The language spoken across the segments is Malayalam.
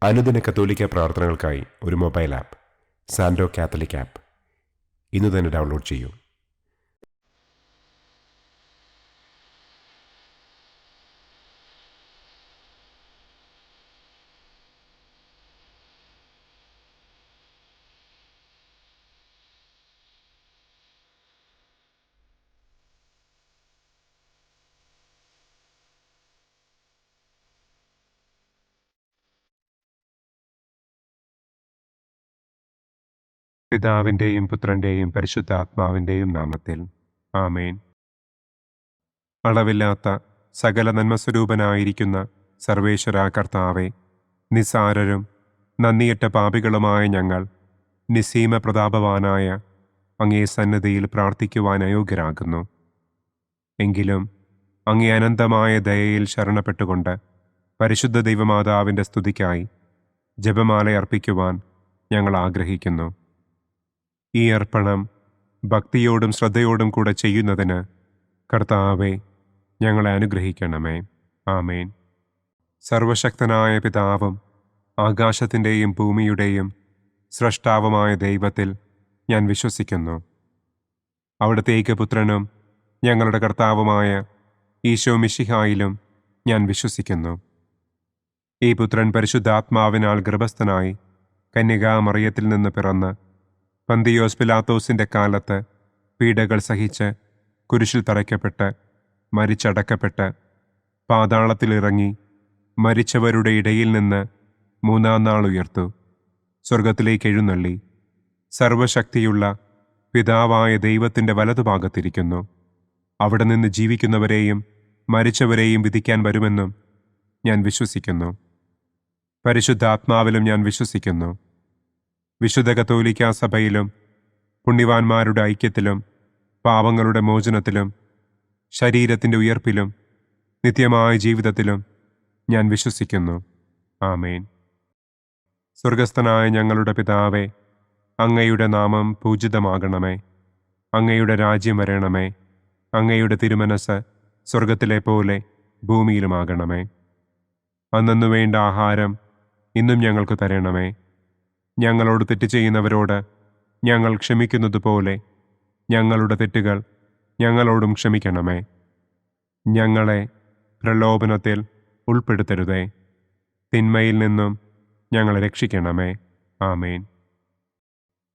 അനുദിന കത്തോലിക്ക പ്രാർത്ഥനകൾക്കായി ഒരു മൊബൈൽ ആപ്പ് സാൻഡോ കാത്തലിക് ആപ്പ് ഇന്ന് തന്നെ ഡൗൺലോഡ് ചെയ്യൂ. പിതാവിൻ്റെയും പുത്രൻ്റെയും പരിശുദ്ധാത്മാവിൻ്റെയും നാമത്തിൽ ആമേൻ. അളവില്ലാത്ത സകല നന്മസ്വരൂപനായിരിക്കുന്ന സർവേശ്വര കർത്താവെ, നിസ്സാരരും നന്ദിയറ്റ പാപികളുമായ ഞങ്ങൾ നിസ്സീമ പ്രതാപവാനായ അങ്ങേ സന്നിധിയിൽ പ്രാർത്ഥിക്കുവാൻ അയോഗ്യരാകുന്നു. എങ്കിലും അങ്ങേ അനന്തമായ ദയയിൽ ശരണപ്പെട്ടുകൊണ്ട് പരിശുദ്ധ ദൈവമാതാവിൻ്റെ സ്തുതിക്കായി ജപമാല അർപ്പിക്കുവാൻ ഞങ്ങൾ ആഗ്രഹിക്കുന്നു. ഈ അർപ്പണം ഭക്തിയോടും ശ്രദ്ധയോടും കൂടെ ചെയ്യുന്നതിന് കർത്താവെ ഞങ്ങളെ അനുഗ്രഹിക്കണമേ. ആമേൻ. സർവശക്തനായ പിതാവും ആകാശത്തിൻ്റെയും ഭൂമിയുടെയും സ്രഷ്ടാവുമായ ദൈവത്തിൽ ഞാൻ വിശ്വസിക്കുന്നു. അവിടുത്തെ ഏകപുത്രനും ഞങ്ങളുടെ കർത്താവുമായ ഈശോ മിശിഹായിലും ഞാൻ വിശ്വസിക്കുന്നു. ഈ പുത്രൻ പരിശുദ്ധാത്മാവിനാൽ ഗർഭസ്ഥനായി കന്യകാമറിയത്തിൽ നിന്ന് പിറന്ന് പന്തിയോസ് പിലാത്തോസിൻ്റെ കാലത്ത് പീഡകൾ സഹിച്ച് കുരിശിൽ തറയ്ക്കപ്പെട്ട് മരിച്ചടക്കപ്പെട്ട് പാതാളത്തിലിറങ്ങി മരിച്ചവരുടെ ഇടയിൽ നിന്ന് മൂന്നാം നാൾ ഉയർത്തു, സ്വർഗത്തിലേക്ക് എഴുന്നള്ളി, സർവശക്തിയുള്ള പിതാവായ ദൈവത്തിൻ്റെ വലതുഭാഗത്തിരിക്കുന്നു. അവിടെ നിന്ന് ജീവിക്കുന്നവരെയും മരിച്ചവരെയും വിധിക്കാൻ വരുമെന്നും ഞാൻ വിശ്വസിക്കുന്നു. പരിശുദ്ധാത്മാവിലും ഞാൻ വിശ്വസിക്കുന്നു. വിശുദ്ധ കത്തോലിക്കാ സഭയിലും പുണ്യവാന്മാരുടെ ഐക്യത്തിലും പാപങ്ങളുടെ മോചനത്തിലും ശരീരത്തിൻ്റെ ഉയർപ്പിലും നിത്യമായ ജീവിതത്തിലും ഞാൻ വിശ്വസിക്കുന്നു. ആമേൻ. സ്വർഗസ്ഥനായ ഞങ്ങളുടെ പിതാവേ, അങ്ങയുടെ നാമം പൂജിതമാകണമേ. അങ്ങയുടെ രാജ്യം വരണമേ. അങ്ങയുടെ തിരുമനസ് സ്വർഗത്തിലെ പോലെ ഭൂമിയിലുമാകണമേ. അന്നന്നു വേണ്ട ആഹാരം ഇന്നും ഞങ്ങൾക്ക് തരണമേ. ഞങ്ങളോട് തെറ്റ് ചെയ്യുന്നവരോട് ഞങ്ങൾ ക്ഷമിക്കുന്നത് പോലെ ഞങ്ങളുടെ തെറ്റുകൾ ഞങ്ങളോടും ക്ഷമിക്കണമേ. ഞങ്ങളെ പ്രലോഭനത്തിൽ ഉൾപ്പെടുത്തരുതേ, തിന്മയിൽ നിന്നും ഞങ്ങളെ രക്ഷിക്കണമേ. ആമേൻ.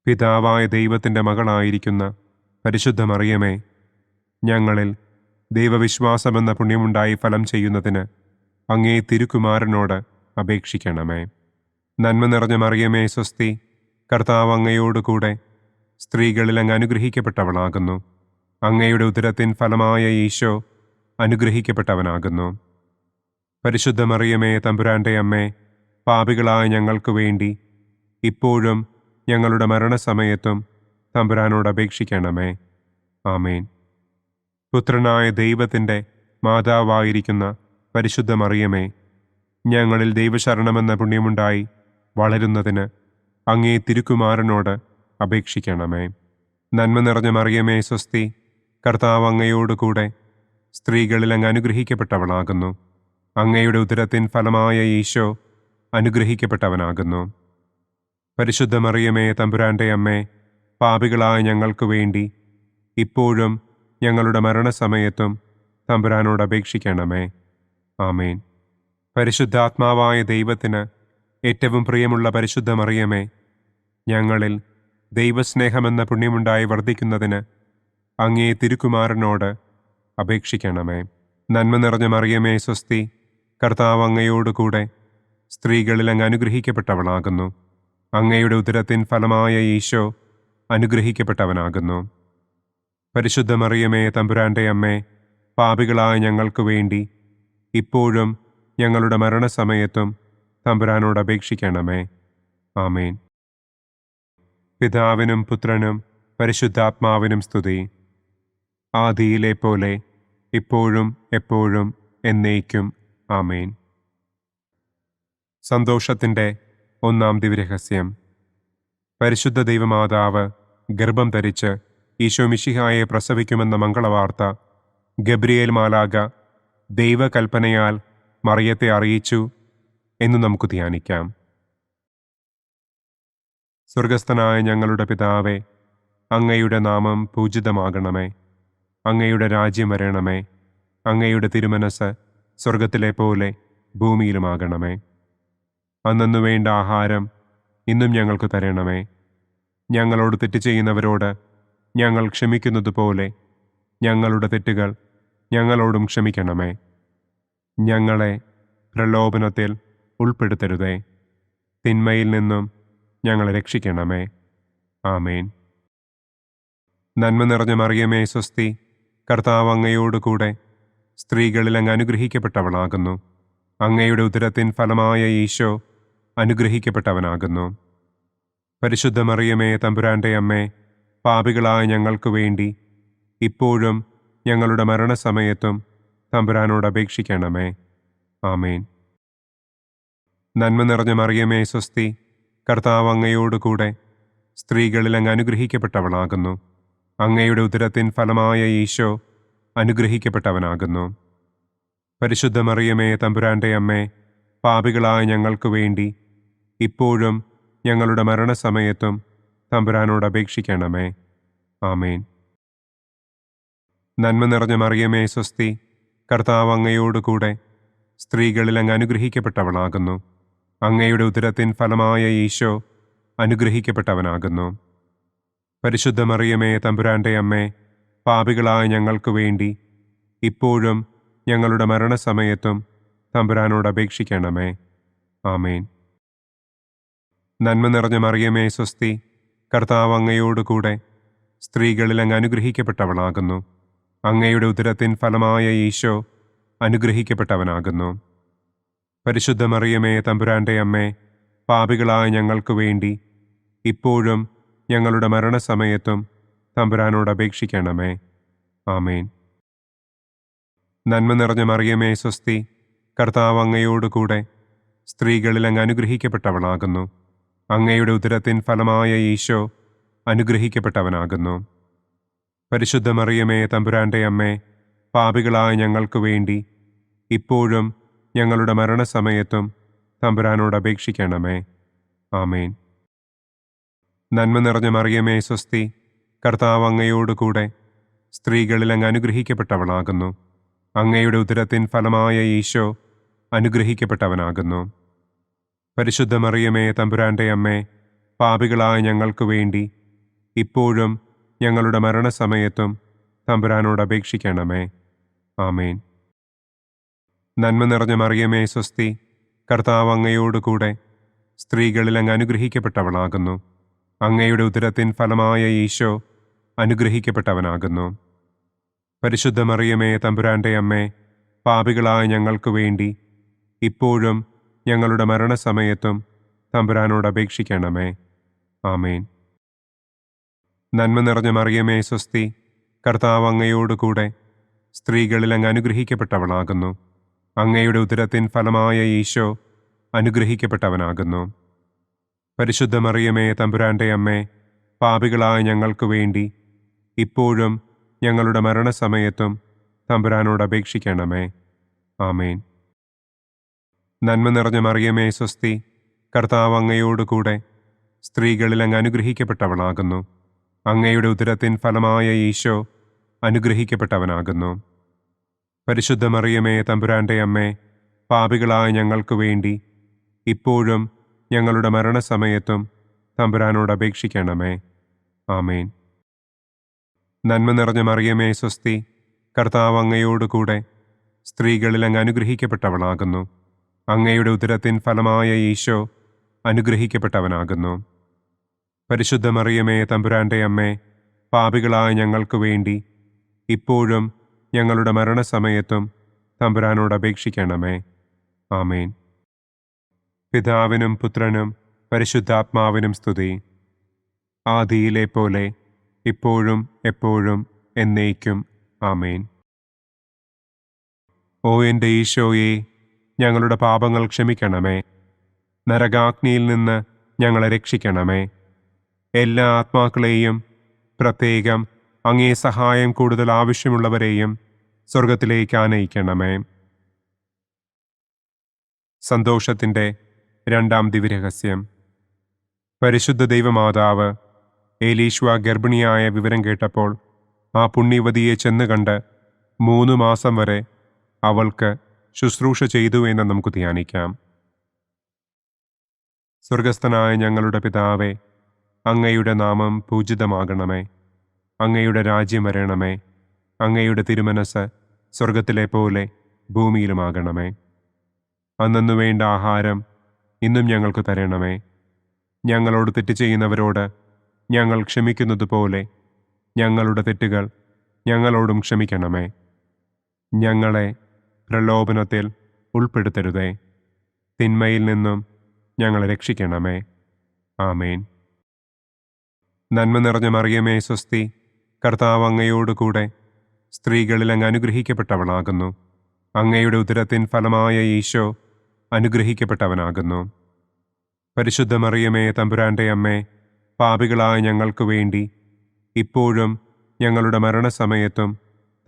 പിതാവായ ദൈവത്തിൻ്റെ മകളായിരിക്കുന്ന പരിശുദ്ധ മറിയമേ, ഞങ്ങളിൽ ദൈവവിശ്വാസമെന്ന പുണ്യമുണ്ടായി ഫലം ചെയ്യുന്നതിന് അങ്ങേ തിരുക്കുമാരനോട് അപേക്ഷിക്കണമേ. നന്മ നിറഞ്ഞ മറിയമേ സ്വസ്തി, കർത്താവ് അങ്ങയോടുകൂടെ സ്ത്രീകളിൽ അങ്ങ് അനുഗ്രഹിക്കപ്പെട്ടവളാകുന്നു. അങ്ങയുടെ ഉദരത്തിൻ ഫലമായ ഈശോ അനുഗ്രഹിക്കപ്പെട്ടവനാകുന്നു. പരിശുദ്ധ മറിയമേ തമ്പുരാൻ്റെ അമ്മേ, പാപികളായ ഞങ്ങൾക്ക് വേണ്ടി ഇപ്പോഴും ഞങ്ങളുടെ മരണസമയത്തും തമ്പുരാനോട് അപേക്ഷിക്കണമേ. ആമേൻ. പുത്രനായ ദൈവത്തിൻ്റെ മാതാവായിരിക്കുന്ന പരിശുദ്ധ മറിയമേ, ഞങ്ങളിൽ ദൈവശരണമെന്ന പുണ്യമുണ്ടായി വളരുന്നതിന് അങ്ങേ തിരുക്കുമാരനോട് അപേക്ഷിക്കണമേ. നന്മ നിറഞ്ഞ മറിയമേ സ്വസ്തി, കർത്താവ് അങ്ങയോടുകൂടെ സ്ത്രീകളിൽ അങ്ങ് അനുഗ്രഹിക്കപ്പെട്ടവളാകുന്നു. അങ്ങയുടെ ഉദരത്തിൻ ഫലമായ ഈശോ അനുഗ്രഹിക്കപ്പെട്ടവനാകുന്നു. പരിശുദ്ധ മറിയമേ തമ്പുരാൻ്റെ അമ്മേ, പാപികളായ ഞങ്ങൾക്ക് വേണ്ടി ഇപ്പോഴും ഞങ്ങളുടെ മരണസമയത്തും തമ്പുരാനോട് അപേക്ഷിക്കണമേ. ആമേൻ. പരിശുദ്ധാത്മാവായ ദൈവത്തിന് ഏറ്റവും പ്രിയമുള്ള പരിശുദ്ധ മറിയമേ, ഞങ്ങളിൽ ദൈവസ്നേഹമെന്ന പുണ്യമുണ്ടായി വർദ്ധിക്കുന്നതിന് അങ്ങേ തിരുക്കുമാരനോട് അപേക്ഷിക്കണമേ. നന്മ നിറഞ്ഞ മറിയമേ സ്വസ്തി, കർത്താവ് അങ്ങയോടുകൂടെ സ്ത്രീകളിൽ അങ്ങ് അനുഗ്രഹിക്കപ്പെട്ടവളാകുന്നു. അങ്ങയുടെ ഉദരത്തിൻ ഫലമായ ഈശോ അനുഗ്രഹിക്കപ്പെട്ടവനാകുന്നു. പരിശുദ്ധ മറിയമേ തമ്പുരാൻ്റെ അമ്മേ, പാപികളായ ഞങ്ങൾക്ക് വേണ്ടി ഇപ്പോഴും ഞങ്ങളുടെ മരണസമയത്തും തമ്പുരാനോട് അപേക്ഷിക്കണമേ. ആമേൻ. പിതാവിനും പുത്രനും പരിശുദ്ധാത്മാവിനും സ്തുതി, ആദിയിലെ പോലെ ഇപ്പോഴും എപ്പോഴും എന്നേക്കും. ആമേൻ. സന്തോഷത്തിൻ്റെ ഒന്നാം ദിവ്യരഹസ്യം. പരിശുദ്ധ ദൈവമാതാവ് ഗർഭം ധരിച്ച് ഈശോ മിശിഹായെ പ്രസവിക്കുമെന്ന മംഗളവാർത്ത ഗബ്രിയേൽ മാലാഖ ദൈവകൽപ്പനയാൽ മറിയത്തെ അറിയിച്ചു എന്ന് നമുക്ക് ധ്യാനിക്കാം. സ്വർഗസ്ഥനായ ഞങ്ങളുടെ പിതാവേ, അങ്ങയുടെ നാമം പൂജിതമാകണമേ. അങ്ങയുടെ രാജ്യം വരണമേ. അങ്ങയുടെ തിരുമനസ് സ്വർഗത്തിലെ പോലെ ഭൂമിയിലുമാകണമേ. അന്നന്നു വേണ്ട ആഹാരം ഇന്നും ഞങ്ങൾക്ക് തരണമേ. ഞങ്ങളോട് തെറ്റ് ചെയ്യുന്നവരോട് ഞങ്ങൾ ക്ഷമിക്കുന്നത് പോലെ ഞങ്ങളുടെ തെറ്റുകൾ ഞങ്ങളോടും ക്ഷമിക്കണമേ. ഞങ്ങളെ പ്രലോഭനത്തിൽ ഉൾപ്പെടുത്തരുതേ. തിന്മയിൽ നിന്നും ഞങ്ങളെ രക്ഷിക്കണമേ. ആമേൻ. നന്മ നിറഞ്ഞ മറിയമേ സ്വസ്തി, കർത്താവ് അങ്ങയോടുകൂടെ സ്ത്രീകളിൽ അങ്ങ് അനുഗ്രഹിക്കപ്പെട്ടവളാകുന്നു. അങ്ങയുടെ ഉദരത്തിൻ ഫലമായ ഈശോ അനുഗ്രഹിക്കപ്പെട്ടവനാകുന്നു. പരിശുദ്ധ മറിയമേ തമ്പുരാൻ്റെ അമ്മേ, പാപികളായ ഞങ്ങൾക്ക് വേണ്ടി ഇപ്പോഴും ഞങ്ങളുടെ മരണസമയത്തും തമ്പുരാനോട് അപേക്ഷിക്കണമേ. ആമേൻ. നന്മ നിറഞ്ഞ മറിയമേ സ്വസ്തി, കർത്താവ് അങ്ങയോടുകൂടെ സ്ത്രീകളിൽ അങ്ങ് അനുഗ്രഹിക്കപ്പെട്ടവളാകുന്നു. അങ്ങയുടെ ഉദരത്തിൻ ഫലമായ ഈശോ അനുഗ്രഹിക്കപ്പെട്ടവനാകുന്നു. പരിശുദ്ധ മറിയമേ തമ്പുരാൻ്റെ അമ്മേ, പാപികളായ ഞങ്ങൾക്ക് വേണ്ടി ഇപ്പോഴും ഞങ്ങളുടെ മരണസമയത്തും തമ്പുരാനോട് അപേക്ഷിക്കണമേ. ആമേൻ. നന്മ നിറഞ്ഞ മറിയമേ സ്വസ്തി, കർത്താവ് അങ്ങയോടുകൂടെ സ്ത്രീകളിൽ അങ്ങ് അനുഗ്രഹിക്കപ്പെട്ടവളാകുന്നു. അങ്ങയുടെ ഉദരത്തിൻ ഫലമായ ഈശോ അനുഗ്രഹിക്കപ്പെട്ടവനാകുന്നു. പരിശുദ്ധ മറിയമേ തമ്പുരാൻ്റെ അമ്മേ, പാപികളായ ഞങ്ങൾക്ക് വേണ്ടി ഇപ്പോഴും ഞങ്ങളുടെ മരണസമയത്തും തമ്പുരാനോട് അപേക്ഷിക്കണമേ. ആമേൻ. നന്മ നിറഞ്ഞ മറിയമേ സ്വസ്തി, കർത്താവ് അങ്ങയോടുകൂടെ സ്ത്രീകളിൽ അങ്ങ് അനുഗ്രഹിക്കപ്പെട്ടവളാകുന്നു. അങ്ങയുടെ ഉദരത്തിൻ ഫലമായ ഈശോ അനുഗ്രഹിക്കപ്പെട്ടവനാകുന്നു. പരിശുദ്ധ മറിയമേ തമ്പുരാൻ്റെ അമ്മേ, പാപികളായ ഞങ്ങൾക്ക് വേണ്ടി ഇപ്പോഴും ഞങ്ങളുടെ മരണസമയത്തും തമ്പുരാനോട് അപേക്ഷിക്കണമേ. ആമേൻ. നന്മ നിറഞ്ഞ മറിയമേ സ്വസ്തി, കർത്താവ് അങ്ങയോടുകൂടെ സ്ത്രീകളിൽ അങ്ങ് അനുഗ്രഹിക്കപ്പെട്ടവളാകുന്നു. അങ്ങയുടെ ഉദരത്തിൻ ഫലമായ ഈശോ അനുഗ്രഹിക്കപ്പെട്ടവനാകുന്നു. പരിശുദ്ധ മറിയമേ തമ്പുരാൻ്റെ അമ്മേ, പാപികളായ ഞങ്ങൾക്ക് വേണ്ടി ഇപ്പോഴും ഞങ്ങളുടെ മരണസമയത്തും തമ്പുരാനോട് അപേക്ഷിക്കണമേ. ആമേൻ. നന്മ നിറഞ്ഞ മറിയമേ സ്വസ്തി, കർത്താവ് അങ്ങയോടുകൂടെ സ്ത്രീകളിൽ അങ്ങ് അനുഗ്രഹിക്കപ്പെട്ടവളാകുന്നു. അങ്ങയുടെ ഉദരത്തിൻ ഫലമായ ഈശോ അനുഗ്രഹിക്കപ്പെട്ടവനാകുന്നു. പരിശുദ്ധ മറിയമേ തമ്പുരാൻ്റെ അമ്മേ, പാപികളായ ഞങ്ങൾക്ക് വേണ്ടി ഇപ്പോഴും ഞങ്ങളുടെ മരണസമയത്തും തമ്പുരാനോട് അപേക്ഷിക്കണമേ. ആമേൻ. നന്മ നിറഞ്ഞ മറിയമേ സ്വസ്തി, കർത്താവ് അങ്ങയോടുകൂടെ സ്ത്രീകളിൽ അങ്ങ് അനുഗ്രഹിക്കപ്പെട്ടവളാകുന്നു. അങ്ങയുടെ ഉദരത്തിൻ ഫലമായ ഈശോ അനുഗ്രഹിക്കപ്പെട്ടവനാകുന്നു. പരിശുദ്ധ മറിയമേ തമ്പുരാൻ്റെ അമ്മേ, പാപികളായ ഞങ്ങൾക്ക് വേണ്ടി ഇപ്പോഴും ഞങ്ങളുടെ മരണസമയത്തും തമ്പുരാനോട് അപേക്ഷിക്കണമേ. ആമേൻ. നന്മ നിറഞ്ഞ മറിയമേ സ്വസ്തി, കർത്താവ് അങ്ങയോടുകൂടെ സ്ത്രീകളിൽ അങ്ങ് അനുഗ്രഹിക്കപ്പെട്ടവളാകുന്നു. അങ്ങയുടെ ഉദരത്തിൻ ഫലമായ ഈശോ അനുഗ്രഹിക്കപ്പെട്ടവനാകുന്നു. പരിശുദ്ധ മറിയമേ തമ്പുരാൻ്റെ അമ്മേ, പാപികളായ ഞങ്ങൾക്ക് വേണ്ടി ഇപ്പോഴും ഞങ്ങളുടെ മരണസമയത്തും തമ്പുരാനോട് അപേക്ഷിക്കണമേ. ആമേൻ. നന്മ നിറഞ്ഞ മറിയമേ സ്വസ്തി, കർത്താവ് അങ്ങയോടുകൂടെ സ്ത്രീകളിൽ അങ്ങ് അനുഗ്രഹിക്കപ്പെട്ടവളാകുന്നു. അങ്ങയുടെ ഉദരത്തിൻ ഫലമായ ഈശോ അനുഗ്രഹിക്കപ്പെട്ടവനാകുന്നു. പരിശുദ്ധ മറിയമേ തമ്പുരാൻ്റെ അമ്മേ, പാപികളായ ഞങ്ങൾക്ക് വേണ്ടി ഇപ്പോഴും ഞങ്ങളുടെ മരണസമയത്തും തമ്പുരാനോട് അപേക്ഷിക്കണമേ. ആമേൻ. നന്മ നിറഞ്ഞ മറിയമേ സ്വസ്തി, കർത്താവ് അങ്ങയോടുകൂടെ സ്ത്രീകളിൽ അങ്ങ് അനുഗ്രഹിക്കപ്പെട്ടവളാകുന്നു. അങ്ങയുടെ ഉദരത്തിൻ ഫലമായ ഈശോ അനുഗ്രഹിക്കപ്പെട്ടവനാകുന്നു. പരിശുദ്ധ മറിയമേ തമ്പുരാൻ്റെ അമ്മേ, പാപികളായ ഞങ്ങൾക്ക് വേണ്ടി ഇപ്പോഴും ഞങ്ങളുടെ മരണസമയത്തും തമ്പുരാനോട് അപേക്ഷിക്കണമേ. ആമേൻ. പിതാവിനും പുത്രനും പരിശുദ്ധാത്മാവിനും സ്തുതി. ആദിയിലെ പോലെ ഇപ്പോഴും എപ്പോഴും എന്നേക്കും. ആമേൻ. ഓ എൻ്റെ ഈശോയെ, ഞങ്ങളുടെ പാപങ്ങൾ ക്ഷമിക്കണമേ. നരകാഗ്നിയിൽ നിന്ന് ഞങ്ങളെ രക്ഷിക്കണമേ. എല്ലാ ആത്മാക്കളെയും, പ്രത്യേകം അങ്ങേ സഹായം കൂടുതൽ ആവശ്യമുള്ളവരെയും സ്വർഗത്തിലേക്ക് ആനയിക്കണമേ. സന്തോഷത്തിൻ്റെ രണ്ടാം ദിവ്യരഹസ്യം. പരിശുദ്ധ ദൈവമാതാവ് ഏലീശ്വ ഗർഭിണിയായ വിവരം കേട്ടപ്പോൾ ആ പുണ്യവതിയെ ചെന്ന് കണ്ട് 3 മാസം വരെ അവൾക്ക് ശുശ്രൂഷ ചെയ്തു എന്ന് നമുക്ക് ധ്യാനിക്കാം. സ്വർഗസ്ഥനായ ഞങ്ങളുടെ പിതാവേ, അങ്ങയുടെ നാമം പൂജിതമാകണമേ. അങ്ങയുടെ രാജ്യം വരണമേ. അങ്ങയുടെ തിരുമനസ് സ്വർഗത്തിലെ പോലെ ഭൂമിയിലുമാകണമേ. അന്നന്നു വേണ്ട ആഹാരം ഇന്നും ഞങ്ങൾക്ക് തരണമേ. ഞങ്ങളോട് തെറ്റ് ചെയ്യുന്നവരോട് ഞങ്ങൾ ക്ഷമിക്കുന്നത് പോലെ ഞങ്ങളുടെ തെറ്റുകൾ ഞങ്ങളോടും ക്ഷമിക്കണമേ. ഞങ്ങളെ പ്രലോഭനത്തിൽ ഉൾപ്പെടുത്തരുതേ. തിന്മയിൽ നിന്നും ഞങ്ങളെ രക്ഷിക്കണമേ. ആമേൻ. നന്മ നിറഞ്ഞ മറിയമേ സ്വസ്തി, കർത്താവ് അങ്ങയോടുകൂടെ സ്ത്രീകളിൽ അങ്ങ് അനുഗ്രഹിക്കപ്പെട്ടവളാകുന്നു. അങ്ങയുടെ ഉദരത്തിൻ ഫലമായ ഈശോ അനുഗ്രഹിക്കപ്പെട്ടവനാകുന്നു. പരിശുദ്ധ മറിയമേ തമ്പുരാൻ്റെ അമ്മേ, പാപികളായ ഞങ്ങൾക്ക് വേണ്ടി ഇപ്പോഴും ഞങ്ങളുടെ മരണസമയത്തും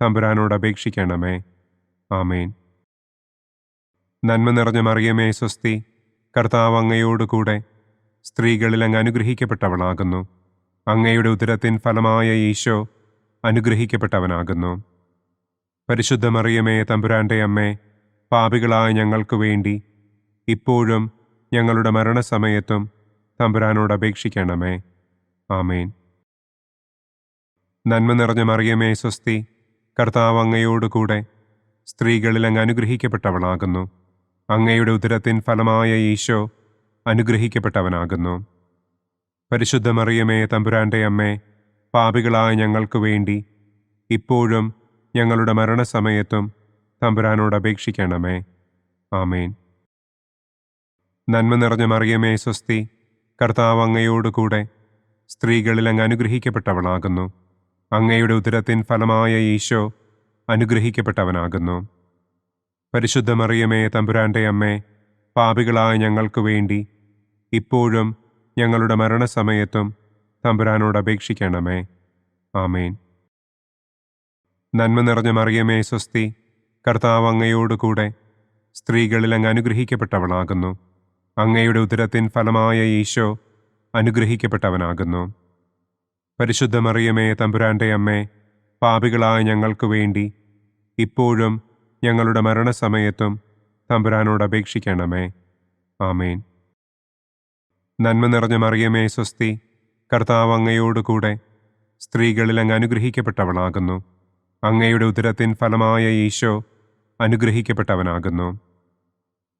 തമ്പുരാനോട് അപേക്ഷിക്കണമേ. ആമേൻ. നന്മ നിറഞ്ഞ മറിയമേ സ്വസ്തി, കർത്താവ് അങ്ങയോടുകൂടെ സ്ത്രീകളിൽ അങ്ങ് അനുഗ്രഹിക്കപ്പെട്ടവളാകുന്നു. അങ്ങയുടെ ഉദരത്തിൻ ഫലമായ ഈശോ അനുഗ്രഹിക്കപ്പെട്ടവനാകുന്നു. പരിശുദ്ധ മറിയമേ തമ്പുരാൻ്റെ അമ്മേ, പാപികളായ ഞങ്ങൾക്ക് വേണ്ടി ഇപ്പോഴും ഞങ്ങളുടെ മരണസമയത്തും തമ്പുരാനോട് അപേക്ഷിക്കണമേ. ആമേൻ. നന്മ നിറഞ്ഞ മറിയമേ സ്വസ്തി, കർത്താവ് അങ്ങയോടുകൂടെ സ്ത്രീകളിൽ അങ്ങ് അനുഗ്രഹിക്കപ്പെട്ടവളാകുന്നു. അങ്ങയുടെ ഉദരത്തിൻ ഫലമായ ഈശോ അനുഗ്രഹിക്കപ്പെട്ടവനാകുന്നു. പരിശുദ്ധ മറിയമേ തമ്പുരാൻ്റെ അമ്മേ, പാപികളായ ഞങ്ങൾക്ക് വേണ്ടി ഇപ്പോഴും ഞങ്ങളുടെ മരണസമയത്തും തമ്പുരാനോട് അപേക്ഷിക്കണമേ. ആമേൻ. നന്മ നിറഞ്ഞ മറിയമേ സ്വസ്തി, കർത്താവ് അങ്ങയോടുകൂടെ സ്ത്രീകളിൽ അങ്ങ് അനുഗ്രഹിക്കപ്പെട്ടവളാകുന്നു. അങ്ങയുടെ ഉദരത്തിൻ ഫലമായ ഈശോ അനുഗ്രഹിക്കപ്പെട്ടവനാകുന്നു. പരിശുദ്ധ മറിയമേ തമ്പുരാൻ്റെ അമ്മേ, പാപികളായ ഞങ്ങൾക്ക് വേണ്ടി ഇപ്പോഴും ഞങ്ങളുടെ മരണസമയത്തും തമ്പുരാനോട് അപേക്ഷിക്കണമേ. ആമേൻ. നന്മ നിറഞ്ഞ മറിയമേ സ്വസ്തി, കർത്താവ് അങ്ങയോടുകൂടെ സ്ത്രീകളിൽ അങ്ങ് അനുഗ്രഹിക്കപ്പെട്ടവളാകുന്നു. അങ്ങയുടെ ഉദരത്തിൻ ഫലമായ ഈശോ അനുഗ്രഹിക്കപ്പെട്ടവനാകുന്നു. പരിശുദ്ധ മറിയമേ തമ്പുരാൻ്റെ അമ്മേ, പാപികളായ ഞങ്ങൾക്ക് വേണ്ടി ഇപ്പോഴും ഞങ്ങളുടെ മരണസമയത്തും തമ്പുരാനോട് അപേക്ഷിക്കണമേ. ആമേൻ. നന്മ നിറഞ്ഞ മറിയമേ സ്വസ്തി, കർത്താവ് അങ്ങയോടുകൂടെ സ്ത്രീകളിൽ അങ്ങ് അനുഗ്രഹിക്കപ്പെട്ടവളാകുന്നു. അങ്ങയുടെ ഉദരത്തിൻ ഫലമായ ഈശോ അനുഗ്രഹിക്കപ്പെട്ടവനാകുന്നു.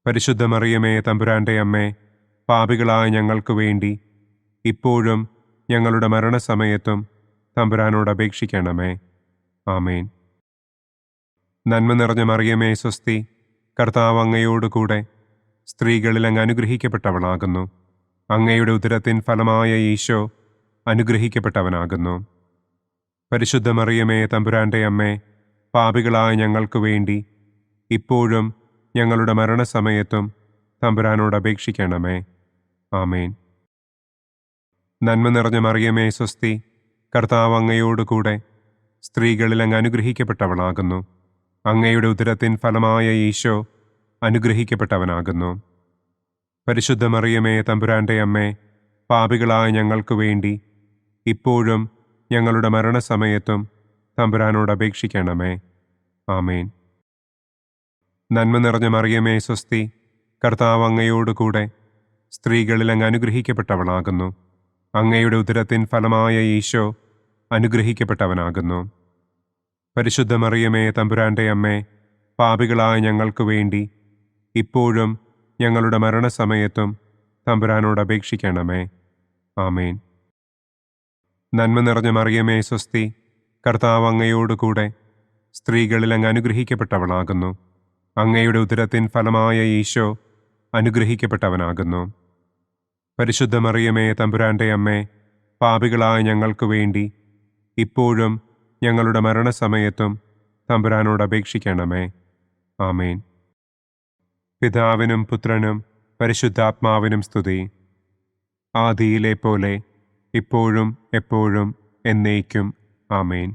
പരിശുദ്ധ മറിയമേ തമ്പുരാൻ്റെ അമ്മേ, പാപികളായ ഞങ്ങൾക്ക് വേണ്ടി ഇപ്പോഴും ഞങ്ങളുടെ മരണസമയത്തും തമ്പുരാനോട് അപേക്ഷിക്കണമേ. ആമേൻ. നന്മ നിറഞ്ഞ മറിയമേ സ്വസ്തി, കർത്താവ് അങ്ങയോടുകൂടെ സ്ത്രീകളിൽ അങ്ങ് അനുഗ്രഹിക്കപ്പെട്ടവളാകുന്നു. അങ്ങയുടെ ഉദരത്തിൻ ഫലമായ ഈശോ അനുഗ്രഹിക്കപ്പെട്ടവനാകുന്നു. പരിശുദ്ധ മറിയമേ തമ്പുരാൻ്റെ അമ്മേ, പാപികളായ ഞങ്ങൾക്ക് വേണ്ടി ഇപ്പോഴും ഞങ്ങളുടെ മരണസമയത്തും തമ്പുരാനോട് അപേക്ഷിക്കണമേ. ആമേൻ. നന്മ നിറഞ്ഞ മറിയമേ സ്വസ്തി, കർത്താവ് അങ്ങയോടുകൂടെ സ്ത്രീകളിൽ അങ്ങ് അനുഗ്രഹിക്കപ്പെട്ടവളാകുന്നു. അങ്ങയുടെ ഉദരത്തിൻ ഫലമായ ഈശോ അനുഗ്രഹിക്കപ്പെട്ടവനാകുന്നു. പരിശുദ്ധ മറിയമേ തമ്പുരാൻ്റെ അമ്മേ, പാപികളായ ഞങ്ങൾക്ക് വേണ്ടി ഇപ്പോഴും ഞങ്ങളുടെ മരണസമയത്തും തമ്പുരാനോട് അപേക്ഷിക്കണമേ. ആമേൻ. നന്മ നിറഞ്ഞ മറിയമേ സ്വസ്തി, കർത്താവ് അങ്ങയോടുകൂടെ സ്ത്രീകളിൽ അങ്ങ് അനുഗ്രഹിക്കപ്പെട്ടവളാകുന്നു. അങ്ങയുടെ ഉദരത്തിൻ ഫലമായ ഈശോ അനുഗ്രഹിക്കപ്പെട്ടവനാകുന്നു. പരിശുദ്ധ മറിയമേ തമ്പുരാൻ്റെ അമ്മേ, പാപികളായ ഞങ്ങൾക്ക് വേണ്ടി ഇപ്പോഴും ഞങ്ങളുടെ മരണസമയത്തും തമ്പുരാനോട് അപേക്ഷിക്കണമേ. ആമേൻ. നന്മ നിറഞ്ഞ മറിയമേ സ്വസ്തി, കർത്താവ് അങ്ങയോടുകൂടെ സ്ത്രീകളിൽ അങ്ങ് അനുഗ്രഹിക്കപ്പെട്ടവളാകുന്നു. അങ്ങയുടെ ഉദരത്തിൻ ഫലമായ ഈശോ അനുഗ്രഹിക്കപ്പെട്ടവനാകുന്നു. പരിശുദ്ധ മറിയമേ തമ്പുരാൻ്റെ അമ്മേ, പാപികളായ ഞങ്ങൾക്ക് വേണ്ടി ഇപ്പോഴും ഞങ്ങളുടെ മരണസമയത്തും തമ്പുരാനോട് അപേക്ഷിക്കണമേ. ആമേൻ. പിതാവിനും പുത്രനും പരിശുദ്ധാത്മാവിനും സ്തുതി. ആദിയിലെ പോലെ ഇപ്പോഴും എപ്പോഴും എന്നേക്കും. ആമേൻ.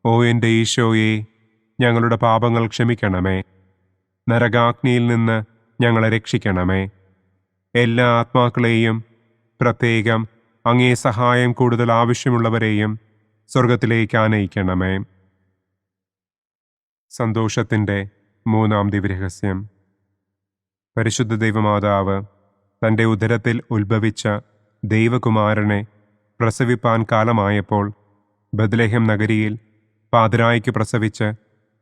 ഓ എൻ്റെ ഈശോയെ, ഞങ്ങളുടെ പാപങ്ങൾ ക്ഷമിക്കണമേ. നരകാഗ്നിയിൽ നിന്ന് ഞങ്ങളെ രക്ഷിക്കണമേ. എല്ലാ ആത്മാക്കളെയും, പ്രത്യേകം അങ്ങേ സഹായം കൂടുതൽ ആവശ്യമുള്ളവരെയും സ്വർഗത്തിലേക്ക് ആനയിക്കണമേ. സന്തോഷത്തിൻ്റെ മൂന്നാം ദിവ്യരഹസ്യം. പരിശുദ്ധ ദൈവമാതാവ് തൻ്റെ ഉദരത്തിൽ ഉത്ഭവിച്ച ദൈവകുമാരനെ പ്രസവിപ്പാൻ കാലമായപ്പോൾ ബത്ലഹേം നഗരിയിൽ പാതിരായ്ക്ക് പ്രസവിച്ച്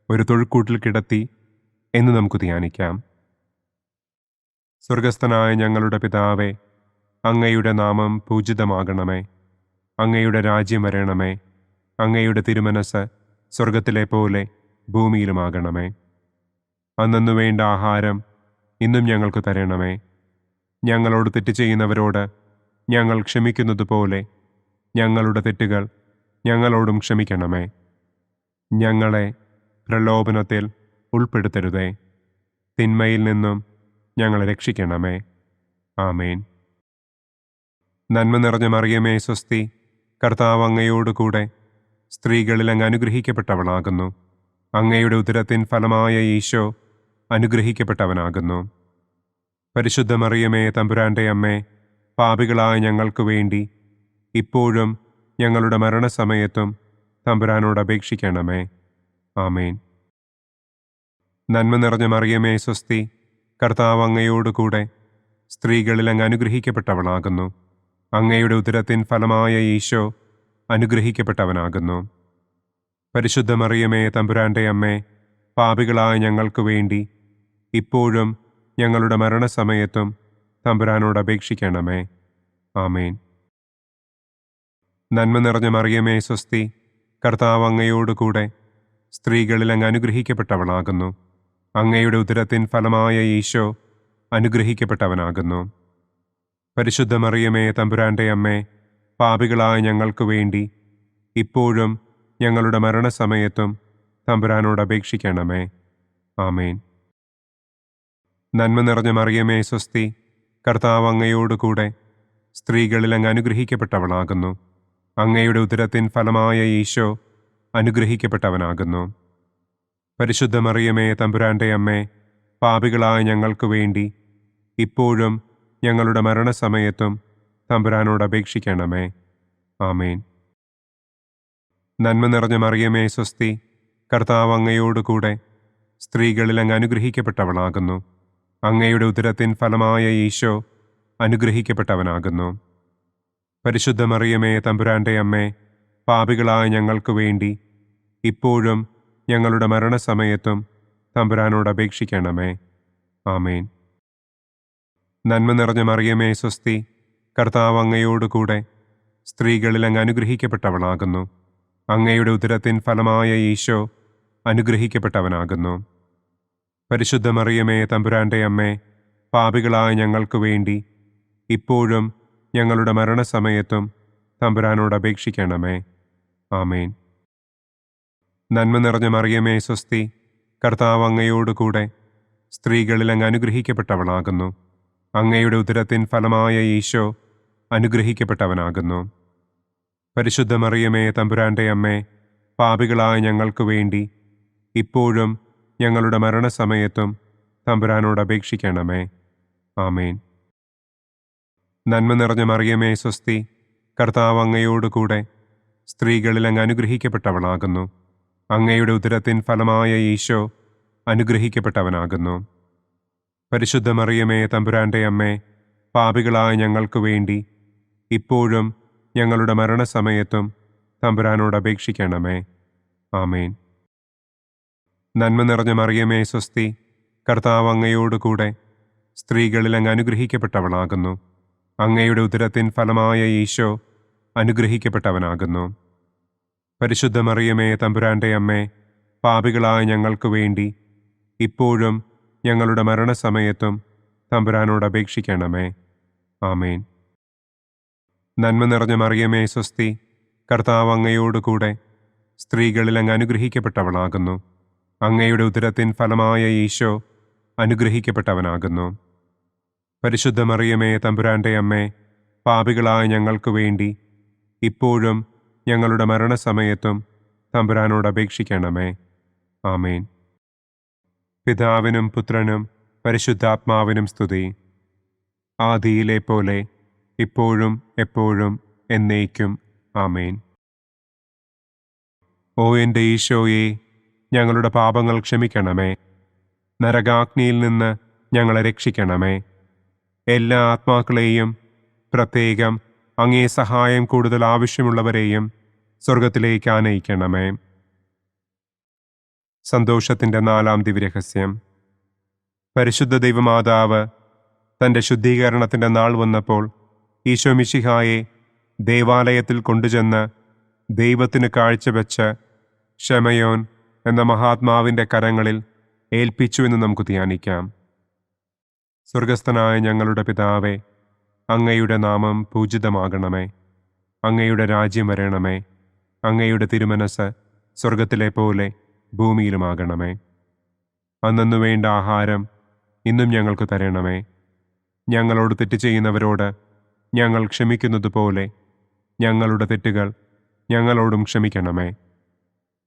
ഒരു തൊഴുക്കൂട്ടിൽ കിടത്തി എന്ന് നമുക്ക് ധ്യാനിക്കാം. സ്വർഗസ്ഥനായ ഞങ്ങളുടെ പിതാവേ, അങ്ങയുടെ നാമം പൂജിതമാകണമേ. അങ്ങയുടെ രാജ്യം വരണമേ. അങ്ങയുടെ തിരുമനസ് സ്വർഗത്തിലെ പോലെ ഭൂമിയിലുമാകണമേ. അന്നന്നു വേണ്ട ആഹാരം ഇന്നും ഞങ്ങൾക്ക് തരണമേ. ഞങ്ങളോട് തെറ്റ് ചെയ്യുന്നവരോട് ഞങ്ങൾ ക്ഷമിക്കുന്നത് പോലെ ഞങ്ങളുടെ തെറ്റുകൾ ഞങ്ങളോടും ക്ഷമിക്കണമേ. ഞങ്ങളെ പ്രലോഭനത്തിൽ ഉൾപ്പെടുത്തരുതേ. തിന്മയിൽ നിന്നും ഞങ്ങളെ രക്ഷിക്കണമേ. ആമേൻ. നന്മ നിറഞ്ഞ മറിയമേ സ്വസ്തി, കർത്താവ് അങ്ങയോടുകൂടെ സ്ത്രീകളിൽ അങ്ങ് അനുഗ്രഹിക്കപ്പെട്ടവളാകുന്നു. അങ്ങയുടെ ഉദരത്തിൻ ഫലമായ ഈശോ അനുഗ്രഹിക്കപ്പെട്ടവനാകുന്നു. പരിശുദ്ധ മറിയമേ തമ്പുരാൻ്റെ അമ്മേ, പാപികളായ ഞങ്ങൾക്ക് വേണ്ടി ഇപ്പോഴും ഞങ്ങളുടെ മരണസമയത്തും തമ്പുരാനോട് അപേക്ഷിക്കണമേ. ആമേൻ. നന്മ നിറഞ്ഞ മറിയമേ സ്വസ്തി, കർത്താവ് അങ്ങയോടുകൂടെ സ്ത്രീകളിൽ അങ്ങ് അനുഗ്രഹിക്കപ്പെട്ടവളാകുന്നു. അങ്ങയുടെ ഉദരത്തിൻ ഫലമായ ഈശോ അനുഗ്രഹിക്കപ്പെട്ടവനാകുന്നു. പരിശുദ്ധ മറിയമേ തമ്പുരാൻ്റെ അമ്മേ, പാപികളായ ഞങ്ങൾക്ക് വേണ്ടി ഇപ്പോഴും ഞങ്ങളുടെ മരണസമയത്തും തമ്പുരാനോട് അപേക്ഷിക്കണമേ. ആമേൻ. നന്മ നിറഞ്ഞ മറിയമേ സ്വസ്തി, കർത്താവ് അങ്ങയോടുകൂടെ സ്ത്രീകളിൽ അങ്ങ് അനുഗ്രഹിക്കപ്പെട്ടവളാകുന്നു. അങ്ങയുടെ ഉദരത്തിൻ ഫലമായ ഈശോ അനുഗ്രഹിക്കപ്പെട്ടവനാകുന്നു. പരിശുദ്ധ മറിയമേ തമ്പുരാൻ്റെ അമ്മേ, പാപികളായ ഞങ്ങൾക്ക് വേണ്ടി ഇപ്പോഴും ഞങ്ങളുടെ മരണസമയത്തും തമ്പുരാനോട് അപേക്ഷിക്കണമേ. ആമേൻ. നന്മ നിറഞ്ഞ മറിയമേ സ്വസ്തി, കർത്താവ് അങ്ങയോടുകൂടെ സ്ത്രീകളിൽ അങ്ങ് അനുഗ്രഹിക്കപ്പെട്ടവളാകുന്നു. അങ്ങയുടെ ഉദരത്തിൻ ഫലമായ ഈശോ അനുഗ്രഹിക്കപ്പെട്ടവനാകുന്നു. പരിശുദ്ധ മറിയമേ തമ്പുരാൻ്റെ അമ്മേ, പാപികളായ ഞങ്ങൾക്ക് വേണ്ടി ഇപ്പോഴും ഞങ്ങളുടെ മരണസമയത്തും തമ്പുരാനോട് അപേക്ഷിക്കണമേ. ആമേൻ. നന്മ നിറഞ്ഞ മറിയമേ സ്വസ്തി, കർത്താവ് അങ്ങയോടുകൂടെ സ്ത്രീകളിൽ അങ്ങ് അനുഗ്രഹിക്കപ്പെട്ടവളാകുന്നു. അങ്ങയുടെ ഉദരത്തിൻ ഫലമായ ഈശോ അനുഗ്രഹിക്കപ്പെട്ടവനാകുന്നു. പരിശുദ്ധ മറിയമേ തമ്പുരാൻ്റെ അമ്മേ, പാപികളായ ഞങ്ങൾക്ക് വേണ്ടി ഇപ്പോഴും ഞങ്ങളുടെ മരണസമയത്തും തമ്പുരാനോട് അപേക്ഷിക്കണമേ. ആമേൻ. നന്മ നിറഞ്ഞ മറിയമേ സ്വസ്തി, കർത്താവ് അങ്ങയോടുകൂടെ സ്ത്രീകളിൽ അങ്ങ് അനുഗ്രഹിക്കപ്പെട്ടവളാകുന്നു. അങ്ങയുടെ ഉദരത്തിൻ ഫലമായ ഈശോ അനുഗ്രഹിക്കപ്പെട്ടവനാകുന്നു. പരിശുദ്ധ മറിയമേ തമ്പുരാൻ്റെ അമ്മേ, പാപികളായ ഞങ്ങൾക്ക് വേണ്ടി ഇപ്പോഴും ഞങ്ങളുടെ മരണസമയത്തും തമ്പുരാനോട് അപേക്ഷിക്കണമേ. ആമേൻ. നന്മ നിറഞ്ഞ മറിയമേ സ്വസ്തി, കർത്താവ് അങ്ങയോടുകൂടെ സ്ത്രീകളിൽ അങ്ങ് അനുഗ്രഹിക്കപ്പെട്ടവളാകുന്നു. അങ്ങയുടെ ഉദരത്തിൻ ഫലമായ ഈശോ അനുഗ്രഹിക്കപ്പെട്ടവനാകുന്നു. പരിശുദ്ധ മറിയമേ തമ്പുരാൻ്റെ അമ്മേ, പാപികളായ ഞങ്ങൾക്ക് വേണ്ടി ഇപ്പോഴും ഞങ്ങളുടെ മരണസമയത്തും തമ്പുരാനോട് അപേക്ഷിക്കണമേ. ആമേൻ. നന്മ നിറഞ്ഞ മറിയമേ സ്വസ്തി, കർത്താവ് അങ്ങയോടുകൂടെ സ്ത്രീകളിൽ അങ്ങ് അനുഗ്രഹിക്കപ്പെട്ടവളാകുന്നു. അങ്ങയുടെ ഉദരത്തിൻ ഫലമായ ഈശോ അനുഗ്രഹിക്കപ്പെട്ടവനാകുന്നു. പരിശുദ്ധ മറിയമേ തമ്പുരാൻ്റെ അമ്മേ, പാപികളായ ഞങ്ങൾക്ക് വേണ്ടി ഇപ്പോഴും ഞങ്ങളുടെ മരണസമയത്തും തമ്പുരാനോട് അപേക്ഷിക്കണമേ. ആമേൻ. നന്മ നിറഞ്ഞ മറിയമേ സ്വസ്തി, കർത്താവ് അങ്ങയോടുകൂടെ സ്ത്രീകളിൽ അങ്ങ് അനുഗ്രഹിക്കപ്പെട്ടവളാകുന്നു. അങ്ങയുടെ ഉദരത്തിൻ ഫലമായ ഈശോ അനുഗ്രഹിക്കപ്പെട്ടവനാകുന്നു. പരിശുദ്ധ മറിയമേ തമ്പുരാൻ്റെ അമ്മേ, പാപികളായ ഞങ്ങൾക്ക് വേണ്ടി ഇപ്പോഴും ഞങ്ങളുടെ മരണസമയത്തും തമ്പുരാനോട് അപേക്ഷിക്കണമേ. ആമേൻ. നന്മ നിറഞ്ഞ മറിയമേ സ്വസ്തി, കർത്താവ് അങ്ങയോടുകൂടെ സ്ത്രീകളിൽ അങ്ങ് അനുഗ്രഹിക്കപ്പെട്ടവളാകുന്നു. അങ്ങയുടെ ഉദരത്തിൻ ഫലമായ ഈശോ അനുഗ്രഹിക്കപ്പെട്ടവനാകുന്നു. പരിശുദ്ധ മറിയമേ തമ്പുരാൻ്റെ അമ്മേ, പാപികളായ ഞങ്ങൾക്ക് വേണ്ടി ഇപ്പോഴും ഞങ്ങളുടെ മരണസമയത്തും തമ്പുരാനോട് അപേക്ഷിക്കണമേ. ആമേൻ. പിതാവിനും പുത്രനും പരിശുദ്ധാത്മാവിനും സ്തുതി. ആദിയിലെ പോലെ ഇപ്പോഴും എപ്പോഴും എന്നേക്കും. ആമേൻ. ഓ എൻ്റെ ഈശോയെ, ഞങ്ങളുടെ പാപങ്ങൾ ക്ഷമിക്കണമേ. നരകാഗ്നിയിൽ നിന്ന് ഞങ്ങളെ രക്ഷിക്കണമേ. എല്ലാ ആത്മാക്കളെയും, പ്രത്യേകം അങ്ങേ സഹായം കൂടുതൽ ആവശ്യമുള്ളവരെയും സ്വർഗത്തിലേക്ക് ആനയിക്കണമേ. സന്തോഷത്തിൻ്റെ 4-ാം ദിവ്യരഹസ്യം. പരിശുദ്ധ ദൈവമാതാവ് തൻ്റെ ശുദ്ധീകരണത്തിൻ്റെ നാൾ വന്നപ്പോൾ ഈശോ മിശിഹായെ ദേവാലയത്തിൽ കൊണ്ടുചെന്ന് ദൈവത്തിന് കാഴ്ചവെച്ച് ശമയോൻ എന്ന മഹാത്മാവിൻ്റെ കരങ്ങളിൽ ഏൽപ്പിച്ചു എന്ന് നമുക്ക് ധ്യാനിക്കാം. സ്വർഗസ്ഥനായ ഞങ്ങളുടെ പിതാവേ, അങ്ങയുടെ നാമം പൂജിതമാകണമേ. അങ്ങയുടെ രാജ്യം വരണമേ. അങ്ങയുടെ തിരുമനസ് സ്വർഗത്തിലെ പോലെ ഭൂമിയിലുമാകണമേ. അന്നന്നു വേണ്ട ആഹാരം ഇന്നും ഞങ്ങൾക്ക് തരണമേ. ഞങ്ങളോട് തെറ്റ് ചെയ്യുന്നവരോട് ഞങ്ങൾ ക്ഷമിക്കുന്നത് പോലെ ഞങ്ങളുടെ തെറ്റുകൾ ഞങ്ങളോടും ക്ഷമിക്കണമേ.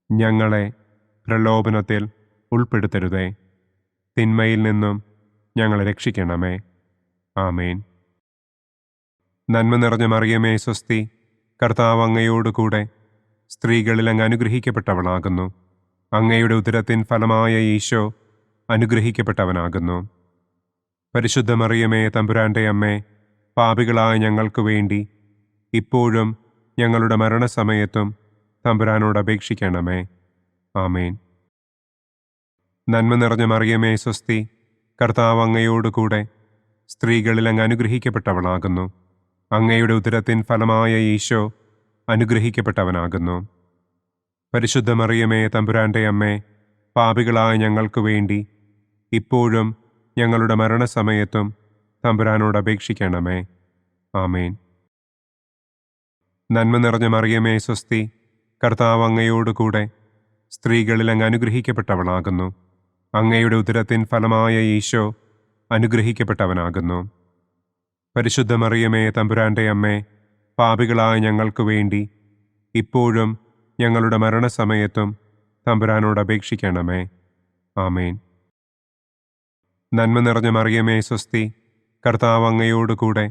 ഞങ്ങളെ പ്രലോഭനത്തിൽ ഉൾപ്പെടുത്തരുതേ. തിന്മയിൽ നിന്നും ഞങ്ങളെ രക്ഷിക്കണമേ. ആമേൻ. നന്മ നിറഞ്ഞ മറിയമേ സ്വസ്തി, കർത്താവ് അങ്ങയോടുകൂടെ സ്ത്രീകളിൽ അങ്ങ് അനുഗ്രഹിക്കപ്പെട്ടവളാകുന്നു. അങ്ങയുടെ ഉദരത്തിൻ ഫലമായ ഈശോ അനുഗ്രഹിക്കപ്പെട്ടവനാകുന്നു. പരിശുദ്ധ മറിയമേ തമ്പുരാൻ്റെ അമ്മേ, പാപികളായ ഞങ്ങൾക്ക് വേണ്ടി ഇപ്പോഴും ഞങ്ങളുടെ മരണസമയത്തും തമ്പുരാനോട് അപേക്ഷിക്കണമേ. ആമേൻ. നന്മ നിറഞ്ഞ മറിയമേ സ്വസ്തി, കർത്താവ് അങ്ങയോടുകൂടെ സ്ത്രീകളിൽ അങ്ങ് അനുഗ്രഹിക്കപ്പെട്ടവളാകുന്നു. അങ്ങയുടെ ഉദരത്തിൻ ഫലമായ ഈശോ അനുഗ്രഹിക്കപ്പെട്ടവനാകുന്നു. പരിശുദ്ധ മറിയമേ തമ്പുരാൻ്റെ അമ്മേ, പാപികളായ ഞങ്ങൾക്ക് വേണ്ടി ഇപ്പോഴും ഞങ്ങളുടെ മരണസമയത്തും തമ്പുരാനോട് അപേക്ഷിക്കണമേ. ആമേൻ. നന്മ നിറഞ്ഞ മറിയമേ സ്വസ്തി, കർത്താവ് അങ്ങയോടുകൂടെ സ്ത്രീകളിൽ അങ്ങ് അനുഗ്രഹിക്കപ്പെട്ടവളാകുന്നു. അങ്ങയുടെ ഉദരത്തിൻ ഫലമായ ഈശോ അനുഗ്രഹിക്കപ്പെട്ടവനാകുന്നു. പരിശുദ്ധ മറിയമേ തമ്പുരാൻ്റെ അമ്മേ, പാപികളായ ഞങ്ങൾക്ക് വേണ്ടി ഇപ്പോഴും ഞങ്ങളുടെ മരണസമയത്തും തമ്പുരാനോട് അപേക്ഷിക്കണമേ. ആമേൻ. നന്മ നിറഞ്ഞ മറിയമേ സ്വസ്തി, കർത്താവ് അങ്ങയോടുകൂടെ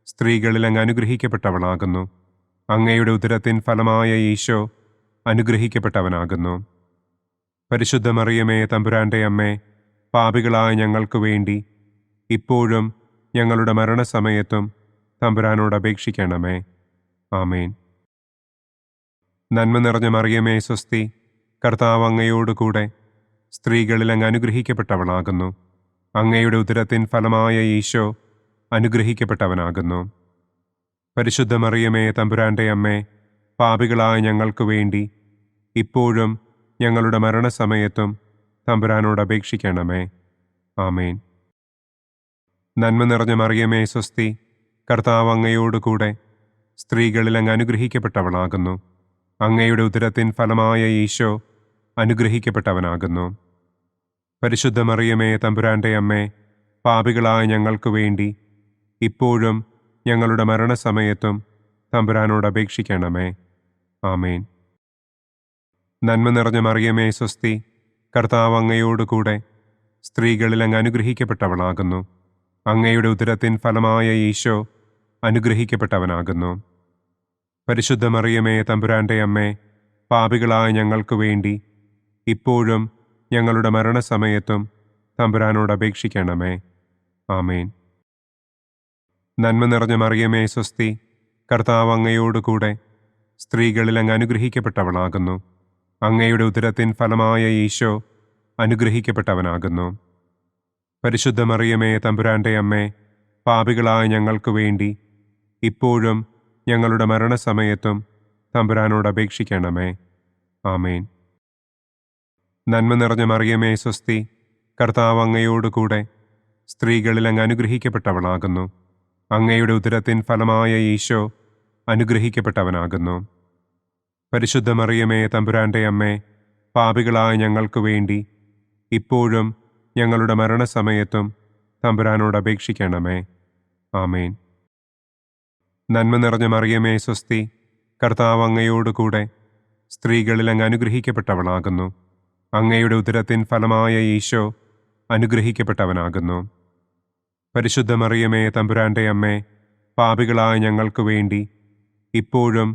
സ്ത്രീകളിൽ അങ്ങ് അനുഗ്രഹിക്കപ്പെട്ടവളാകുന്നു. അങ്ങയുടെ ഉദരത്തിൻ ഫലമായ ഈശോ അനുഗ്രഹിക്കപ്പെട്ടവനാകുന്നു. പരിശുദ്ധ മറിയമേ തമ്പുരാൻ്റെ അമ്മേ, പാപികളായ ഞങ്ങൾക്ക് വേണ്ടി ഇപ്പോഴും ഞങ്ങളുടെ മരണസമയത്തും തമ്പുരാനോട് അപേക്ഷിക്കണമേ. ആമേൻ. നന്മ നിറഞ്ഞ മറിയമേ സ്വസ്തി, കർത്താവ് അങ്ങയോടുകൂടെ സ്ത്രീകളിൽ അങ്ങ് അനുഗ്രഹിക്കപ്പെട്ടവളാകുന്നു. അങ്ങയുടെ ഉദരത്തിൻ ഫലമായ ഈശോ അനുഗ്രഹിക്കപ്പെട്ടവനാകുന്നു. പരിശുദ്ധ മറിയമേ തമ്പുരാൻ്റെ അമ്മേ, പാപികളായ ഞങ്ങൾക്ക് വേണ്ടി ഇപ്പോഴും ഞങ്ങളുടെ മരണസമയത്തും തമ്പുരാനോട് അപേക്ഷിക്കണമേ. ആമേൻ. നന്മ നിറഞ്ഞ മറിയമേ സ്വസ്തി, കർത്താവ് അങ്ങയോടുകൂടെ സ്ത്രീകളിൽ അങ്ങ് അനുഗ്രഹിക്കപ്പെട്ടവളാകുന്നു. അങ്ങയുടെ ഉദരത്തിൻ ഫലമായ ഈശോ അനുഗ്രഹിക്കപ്പെട്ടവനാകുന്നു. പരിശുദ്ധ മറിയമേ തമ്പുരാൻ്റെ അമ്മേ, പാപികളായ ഞങ്ങൾക്ക് വേണ്ടി ഇപ്പോഴും ഞങ്ങളുടെ മരണസമയത്തും തമ്പുരാനോട് അപേക്ഷിക്കണമേ. ആമേൻ. നന്മ നിറഞ്ഞ മറിയമേ സ്വസ്തി, കർത്താവ് അങ്ങയോടുകൂടെ സ്ത്രീകളിൽ അങ്ങ് അനുഗ്രഹിക്കപ്പെട്ടവളാകുന്നു. അങ്ങയുടെ ഉദരത്തിൻ ഫലമായ ഈശോ അനുഗ്രഹിക്കപ്പെട്ടവനാകുന്നു. പരിശുദ്ധ മറിയമേ തമ്പുരാൻ്റെ അമ്മേ, പാപികളായ ഞങ്ങൾക്ക് വേണ്ടി ഇപ്പോഴും ഞങ്ങളുടെ മരണസമയത്തും തമ്പുരാനോട് അപേക്ഷിക്കണമേ. ആമേൻ. നന്മ നിറഞ്ഞ മറിയമേ സ്വസ്തി, കർത്താവ് അങ്ങയോടുകൂടെ സ്ത്രീകളിൽ അങ്ങ് അനുഗ്രഹിക്കപ്പെട്ടവളാകുന്നു. അങ്ങയുടെ ഉദരത്തിൻ ഫലമായ ഈശോ അനുഗ്രഹിക്കപ്പെട്ടവനാകുന്നു. പരിശുദ്ധ മറിയമേ തമ്പുരാൻ്റെ അമ്മേ, പാപികളായ ഞങ്ങൾക്ക് വേണ്ടി ഇപ്പോഴും ഞങ്ങളുടെ മരണസമയത്തും തമ്പുരാനോട് അപേക്ഷിക്കണമേ. ആമേൻ. നന്മ നിറഞ്ഞ മറിയമേ സ്വസ്തി, കർത്താവ് അങ്ങയോടുകൂടെ സ്ത്രീകളിൽ അങ്ങ് അനുഗ്രഹിക്കപ്പെട്ടവളാകുന്നു. അങ്ങയുടെ ഉദരത്തിൻ ഫലമായ ഈശോ അനുഗ്രഹിക്കപ്പെട്ടവനാകുന്നു. പരിശുദ്ധ മറിയമേ തമ്പുരാൻ്റെ അമ്മേ, പാപികളായ ഞങ്ങൾക്ക് വേണ്ടി ഇപ്പോഴും ഞങ്ങളുടെ മരണസമയത്തും തമ്പുരാനോട് അപേക്ഷിക്കണമേ. ആമേൻ. നന്മ നിറഞ്ഞ മറിയമേ സ്വസ്തി, കർത്താവ് അങ്ങയോടുകൂടെ സ്ത്രീകളിൽ അങ്ങ് അനുഗ്രഹിക്കപ്പെട്ടവളാകുന്നു. അങ്ങയുടെ ഉദരത്തിൻ ഫലമായ ഈശോ അനുഗ്രഹിക്കപ്പെട്ടവനാകുന്നു. പരിശുദ്ധ മറിയമേ തമ്പുരാന്റെ അമ്മേ, പാപികളായ ഞങ്ങൾക്ക് വേണ്ടി ഇപ്പോഴും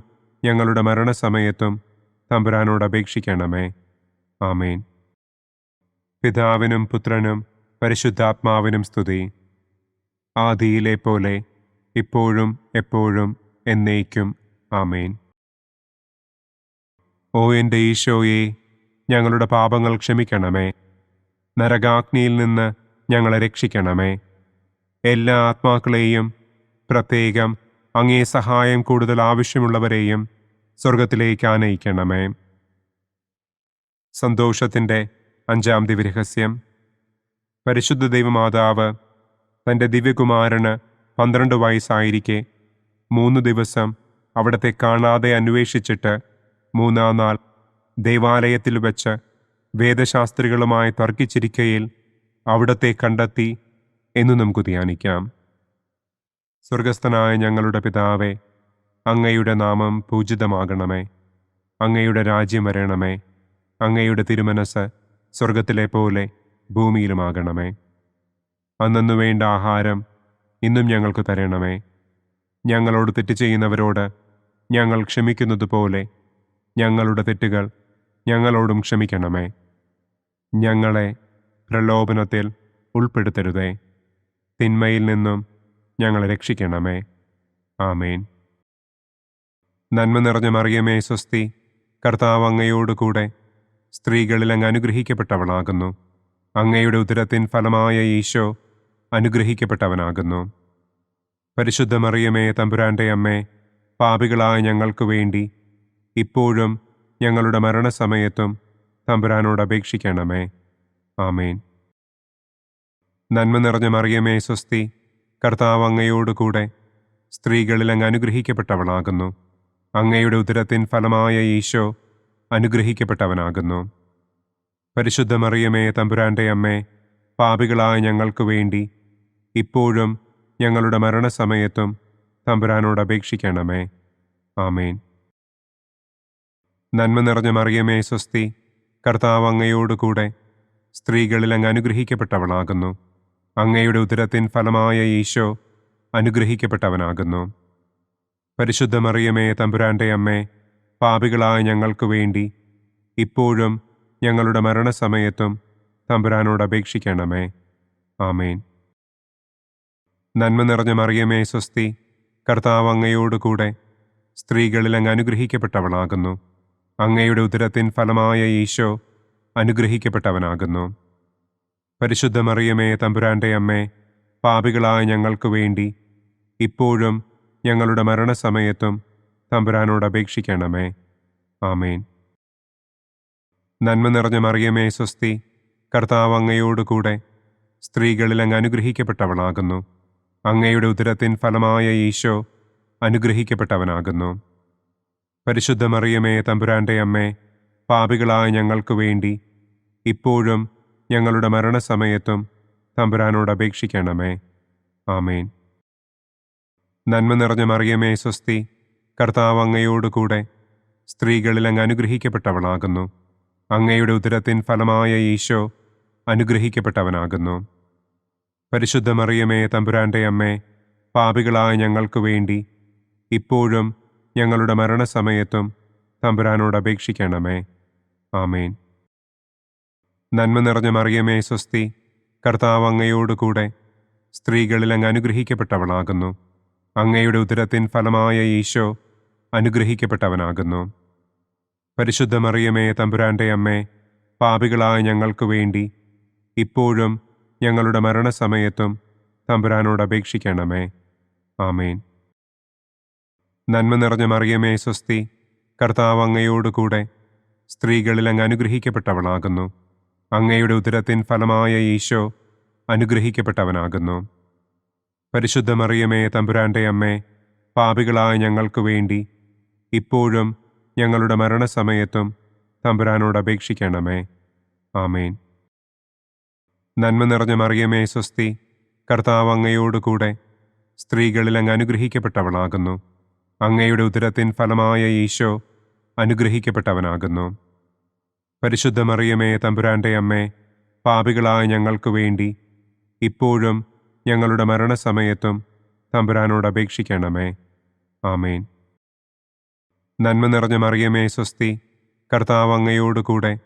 ഞങ്ങളുടെ മരണസമയത്തും തമ്പുരാനോട് അപേക്ഷിക്കണമേ. ആമേൻ. പിതാവിനും പുത്രനും പരിശുദ്ധാത്മാവിനും സ്തുതി. ആദിയിലെ പോലെ ഇപ്പോഴും എപ്പോഴും എന്നേക്കും. ആമേൻ. ഓ എൻ്റെ ഈശോയെ, ഞങ്ങളുടെ പാപങ്ങൾ ക്ഷമിക്കണമേ. നരകാഗ്നിയിൽ നിന്ന് ഞങ്ങളെ രക്ഷിക്കണമേ. എല്ലാ ആത്മാക്കളെയും, പ്രത്യേകം അങ്ങേ സഹായം കൂടുതൽ ആവശ്യമുള്ളവരെയും സ്വർഗത്തിലേക്ക് ആനയിക്കണമേ. സന്തോഷത്തിൻ്റെ 5-ാം ദിവ്യരഹസ്യം. പരിശുദ്ധ ദൈവമാതാവ് തൻ്റെ ദിവ്യകുമാരന് 12 വയസ്സായിരിക്കെ 3 ദിവസം അവിടത്തെ കാണാതെ അന്വേഷിച്ചിട്ട് 3-ാം നാൾ ദേവാലയത്തിൽ വച്ച് വേദശാസ്ത്രികളുമായി തർക്കിച്ചിരിക്കയിൽ അവിടത്തെ കണ്ടെത്തി എന്ന് നമുക്ക് ധ്യാനിക്കാം. സ്വർഗസ്ഥനായ ഞങ്ങളുടെ പിതാവേ, അങ്ങയുടെ നാമം പൂജിതമാകണമേ. അങ്ങയുടെ രാജ്യം വരണമേ. അങ്ങയുടെ തിരുമനസ് സ്വർഗത്തിലെ പോലെ ഭൂമിയിലുമാകണമേ. അന്നു വേണ്ട ആഹാരം ഇന്നും ഞങ്ങൾക്ക് തരണമേ. ഞങ്ങളോട് തെറ്റ് ചെയ്യുന്നവരോട് ഞങ്ങൾ ക്ഷമിക്കുന്നത് പോലെ ഞങ്ങളുടെ തെറ്റുകൾ ഞങ്ങളോടും ക്ഷമിക്കണമേ. ഞങ്ങളെ പ്രലോഭനത്തിൽ ഉൾപ്പെടുത്തരുതേ. തിന്മയിൽ നിന്നും ഞങ്ങളെ രക്ഷിക്കണമേ. ആമേൻ. നന്മ നിറഞ്ഞ മറിയമേ സ്വസ്തി, കർത്താവ് അങ്ങയോടുകൂടെ സ്ത്രീകളിൽ അങ്ങ് അനുഗ്രഹിക്കപ്പെട്ടവളാകുന്നു. അങ്ങയുടെ ഉദരത്തിൻ ഫലമായ ഈശോ അനുഗ്രഹിക്കപ്പെട്ടവനാകുന്നു. പരിശുദ്ധ മറിയമേ തമ്പുരാന്റെ അമ്മേ, പാപികളായ ഞങ്ങൾക്ക് വേണ്ടി ഇപ്പോഴും ഞങ്ങളുടെ മരണസമയത്തും തമ്പുരാനോട് അപേക്ഷിക്കണമേ. ആമേൻ. നന്മ നിറഞ്ഞ മറിയമേ സ്വസ്തി, കർത്താവ് അങ്ങയോടുകൂടെ സ്ത്രീകളിൽ അങ്ങ് അനുഗ്രഹിക്കപ്പെട്ടവളാകുന്നു. അങ്ങയുടെ ഉദരത്തിൻ ഫലമായ ഈശോ അനുഗ്രഹിക്കപ്പെട്ടവനാകുന്നു. പരിശുദ്ധ മറിയമേ തമ്പുരാന്റെ അമ്മേ, പാപികളായ ഞങ്ങൾക്ക് വേണ്ടി ഇപ്പോഴും ഞങ്ങളുടെ മരണസമയത്തും തമ്പുരാനോട് അപേക്ഷിക്കണമേ. ആമേൻ. നന്മ നിറഞ്ഞ മറിയമേ സ്വസ്തി, കർത്താവ് അങ്ങയോടുകൂടെ സ്ത്രീകളിൽ അങ്ങ് അനുഗ്രഹിക്കപ്പെട്ടവളാകുന്നു. അങ്ങയുടെ ഉദരത്തിൻ ഫലമായ ഈശോ അനുഗ്രഹിക്കപ്പെട്ടവനാകുന്നു. പരിശുദ്ധ മറിയമേ തമ്പുരാന്റെ അമ്മേ, പാപികളായ ഞങ്ങൾക്ക് വേണ്ടി ഇപ്പോഴും ഞങ്ങളുടെ മരണസമയത്തും തമ്പുരാനോട് അപേക്ഷിക്കണമേ. ആമേൻ. നന്മ നിറഞ്ഞ മറിയമേ സ്വസ്തി, കർത്താവ് അങ്ങയോടുകൂടെ സ്ത്രീകളിൽ അങ്ങ് അനുഗ്രഹിക്കപ്പെട്ടവളാകുന്നു. അങ്ങയുടെ ഉദരത്തിൻ ഫലമായ ഈശോ അനുഗ്രഹിക്കപ്പെട്ടവനാകുന്നു. പരിശുദ്ധ മറിയമേ തമ്പുരാന്റെ അമ്മേ, പാപികളായ ഞങ്ങൾക്ക് വേണ്ടി ഇപ്പോഴും ഞങ്ങളുടെ മരണസമയത്തും തമ്പുരാനോട് അപേക്ഷിക്കണമേ. ആമേൻ. നന്മ നിറഞ്ഞ മറിയമേ സ്വസ്തി, കർത്താവ് അങ്ങയോടുകൂടെ സ്ത്രീകളിൽ അങ്ങ് അനുഗ്രഹിക്കപ്പെട്ടവളാകുന്നു. അങ്ങയുടെ ഉദരത്തിൻ ഫലമായ ഈശോ അനുഗ്രഹിക്കപ്പെട്ടവനാകുന്നു. പരിശുദ്ധ മറിയമേ തമ്പുരാന്റെ അമ്മേ, പാപികളായ ഞങ്ങൾക്ക് വേണ്ടി ഇപ്പോഴും ഞങ്ങളുടെ മരണസമയത്തും തമ്പുരാനോട് അപേക്ഷിക്കണമേ. ആമേൻ. നന്മ നിറഞ്ഞ മറിയമേ സ്വസ്തി, കർത്താവ് അങ്ങയോടുകൂടെ സ്ത്രീകളിൽ അങ്ങ് അനുഗ്രഹിക്കപ്പെട്ടവളാകുന്നു. അങ്ങയുടെ ഉദരത്തിൻ ഫലമായ ഈശോ അനുഗ്രഹിക്കപ്പെട്ടവനാകുന്നു. പരിശുദ്ധ മറിയമേ തമ്പുരാന്റെ അമ്മേ, പാപികളായ ഞങ്ങൾക്ക് വേണ്ടി ഇപ്പോഴും ഞങ്ങളുടെ മരണസമയത്തും തമ്പുരാനോട് അപേക്ഷിക്കണമേ. ആമേൻ. നന്മ നിറഞ്ഞ മറിയമേ സ്വസ്തി, കർത്താവ് അങ്ങയോടുകൂടെ സ്ത്രീകളിൽ അങ്ങ് അനുഗ്രഹിക്കപ്പെട്ടവളാകുന്നു. അങ്ങയുടെ ഉദരത്തിൻ ഫലമായ ഈശോ അനുഗ്രഹിക്കപ്പെട്ടവനാകുന്നു. പരിശുദ്ധ മറിയമേ തമ്പുരാന്റെ അമ്മേ, പാപികളായ ഞങ്ങൾക്ക് വേണ്ടി ഇപ്പോഴും ഞങ്ങളുടെ മരണസമയത്തും തമ്പുരാനോട് അപേക്ഷിക്കണമേ. ആമേൻ. നന്മ നിറഞ്ഞ മറിയമേ സ്വസ്തി, കർത്താവ് അങ്ങയോടുകൂടെ സ്ത്രീകളിൽ അങ്ങ് അനുഗ്രഹിക്കപ്പെട്ടവളാകുന്നു. അങ്ങയുടെ ഉദരത്തിൻ ഫലമായ ഈശോ അനുഗ്രഹിക്കപ്പെട്ടവനാകുന്നു. പരിശുദ്ധ മറിയമേ തമ്പുരാന്റെ അമ്മേ, പാപികളായ ഞങ്ങൾക്ക് വേണ്ടി ഇപ്പോഴും ഞങ്ങളുടെ മരണസമയത്തും തമ്പുരാനോട് അപേക്ഷിക്കണമേ. ആമേൻ. നന്മ നിറഞ്ഞ മറിയമേ സ്വസ്തി, കർത്താവ് അങ്ങയോടുകൂടെ സ്ത്രീകളിൽ അങ്ങ് അനുഗ്രഹിക്കപ്പെട്ടവളാകുന്നു. അങ്ങയുടെ ഉദരത്തിൻ ഫലമായ ഈശോ അനുഗ്രഹിക്കപ്പെട്ടവനാകുന്നു. പരിശുദ്ധ മറിയമേ തമ്പുരാന്റെ അമ്മേ, പാപികളായ ഞങ്ങൾക്ക് വേണ്ടി ഇപ്പോഴും ഞങ്ങളുടെ മരണസമയത്തും തമ്പുരാനോട് അപേക്ഷിക്കണമേ. ആമേൻ. നന്മ നിറഞ്ഞ മറിയമേ സ്വസ്തി, കർത്താവ് അങ്ങയോടുകൂടെ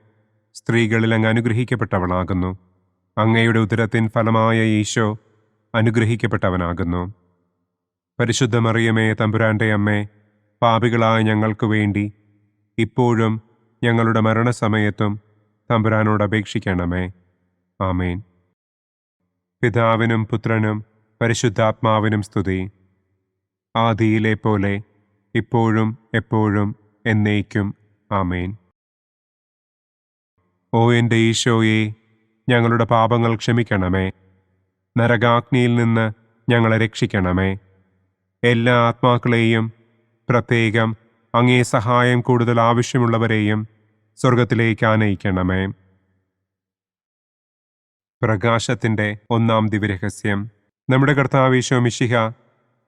സ്ത്രീകളിൽ അങ്ങ് അനുഗ്രഹിക്കപ്പെട്ടവളാകുന്നു. അങ്ങയുടെ ഉദരത്തിൻ ഫലമായ ഈശോ അനുഗ്രഹിക്കപ്പെട്ടവനാകുന്നു. പരിശുദ്ധ മറിയമേ തമ്പുരാന്റെ അമ്മേ, പാപികളായ ഞങ്ങൾക്ക് വേണ്ടി ഇപ്പോഴും ഞങ്ങളുടെ മരണസമയത്തും തമ്പുരാനോട് അപേക്ഷിക്കണമേ. ആമേൻ. പിതാവിനും പുത്രനും പരിശുദ്ധാത്മാവിനും സ്തുതി. ആദിയിലെ പോലെ ഇപ്പോഴും എപ്പോഴും എന്നേക്കും. ആമേൻ. ഓ എൻ്റെ ഈശോയെ, ഞങ്ങളുടെ പാപങ്ങൾ ക്ഷമിക്കണമേ. നരകാഗ്നിയിൽ നിന്ന് ഞങ്ങളെ രക്ഷിക്കണമേ. എല്ലാ ആത്മാക്കളെയും, പ്രത്യേകം അങ്ങേ സഹായം കൂടുതൽ ആവശ്യമുള്ളവരെയും സ്വർഗത്തിലേക്ക് ആനയിക്കണമേ. പ്രകാശത്തിൻ്റെ ഒന്നാം ദിവ്യരഹസ്യം. നമ്മുടെ കർത്താവ് ഈശോ മിശിഹ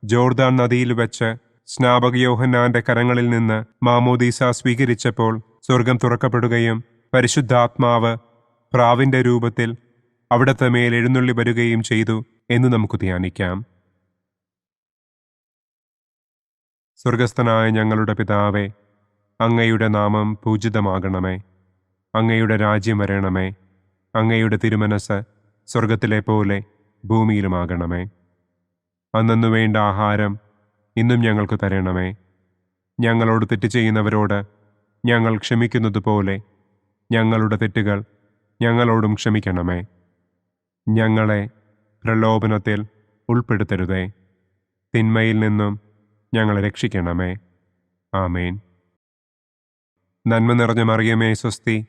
ജോർദാൻ നദിയിൽ വെച്ച് സ്നാപക യോഹന്നാന്റെ കരങ്ങളിൽ നിന്ന് മാമോദീസ സ്വീകരിച്ചപ്പോൾ സ്വർഗം തുറക്കപ്പെടുകയും പരിശുദ്ധാത്മാവ് പ്രാവിന്റെ രൂപത്തിൽ അവിടത്തെ മേൽ എഴുന്നള്ളി വരികയും ചെയ്തു എന്ന് നമുക്ക് ധ്യാനിക്കാം. സ്വർഗസ്ഥനായ ഞങ്ങളുടെ പിതാവേ, അങ്ങയുടെ നാമം പൂജിതമാകണമേ. അങ്ങയുടെ രാജ്യം വരണമേ. അങ്ങയുടെ തിരുമനസ് സ്വർഗത്തിലെ പോലെ ഭൂമിയിലുമാകണമേ. അന്നന്നു വേണ്ട ആഹാരം ഇന്നും ഞങ്ങൾക്ക് തരണമേ. ഞങ്ങളോട് തെറ്റ് ചെയ്യുന്നവരോട് ഞങ്ങൾ ക്ഷമിക്കുന്നത് പോലെ ഞങ്ങളുടെ തെറ്റുകൾ ഞങ്ങളോടും ക്ഷമിക്കണമേ. ഞങ്ങളെ പ്രലോഭനത്തിൽ ഉൾപ്പെടുത്തരുതേ, തിന്മയിൽ നിന്നും ഞങ്ങളെ രക്ഷിക്കണമേ. ആമേൻ. നന്മ നിറഞ്ഞ മറിയമേ സ്വസ്തി,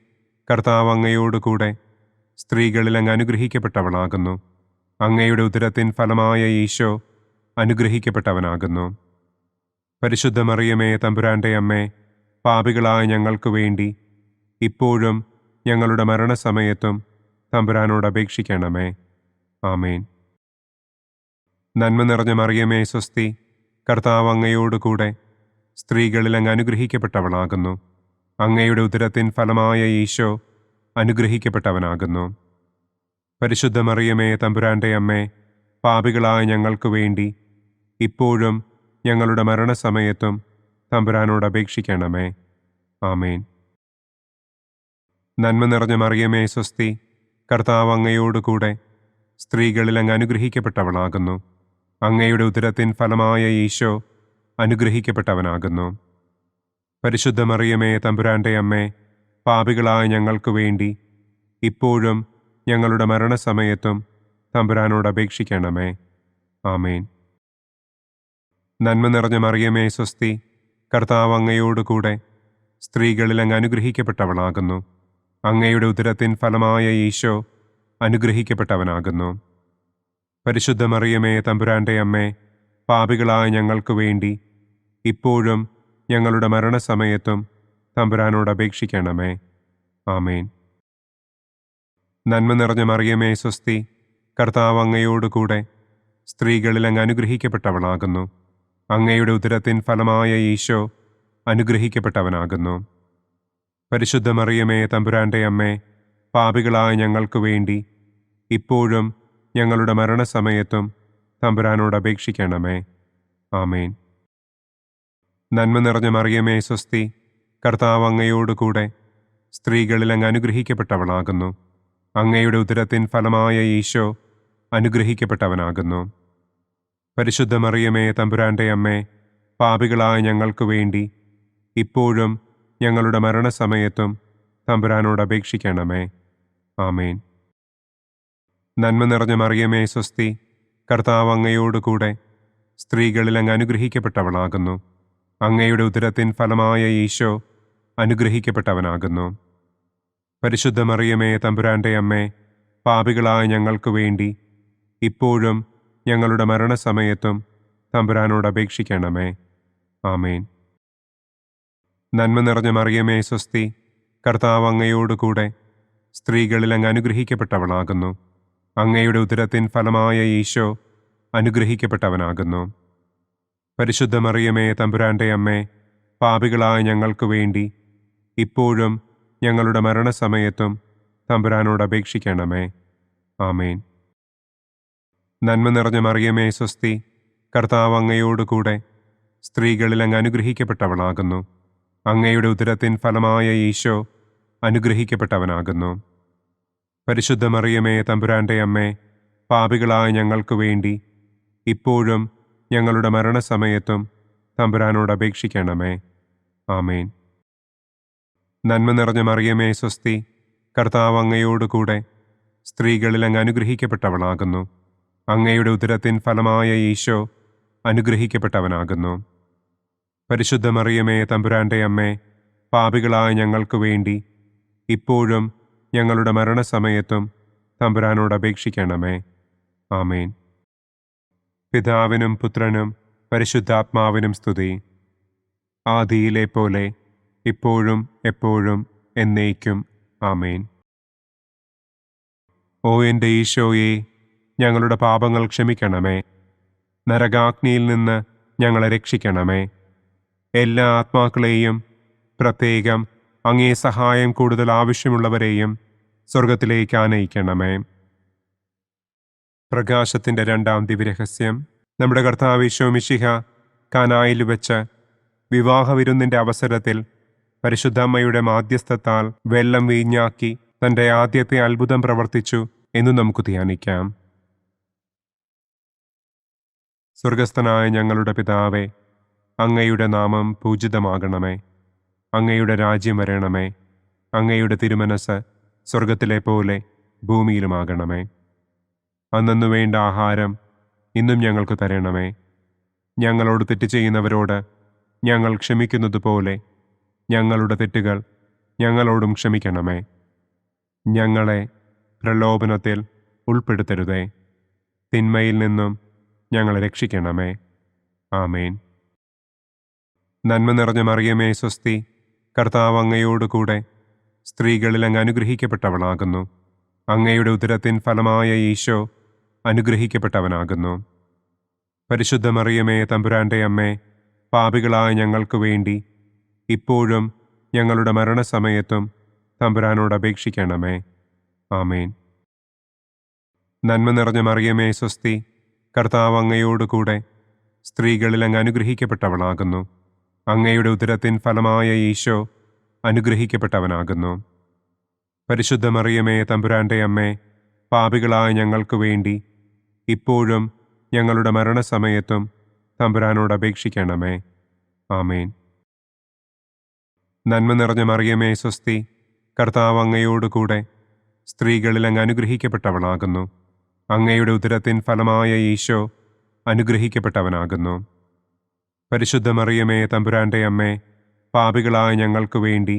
കർത്താവ് അങ്ങയോടുകൂടെ സ്ത്രീകളിൽ അങ്ങ് അനുഗ്രഹിക്കപ്പെട്ടവളാകുന്നു. അങ്ങയുടെ ഉദരത്തിൻ ഫലമായ ഈശോ അനുഗ്രഹിക്കപ്പെട്ടവനാകുന്നു. പരിശുദ്ധ മറിയമേ തമ്പുരാന്റെ അമ്മേ, പാപികളായ ഞങ്ങൾക്ക് വേണ്ടി ഇപ്പോഴും ഞങ്ങളുടെ മരണസമയത്തും തമ്പുരാനോട് അപേക്ഷിക്കണമേ. ആമേൻ. നന്മ നിറഞ്ഞ മറിയമേ സ്വസ്തി, കർത്താവ് അങ്ങയോടുകൂടെ സ്ത്രീകളിൽ അങ്ങ് അനുഗ്രഹിക്കപ്പെട്ടവളാകുന്നു. അങ്ങയുടെ ഉദരത്തിൻ ഫലമായ ഈശോ അനുഗ്രഹിക്കപ്പെട്ടവനാകുന്നു. പരിശുദ്ധ മറിയമേ തമ്പുരാന്റെ അമ്മേ, പാപികളായ ഞങ്ങൾക്ക് വേണ്ടി ഇപ്പോഴും ഞങ്ങളുടെ മരണസമയത്തും തമ്പുരാനോട് അപേക്ഷിക്കണമേ. ആമേൻ. നന്മ നിറഞ്ഞ മറിയമേ സ്വസ്തി, കർത്താവ് അങ്ങയോടുകൂടെ സ്ത്രീകളിൽ അങ്ങ് അനുഗ്രഹിക്കപ്പെട്ടവളാകുന്നു. അങ്ങയുടെ ഉദരത്തിൻ ഫലമായ ഈശോ അനുഗ്രഹിക്കപ്പെട്ടവനാകുന്നു. പരിശുദ്ധ മറിയമേ തമ്പുരാന്റെ അമ്മേ, പാപികളായ ഞങ്ങൾക്ക് വേണ്ടി ഇപ്പോഴും ഞങ്ങളുടെ മരണസമയത്തും തമ്പുരാനോട് അപേക്ഷിക്കണമേ. ആമേൻ. നന്മ നിറഞ്ഞ മറിയമേ സ്വസ്തി, കർത്താവ് അങ്ങയോടുകൂടെ സ്ത്രീകളിൽ അങ്ങ് അനുഗ്രഹിക്കപ്പെട്ടവളാകുന്നു. അങ്ങയുടെ ഉദരത്തിൻ ഫലമായ ഈശോ അനുഗ്രഹിക്കപ്പെട്ടവനാകുന്നു. പരിശുദ്ധ മറിയമേ തമ്പുരാന്റെ അമ്മേ, പാപികളായ ഞങ്ങൾക്ക് വേണ്ടി ഇപ്പോഴും ഞങ്ങളുടെ മരണസമയത്തും തമ്പുരാനോട് അപേക്ഷിക്കണമേ. ആമേൻ. നന്മ നിറഞ്ഞ മറിയമേ സ്വസ്തി, കർത്താവ് അങ്ങയോടുകൂടെ സ്ത്രീകളിൽ അങ്ങ് അനുഗ്രഹിക്കപ്പെട്ടവളാകുന്നു. അങ്ങയുടെ ഉദരത്തിൻ ഫലമായ ഈശോ അനുഗ്രഹിക്കപ്പെട്ടവനാകുന്നു. പരിശുദ്ധ മറിയമേ തമ്പുരാന്റെ അമ്മേ, പാപികളായ ഞങ്ങൾക്ക് വേണ്ടി ഇപ്പോഴും ഞങ്ങളുടെ മരണസമയത്തും തമ്പുരാനോട് അപേക്ഷിക്കണമേ. ആമേൻ. നന്മ നിറഞ്ഞ മറിയമേ സ്വസ്തി, കർത്താവ് അങ്ങയോടുകൂടെ സ്ത്രീകളിൽ അങ്ങ് അനുഗ്രഹിക്കപ്പെട്ടവളാകുന്നു. അങ്ങയുടെ ഉദരത്തിൻ ഫലമായ ഈശോ അനുഗ്രഹിക്കപ്പെട്ടവനാകുന്നു. പരിശുദ്ധ മറിയമേ തമ്പുരാന്റെ അമ്മേ, പാപികളായ ഞങ്ങൾക്ക് വേണ്ടി ഇപ്പോഴും ഞങ്ങളുടെ മരണസമയത്തും തമ്പുരാനോട് അപേക്ഷിക്കണമേ. ആമേൻ. നന്മ നിറഞ്ഞ മറിയമേ സ്വസ്തി, കർത്താവ് അങ്ങയോടുകൂടെ സ്ത്രീകളിൽ അങ്ങ് അനുഗ്രഹിക്കപ്പെട്ടവളാകുന്നു. അങ്ങയുടെ ഉദരത്തിൻ ഫലമായ ഈശോ അനുഗ്രഹിക്കപ്പെട്ടവനാകുന്നു. പരിശുദ്ധ മറിയമേ തമ്പുരാന്റെ അമ്മേ, പാപികളായ ഞങ്ങൾക്ക് വേണ്ടി ഇപ്പോഴും ഞങ്ങളുടെ മരണസമയത്തും തമ്പുരാനോട് അപേക്ഷിക്കണമേ. ആമേൻ. നന്മ നിറഞ്ഞ മറിയമേ സ്വസ്തി, കർത്താവ് അങ്ങയോടുകൂടെ സ്ത്രീകളിൽ അങ്ങ് അനുഗ്രഹിക്കപ്പെട്ടവളാകുന്നു. അങ്ങയുടെ ഉദരത്തിൻ ഫലമായ ഈശോ അനുഗ്രഹിക്കപ്പെട്ടവനാകുന്നു. പരിശുദ്ധ മറിയമേ തമ്പുരാന്റെ അമ്മേ, പാപികളായ ഞങ്ങൾക്ക് വേണ്ടി ഇപ്പോഴും ഞങ്ങളുടെ മരണസമയത്തും തമ്പുരാനോട് അപേക്ഷിക്കണമേ. ആമേൻ. നന്മ നിറഞ്ഞ മറിയമേ സ്വസ്തി, കർത്താവ് അങ്ങയോടുകൂടെ സ്ത്രീകളിൽ അങ്ങ് അനുഗ്രഹിക്കപ്പെട്ടവളാകുന്നു. അങ്ങയുടെ ഉദരത്തിൻ ഫലമായ ഈശോ അനുഗ്രഹിക്കപ്പെട്ടവനാകുന്നു. പരിശുദ്ധ മറിയമേ തമ്പുരാന്റെ അമ്മേ, പാപികളായ ഞങ്ങൾക്ക് വേണ്ടി ഇപ്പോഴും ഞങ്ങളുടെ മരണസമയത്തും തമ്പുരാനോട് അപേക്ഷിക്കണമേ. ആമേൻ. നന്മ നിറഞ്ഞ മറിയമേ സ്വസ്തി, കർത്താവ് അങ്ങയോടുകൂടെ സ്ത്രീകളിൽ അങ്ങ് അനുഗ്രഹിക്കപ്പെട്ടവളാകുന്നു. അങ്ങയുടെ ഉദരത്തിൻ ഫലമായ ഈശോ അനുഗ്രഹിക്കപ്പെട്ടവനാകുന്നു. പരിശുദ്ധ മറിയമേ തമ്പുരാന്റെ അമ്മേ, പാപികളായ ഞങ്ങൾക്ക് വേണ്ടി ഇപ്പോഴും ഞങ്ങളുടെ മരണസമയത്തും തമ്പുരാനോട് അപേക്ഷിക്കണമേ. ആമേൻ. പിതാവിനും പുത്രനും പരിശുദ്ധാത്മാവിനും സ്തുതി. ആദിയിലെ പോലെ ഇപ്പോഴും എപ്പോഴും എന്നേക്കും. ആമേൻ. ഓ എൻ്റെ ഈശോയെ, ഞങ്ങളുടെ പാപങ്ങൾ ക്ഷമിക്കണമേ. നരകാഗ്നിയിൽ നിന്ന് ഞങ്ങളെ രക്ഷിക്കണമേ. എല്ലാ ആത്മാക്കളെയും, പ്രത്യേകം അങ്ങേ സഹായം കൂടുതൽ ആവശ്യമുള്ളവരെയും സ്വർഗത്തിലേക്ക് ആനയിക്കണമേ. പ്രകാശത്തിൻ്റെ രണ്ടാം ദിവ്യരഹസ്യം. നമ്മുടെ കർത്താവ് ഈശോ മിശിഹ കാനായിൽ വെച്ച് വിവാഹവിരുന്നിൻ്റെ അവസരത്തിൽ പരിശുദ്ധമ്മയുടെ മാധ്യസ്ഥത്താൽ വെള്ളം വീഞ്ഞാക്കി തൻ്റെ ആദ്യത്തെ അത്ഭുതം പ്രവർത്തിച്ചു എന്ന് നമുക്ക് ധ്യാനിക്കാം. സ്വർഗസ്ഥനായ ഞങ്ങളുടെ പിതാവേ, അങ്ങയുടെ നാമം പൂജിതമാകണമേ. അങ്ങയുടെ രാജ്യം വരണമേ. അങ്ങയുടെ തിരുമനസ് സ്വർഗത്തിലെ പോലെ ഭൂമിയിലുമാകണമേ. അന്നന്നു വേണ്ട ആഹാരം ഇന്നും ഞങ്ങൾക്ക് തരണമേ. ഞങ്ങളോട് തെറ്റ് ചെയ്യുന്നവരോട് ഞങ്ങൾ ക്ഷമിക്കുന്നത് പോലെ ഞങ്ങളുടെ തെറ്റുകൾ ഞങ്ങളോടും ക്ഷമിക്കണമേ. ഞങ്ങളെ പ്രലോഭനത്തിൽ ഉൾപ്പെടുത്തരുതേ. തിന്മയിൽ നിന്നും ഞങ്ങളെ രക്ഷിക്കണമേ. ആമേൻ. നന്മ നിറഞ്ഞ മറിയമേ സ്വസ്തി, കർത്താവ് അങ്ങയോടുകൂടെ സ്ത്രീകളിൽ അങ്ങ് അനുഗ്രഹിക്കപ്പെട്ടവളാകുന്നു. അങ്ങയുടെ ഉദരത്തിൻ ഫലമായ ഈശോ അനുഗ്രഹിക്കപ്പെട്ടവനാകുന്നു. പരിശുദ്ധ മറിയമേ തമ്പുരാന്റെ അമ്മേ, പാപികളായ ഞങ്ങൾക്ക് വേണ്ടി ഇപ്പോഴും ഞങ്ങളുടെ മരണസമയത്തും തമ്പുരാനോട് അപേക്ഷിക്കണമേ. ആമേൻ. നന്മ നിറഞ്ഞ മറിയമേ സ്വസ്തി, കർത്താവ് അങ്ങയോടുകൂടെ സ്ത്രീകളിൽ അങ്ങ് അനുഗ്രഹിക്കപ്പെട്ടവളാകുന്നു. അങ്ങയുടെ ഉദരത്തിൻ ഫലമായ ഈശോ അനുഗ്രഹിക്കപ്പെട്ടവനാകുന്നു. പരിശുദ്ധ മറിയമേ തമ്പുരാന്റെ അമ്മേ, പാപികളായ ഞങ്ങൾക്ക് വേണ്ടി ഇപ്പോഴും ഞങ്ങളുടെ മരണസമയത്തും തമ്പുരാനോട് അപേക്ഷിക്കണമേ. ആമേൻ. നന്മ നിറഞ്ഞ മറിയമേ സ്വസ്തി, കർത്താവ് അങ്ങയോടുകൂടെ സ്ത്രീകളിൽ അങ്ങ് അനുഗ്രഹിക്കപ്പെട്ടവളാകുന്നു. അങ്ങയുടെ ഉദരത്തിൻ ഫലമായ ഈശോ അനുഗ്രഹിക്കപ്പെട്ടവനാകുന്നു. പരിശുദ്ധ മറിയമേ തമ്പുരാന്റെ അമ്മേ, പാപികളായ ഞങ്ങൾക്ക് വേണ്ടി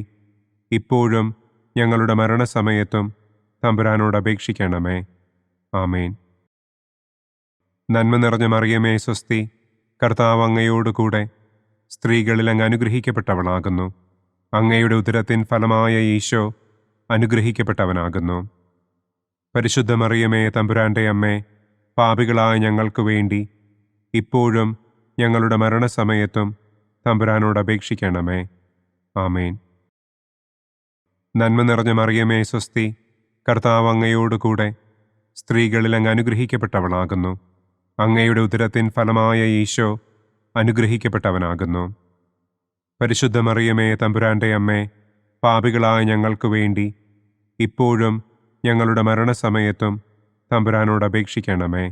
ഇപ്പോഴും ഞങ്ങളുടെ മരണസമയത്തും തമ്പുരാനോട് അപേക്ഷിക്കണമേ. ആമേൻ. നന്മ നിറഞ്ഞ മറിയമേ സ്വസ്തി, കർത്താവ് അങ്ങയോടുകൂടെ സ്ത്രീകളിൽ അങ്ങ് അനുഗ്രഹിക്കപ്പെട്ടവളാകുന്നു. അങ്ങയുടെ ഉദരത്തിൻ ഫലമായ ഈശോ അനുഗ്രഹിക്കപ്പെട്ടവനാകുന്നു. പരിശുദ്ധ മറിയമേ തമ്പുരാന്റെ അമ്മേ, പാപികളായ ഞങ്ങൾക്ക് വേണ്ടി ഇപ്പോഴും ഞങ്ങളുടെ മരണസമയത്തും തമ്പുരാനോട് അപേക്ഷിക്കണമേ. ആമേൻ. നന്മ നിറഞ്ഞ മറിയമേ സ്വസ്തി, കർത്താവ് അങ്ങയോടുകൂടെ സ്ത്രീകളിൽ അങ്ങ് അനുഗ്രഹിക്കപ്പെട്ടവളാകുന്നു. അങ്ങയുടെ ഉദരത്തിൻ ഫലമായ ഈശോ അനുഗ്രഹിക്കപ്പെട്ടവനാകുന്നു. പരിശുദ്ധ മറിയമേ തമ്പുരാന്റെ അമ്മേ, പാപികളായ ഞങ്ങൾക്ക് വേണ്ടി ഇപ്പോഴും ഞങ്ങളുടെ മരണസമയത്തും തമ്പുരാനോട് അപേക്ഷിക്കണമേ.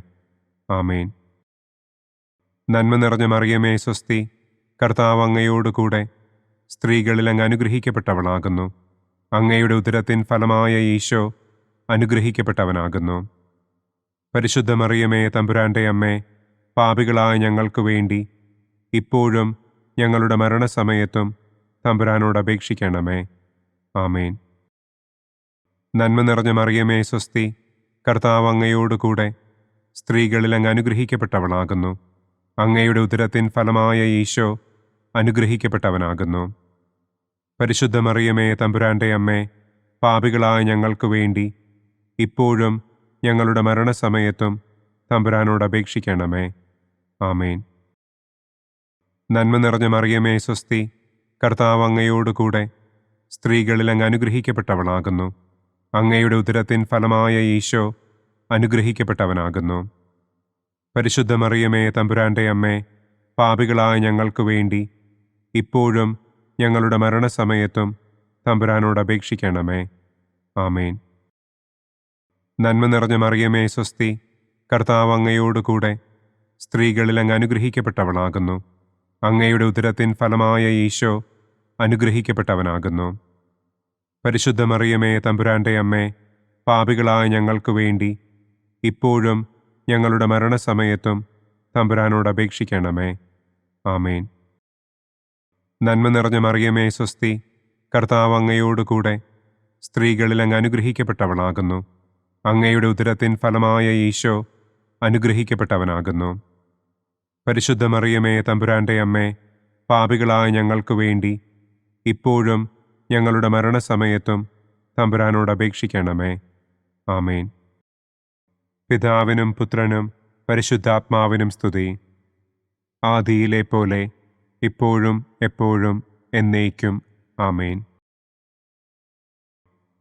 ആമേൻ. നന്മ നിറഞ്ഞ മറിയമേ സ്വസ്തി, കർത്താവ് അങ്ങയോടുകൂടെ സ്ത്രീകളിൽ അങ്ങ് അനുഗ്രഹിക്കപ്പെട്ടവളാകുന്നു. അങ്ങയുടെ ഉദരത്തിൻ ഫലമായ ഈശോ അനുഗ്രഹിക്കപ്പെട്ടവനാകുന്നു. പരിശുദ്ധ മറിയമേ തമ്പുരാന്റെ അമ്മേ, പാപികളായ ഞങ്ങൾക്ക് വേണ്ടി ഇപ്പോഴും ഞങ്ങളുടെ മരണസമയത്തും തമ്പുരാനോട് അപേക്ഷിക്കണമേ. ആമേൻ. നന്മ നിറഞ്ഞ മറിയമേ സ്വസ്തി, കർത്താവ് അങ്ങയോടുകൂടെ സ്ത്രീകളിൽ അങ്ങ് അനുഗ്രഹിക്കപ്പെട്ടവളാകുന്നു. അങ്ങയുടെ ഉദരത്തിൻ ഫലമായ ഈശോ അനുഗ്രഹിക്കപ്പെട്ടവനാകുന്നു. പരിശുദ്ധ മറിയമേ തമ്പുരാന്റെ അമ്മേ, പാപികളായ ഞങ്ങൾക്ക് വേണ്ടി ഇപ്പോഴും ഞങ്ങളുടെ മരണസമയത്തും തമ്പുരാനോട് അപേക്ഷിക്കണമേ. ആമേൻ. നന്മ നിറഞ്ഞ മറിയമേ സ്വസ്തി, കർത്താവ് അങ്ങയോടുകൂടെ സ്ത്രീകളിൽ അങ്ങ് അനുഗ്രഹിക്കപ്പെട്ടവളാകുന്നു. അങ്ങയുടെ ഉദരത്തിൻ ഫലമായ ഈശോ അനുഗ്രഹിക്കപ്പെട്ടവനാകുന്നു. പരിശുദ്ധ മറിയമേ തമ്പുരാന്റെ അമ്മേ, പാപികളായ ഞങ്ങൾക്ക് വേണ്ടി ഇപ്പോഴും ഞങ്ങളുടെ മരണസമയത്തും തമ്പുരാനോട് അപേക്ഷിക്കണമേ. ആമേൻ. നന്മ നിറഞ്ഞ മറിയമേ സ്വസ്തി, കർത്താവ് അങ്ങയോടുകൂടെ സ്ത്രീകളിൽ അങ്ങ് അനുഗ്രഹിക്കപ്പെട്ടവളാകുന്നു. അങ്ങയുടെ ഉദരത്തിൻ ഫലമായ ഈശോ അനുഗ്രഹിക്കപ്പെട്ടവനാകുന്നു. പരിശുദ്ധ മറിയമേ തമ്പുരാന്റെ അമ്മേ, പാപികളായ ഞങ്ങൾക്ക് വേണ്ടി ഇപ്പോഴും ഞങ്ങളുടെ മരണസമയത്തും തമ്പുരാനോട് അപേക്ഷിക്കണമേ. ആമേൻ. നന്മ നിറഞ്ഞ മറിയമേ സ്വസ്തി, കർത്താവ് അങ്ങയോടുകൂടെ സ്ത്രീകളിൽ അങ്ങ് അനുഗ്രഹിക്കപ്പെട്ടവളാകുന്നു. അങ്ങയുടെ ഉദരത്തിൻ ഫലമായ ഈശോ അനുഗ്രഹിക്കപ്പെട്ടവനാകുന്നു. പരിശുദ്ധ മറിയമേ തമ്പുരാന്റെ അമ്മേ, പാപികളായ ഞങ്ങൾക്ക് വേണ്ടി ഇപ്പോഴും ഞങ്ങളുടെ മരണസമയത്തും തമ്പുരാനോട് അപേക്ഷിക്കണമേ. ആമേൻ. പിതാവിനും പുത്രനും പരിശുദ്ധാത്മാവിനും സ്തുതി. ആദിയിലെ പോലെ ഇപ്പോഴും എപ്പോഴും എന്നേക്കും. ആമേൻ.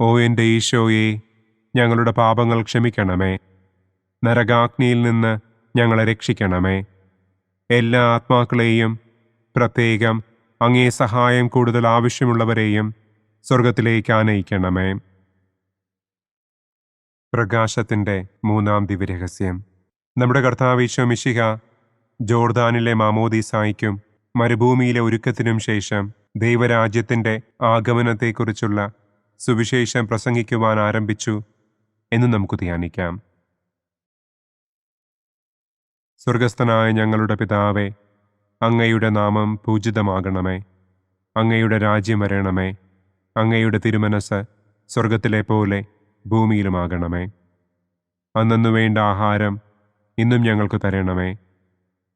ഓ എൻ്റെ ഈശോയെ, ഞങ്ങളുടെ പാപങ്ങൾ ക്ഷമിക്കണമേ. നരകാഗ്നിയിൽ നിന്ന് ഞങ്ങളെ രക്ഷിക്കണമേ. എല്ലാ ആത്മാക്കളെയും, പ്രത്യേകം അങ്ങേ സഹായം കൂടുതൽ ആവശ്യമുള്ളവരെയും സ്വർഗത്തിലേക്ക് ആനയിക്കണമേ. പ്രകാശത്തിൻ്റെ മൂന്നാം ദിവ്യരഹസ്യം. നമ്മുടെ കർത്താവ് ഈശോ മിശിഹ ജോർദാനിലെ മാമോദീസായ്ക്കും മരുഭൂമിയിലെ ഒരുക്കത്തിനും ശേഷം ദൈവരാജ്യത്തിൻ്റെ ആഗമനത്തെക്കുറിച്ചുള്ള സുവിശേഷം പ്രസംഗിക്കുവാൻ ആരംഭിച്ചു എന്ന് നമുക്ക് ധ്യാനിക്കാം. സ്വർഗസ്ഥനായ ഞങ്ങളുടെ പിതാവേ, അങ്ങയുടെ നാമം പൂജിതമാകണമേ. അങ്ങയുടെ രാജ്യം വരണമേ. അങ്ങയുടെ തിരുമനസ് സ്വർഗത്തിലെ പോലെ ഭൂമിയിലുമാകണമേ. അന്നന്നു വേണ്ട ആഹാരം ഇന്നും ഞങ്ങൾക്ക് തരണമേ.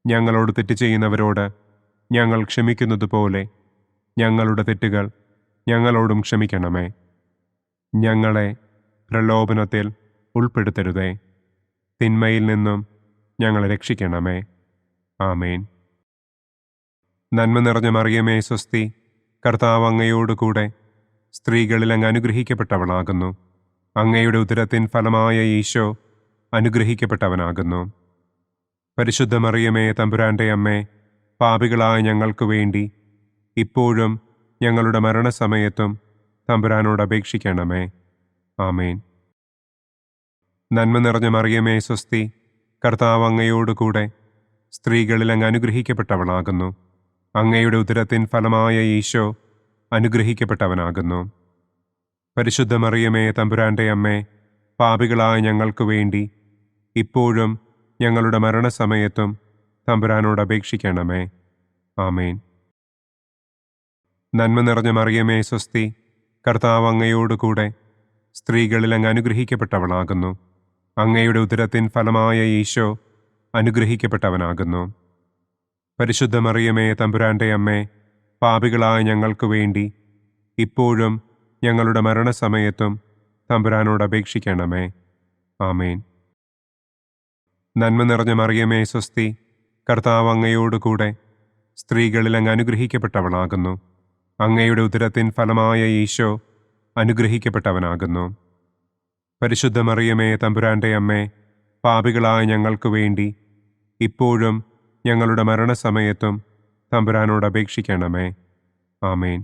ഞങ്ങളോട് തെറ്റ് ചെയ്യുന്നവരോട് ഞങ്ങൾ ക്ഷമിക്കുന്നതുപോലെ ഞങ്ങളുടെ തെറ്റുകൾ ഞങ്ങളോടും ക്ഷമിക്കണമേ. ഞങ്ങളെ പ്രലോഭനത്തിൽ ഉൾപ്പെടുത്തരുതേ. തിന്മയിൽ നിന്നും ഞങ്ങളെ രക്ഷിക്കണമേ. ആമേൻ. നന്മ നിറഞ്ഞ മറിയമേ സ്വസ്തി, കർത്താവ് അങ്ങയോടുകൂടെ സ്ത്രീകളിൽ അങ്ങ് അനുഗ്രഹിക്കപ്പെട്ടവളാകുന്നു. അങ്ങയുടെ ഉദരത്തിൻ ഫലമായ ഈശോ അനുഗ്രഹിക്കപ്പെട്ടവനാകുന്നു. പരിശുദ്ധ മറിയമേ തമ്പുരാന്റെ അമ്മേ, പാപികളായ ഞങ്ങൾക്ക് വേണ്ടി ഇപ്പോഴും ഞങ്ങളുടെ മരണസമയത്തും തമ്പുരാനോട് അപേക്ഷിക്കണമേ. ആമേൻ. നന്മ നിറഞ്ഞ മറിയമേ സ്വസ്തി, കർത്താവ് അങ്ങയോടുകൂടെ സ്ത്രീകളിൽ അങ്ങ് അനുഗ്രഹിക്കപ്പെട്ടവളാകുന്നു. അങ്ങയുടെ ഉദരത്തിൻ ഫലമായ ഈശോ അനുഗ്രഹിക്കപ്പെട്ടവനാകുന്നു. പരിശുദ്ധ മറിയമേ തമ്പുരാന്റെ അമ്മേ, പാപികളായ ഞങ്ങൾക്ക് വേണ്ടി ഇപ്പോഴും ഞങ്ങളുടെ മരണസമയത്തും തമ്പുരാനോട് അപേക്ഷിക്കണമേ. ആമേൻ. നന്മ നിറഞ്ഞ മറിയമേ സ്വസ്തി, കർത്താവ് അങ്ങയോടുകൂടെ സ്ത്രീകളിൽ അങ്ങ് അനുഗ്രഹിക്കപ്പെട്ടവളാകുന്നു. അങ്ങയുടെ ഉദരത്തിൻ ഫലമായ ഈശോ അനുഗ്രഹിക്കപ്പെട്ടവനാകുന്നു. പരിശുദ്ധ മറിയമേ തമ്പുരാന്റെ അമ്മേ, പാപികളായ ഞങ്ങൾക്ക് വേണ്ടി ഇപ്പോഴും ഞങ്ങളുടെ മരണസമയത്തും തമ്പുരാനോട് അപേക്ഷിക്കണമേ. ആമേൻ. നന്മ നിറഞ്ഞ മറിയമേ സ്വസ്തി, കർത്താവ് അങ്ങയോടുകൂടെ സ്ത്രീകളിൽ അങ്ങ് അനുഗ്രഹിക്കപ്പെട്ടവളാകുന്നു. അങ്ങയുടെ ഉദരത്തിൻ ഫലമായ ഈശോ അനുഗ്രഹിക്കപ്പെട്ടവനാകുന്നു. പരിശുദ്ധ മറിയമേ തമ്പുരാന്റെ അമ്മേ, പാപികളായ ഞങ്ങൾക്ക് വേണ്ടി ഇപ്പോഴും ഞങ്ങളുടെ മരണസമയത്തും തമ്പുരാനോട് അപേക്ഷിക്കണമേ. ആമേൻ.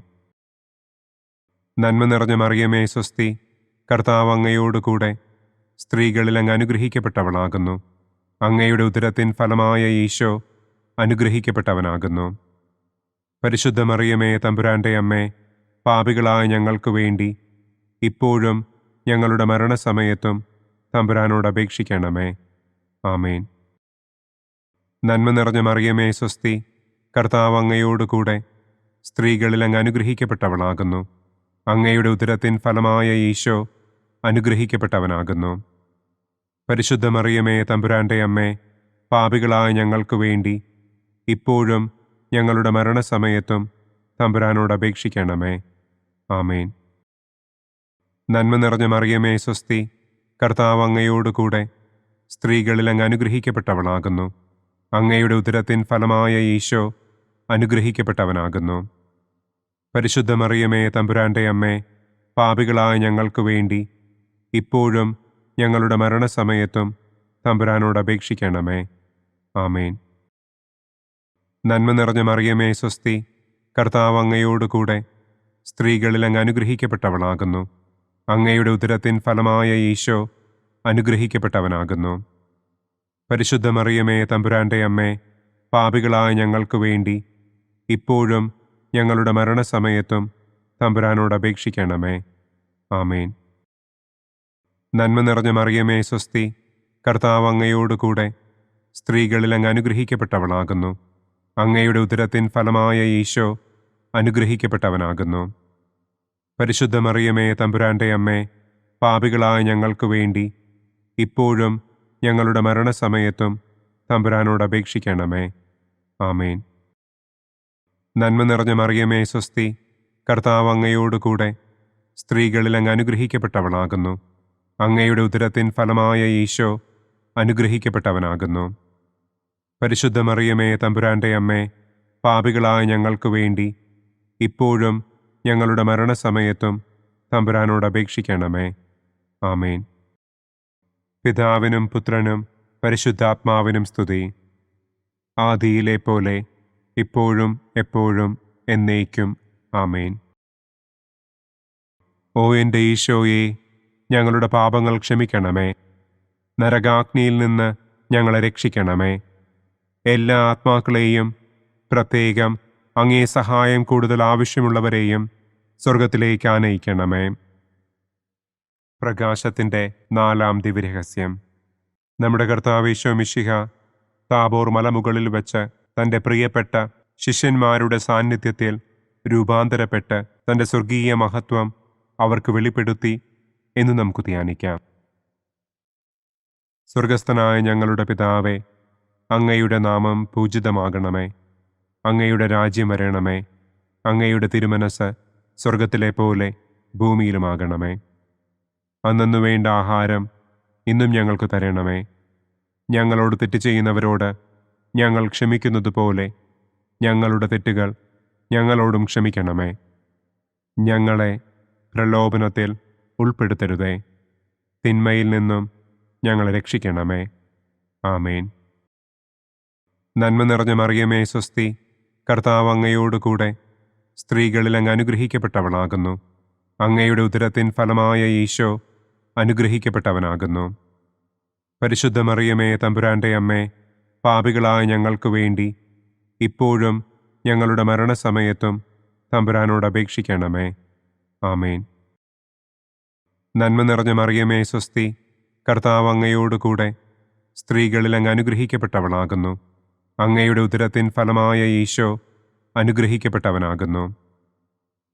നന്മ നിറഞ്ഞ മറിയമേ സ്വസ്തി, കർത്താവ് അങ്ങയോടുകൂടെ സ്ത്രീകളിൽ അങ്ങ് അനുഗ്രഹിക്കപ്പെട്ടവളാകുന്നു. അങ്ങയുടെ ഉദരത്തിൻ ഫലമായ ഈശോ അനുഗ്രഹിക്കപ്പെട്ടവനാകുന്നു. പരിശുദ്ധ മറിയമേ തമ്പുരാന്റെ അമ്മേ, പാപികളായ ഞങ്ങൾക്ക് വേണ്ടി ഇപ്പോഴും ഞങ്ങളുടെ മരണസമയത്തും തമ്പുരാനോട് അപേക്ഷിക്കണമേ. ആമേൻ. നന്മ നിറഞ്ഞ മറിയമേ സ്വസ്തി, കർത്താവ് അങ്ങയോടുകൂടെ സ്ത്രീകളിൽ അങ്ങ് അനുഗ്രഹിക്കപ്പെട്ടവളാകുന്നു. അങ്ങയുടെ ഉദരത്തിൻ ഫലമായ ഈശോ അനുഗ്രഹിക്കപ്പെട്ടവനാകുന്നു. പരിശുദ്ധ മറിയമേ തമ്പുരാന്റെ അമ്മേ, പാപികളായ ഞങ്ങൾക്ക് വേണ്ടി ഇപ്പോഴും ഞങ്ങളുടെ മരണസമയത്തും തമ്പുരാനോട് അപേക്ഷിക്കണമേ. ആമേൻ. നന്മ നിറഞ്ഞ മറിയമേ സ്വസ്തി, കർത്താവ് അങ്ങയോടുകൂടെ സ്ത്രീകളിൽ അങ്ങ് അനുഗ്രഹിക്കപ്പെട്ടവളാകുന്നു. അങ്ങയുടെ ഉദരത്തിൻ ഫലമായ ഈശോ അനുഗ്രഹിക്കപ്പെട്ടവനാകുന്നു. പരിശുദ്ധ മറിയമേ തമ്പുരാന്റെ അമ്മേ, പാപികളായ ഞങ്ങൾക്ക് വേണ്ടി ഇപ്പോഴും ഞങ്ങളുടെ മരണസമയത്തും തമ്പുരാനോട് അപേക്ഷിക്കണമേ. ആമേൻ. നന്മ നിറഞ്ഞ മറിയമേ സ്വസ്തി, കർത്താവ് അങ്ങയോടുകൂടെ സ്ത്രീകളിൽ അങ്ങ് അനുഗ്രഹിക്കപ്പെട്ടവളാകുന്നു. അങ്ങയുടെ ഉദരത്തിൻ ഫലമായ ഈശോ അനുഗ്രഹിക്കപ്പെട്ടവനാകുന്നു. പരിശുദ്ധ മറിയമേ തമ്പുരാന്റെ അമ്മേ, പാപികളായ ഞങ്ങൾക്ക് വേണ്ടി ഇപ്പോഴും ഞങ്ങളുടെ മരണസമയത്തും തമ്പുരാനോട് അപേക്ഷിക്കണമേ. ആമേൻ. നന്മ നിറഞ്ഞ മറിയമേ സ്വസ്തി, കർത്താവ് അങ്ങയോടുകൂടെ സ്ത്രീകളിൽ അങ്ങ് അനുഗ്രഹിക്കപ്പെട്ടവളാകുന്നു. അങ്ങയുടെ ഉദരത്തിൻ ഫലമായ ഈശോ അനുഗ്രഹിക്കപ്പെട്ടവനാകുന്നു. പരിശുദ്ധ മറിയമേ തമ്പുരാന്റെ അമ്മേ, പാപികളായ ഞങ്ങൾക്ക് വേണ്ടി ഇപ്പോഴും ഞങ്ങളുടെ മരണസമയത്തും തമ്പുരാനോട് അപേക്ഷിക്കണമേ. ആമേൻ. നന്മ നിറഞ്ഞ മറിയമേ സ്വസ്തി, കർത്താവ് അങ്ങയോടുകൂടെ സ്ത്രീകളിൽ അങ്ങ് അനുഗ്രഹിക്കപ്പെട്ടവളാകുന്നു. അങ്ങയുടെ ഉദരത്തിൻ ഫലമായ ഈശോ അനുഗ്രഹിക്കപ്പെട്ടവനാകുന്നു. പരിശുദ്ധ മറിയമേ തമ്പുരാന്റെ അമ്മേ, പാപികളായ ഞങ്ങൾക്ക് വേണ്ടി ഇപ്പോഴും ഞങ്ങളുടെ മരണസമയത്തും തമ്പുരാനോട് അപേക്ഷിക്കണമേ. ആമേൻ. പിതാവിനും പുത്രനും പരിശുദ്ധാത്മാവിനും സ്തുതി. ആദിയിലെ പോലെ ഇപ്പോഴും എപ്പോഴും എന്നേക്കും. ആമേൻ. ഓ എൻ്റെ ഈശോയെ, ഞങ്ങളുടെ പാപങ്ങൾ ക്ഷമിക്കണമേ. നരകാഗ്നിയിൽ നിന്ന് ഞങ്ങളെ രക്ഷിക്കണമേ. എല്ലാ ആത്മാക്കളെയും, പ്രത്യേകം അങ്ങേ സഹായം കൂടുതൽ ആവശ്യമുള്ളവരെയും സ്വർഗത്തിലേക്ക് ആനയിക്കണമേ. പ്രകാശത്തിൻ്റെ 4-ാം ദിവ്യരഹസ്യം. നമ്മുടെ കർത്താവ് ഈശോ മിശിഹ താബോർ മലമുകളിൽ വെച്ച് തൻ്റെ പ്രിയപ്പെട്ട ശിഷ്യന്മാരുടെ സാന്നിധ്യത്തിൽ രൂപാന്തരപ്പെട്ട് തൻ്റെ സ്വർഗീയ മഹത്വം അവർക്ക് വെളിപ്പെടുത്തി എന്ന് നമുക്ക് ധ്യാനിക്കാം. സ്വർഗസ്ഥനായ ഞങ്ങളുടെ പിതാവേ, അങ്ങയുടെ നാമം പൂജിതമാകണമേ. അങ്ങയുടെ രാജ്യം വരണമേ. അങ്ങയുടെ തിരുമനസ് സ്വർഗത്തിലെ പോലെ ഭൂമിയിലുമാകണമേ. അന്നു വേണ്ട ആഹാരം ഇന്നും ഞങ്ങൾക്ക് തരണമേ. ഞങ്ങളോട് തെറ്റ് ചെയ്യുന്നവരോട് ഞങ്ങൾ ക്ഷമിക്കുന്നത് പോലെ ഞങ്ങളുടെ തെറ്റുകൾ ഞങ്ങളോടും ക്ഷമിക്കണമേ. ഞങ്ങളെ പ്രലോഭനത്തിൽ ഉൾപ്പെടുത്തരുതേ. തിന്മയിൽ നിന്നും ഞങ്ങളെ രക്ഷിക്കണമേ. ആമേൻ. നന്മ നിറഞ്ഞ മറിയമേ സ്വസ്തി, കർത്താവ് അങ്ങയോടുകൂടെ സ്ത്രീകളിൽ അങ്ങ് അനുഗ്രഹിക്കപ്പെട്ടവളാകുന്നു. അങ്ങയുടെ ഉദരത്തിൻ ഫലമായ ഈശോ അനുഗ്രഹിക്കപ്പെട്ടവനാകുന്നു. പരിശുദ്ധ മറിയമേ തമ്പുരാന്റെ അമ്മേ, പാപികളായ ഞങ്ങൾക്ക് വേണ്ടി ഇപ്പോഴും ഞങ്ങളുടെ മരണസമയത്തും തമ്പുരാനോട് അപേക്ഷിക്കണമേ. ആമേൻ. നന്മ നിറഞ്ഞ മറിയമേ സ്വസ്തി, കർത്താവ് അങ്ങയോടുകൂടെ സ്ത്രീകളിൽ അങ്ങ് അനുഗ്രഹിക്കപ്പെട്ടവളാകുന്നു. അങ്ങയുടെ ഉദരത്തിൻ ഫലമായ ഈശോ അനുഗ്രഹിക്കപ്പെട്ടവനാകുന്നു.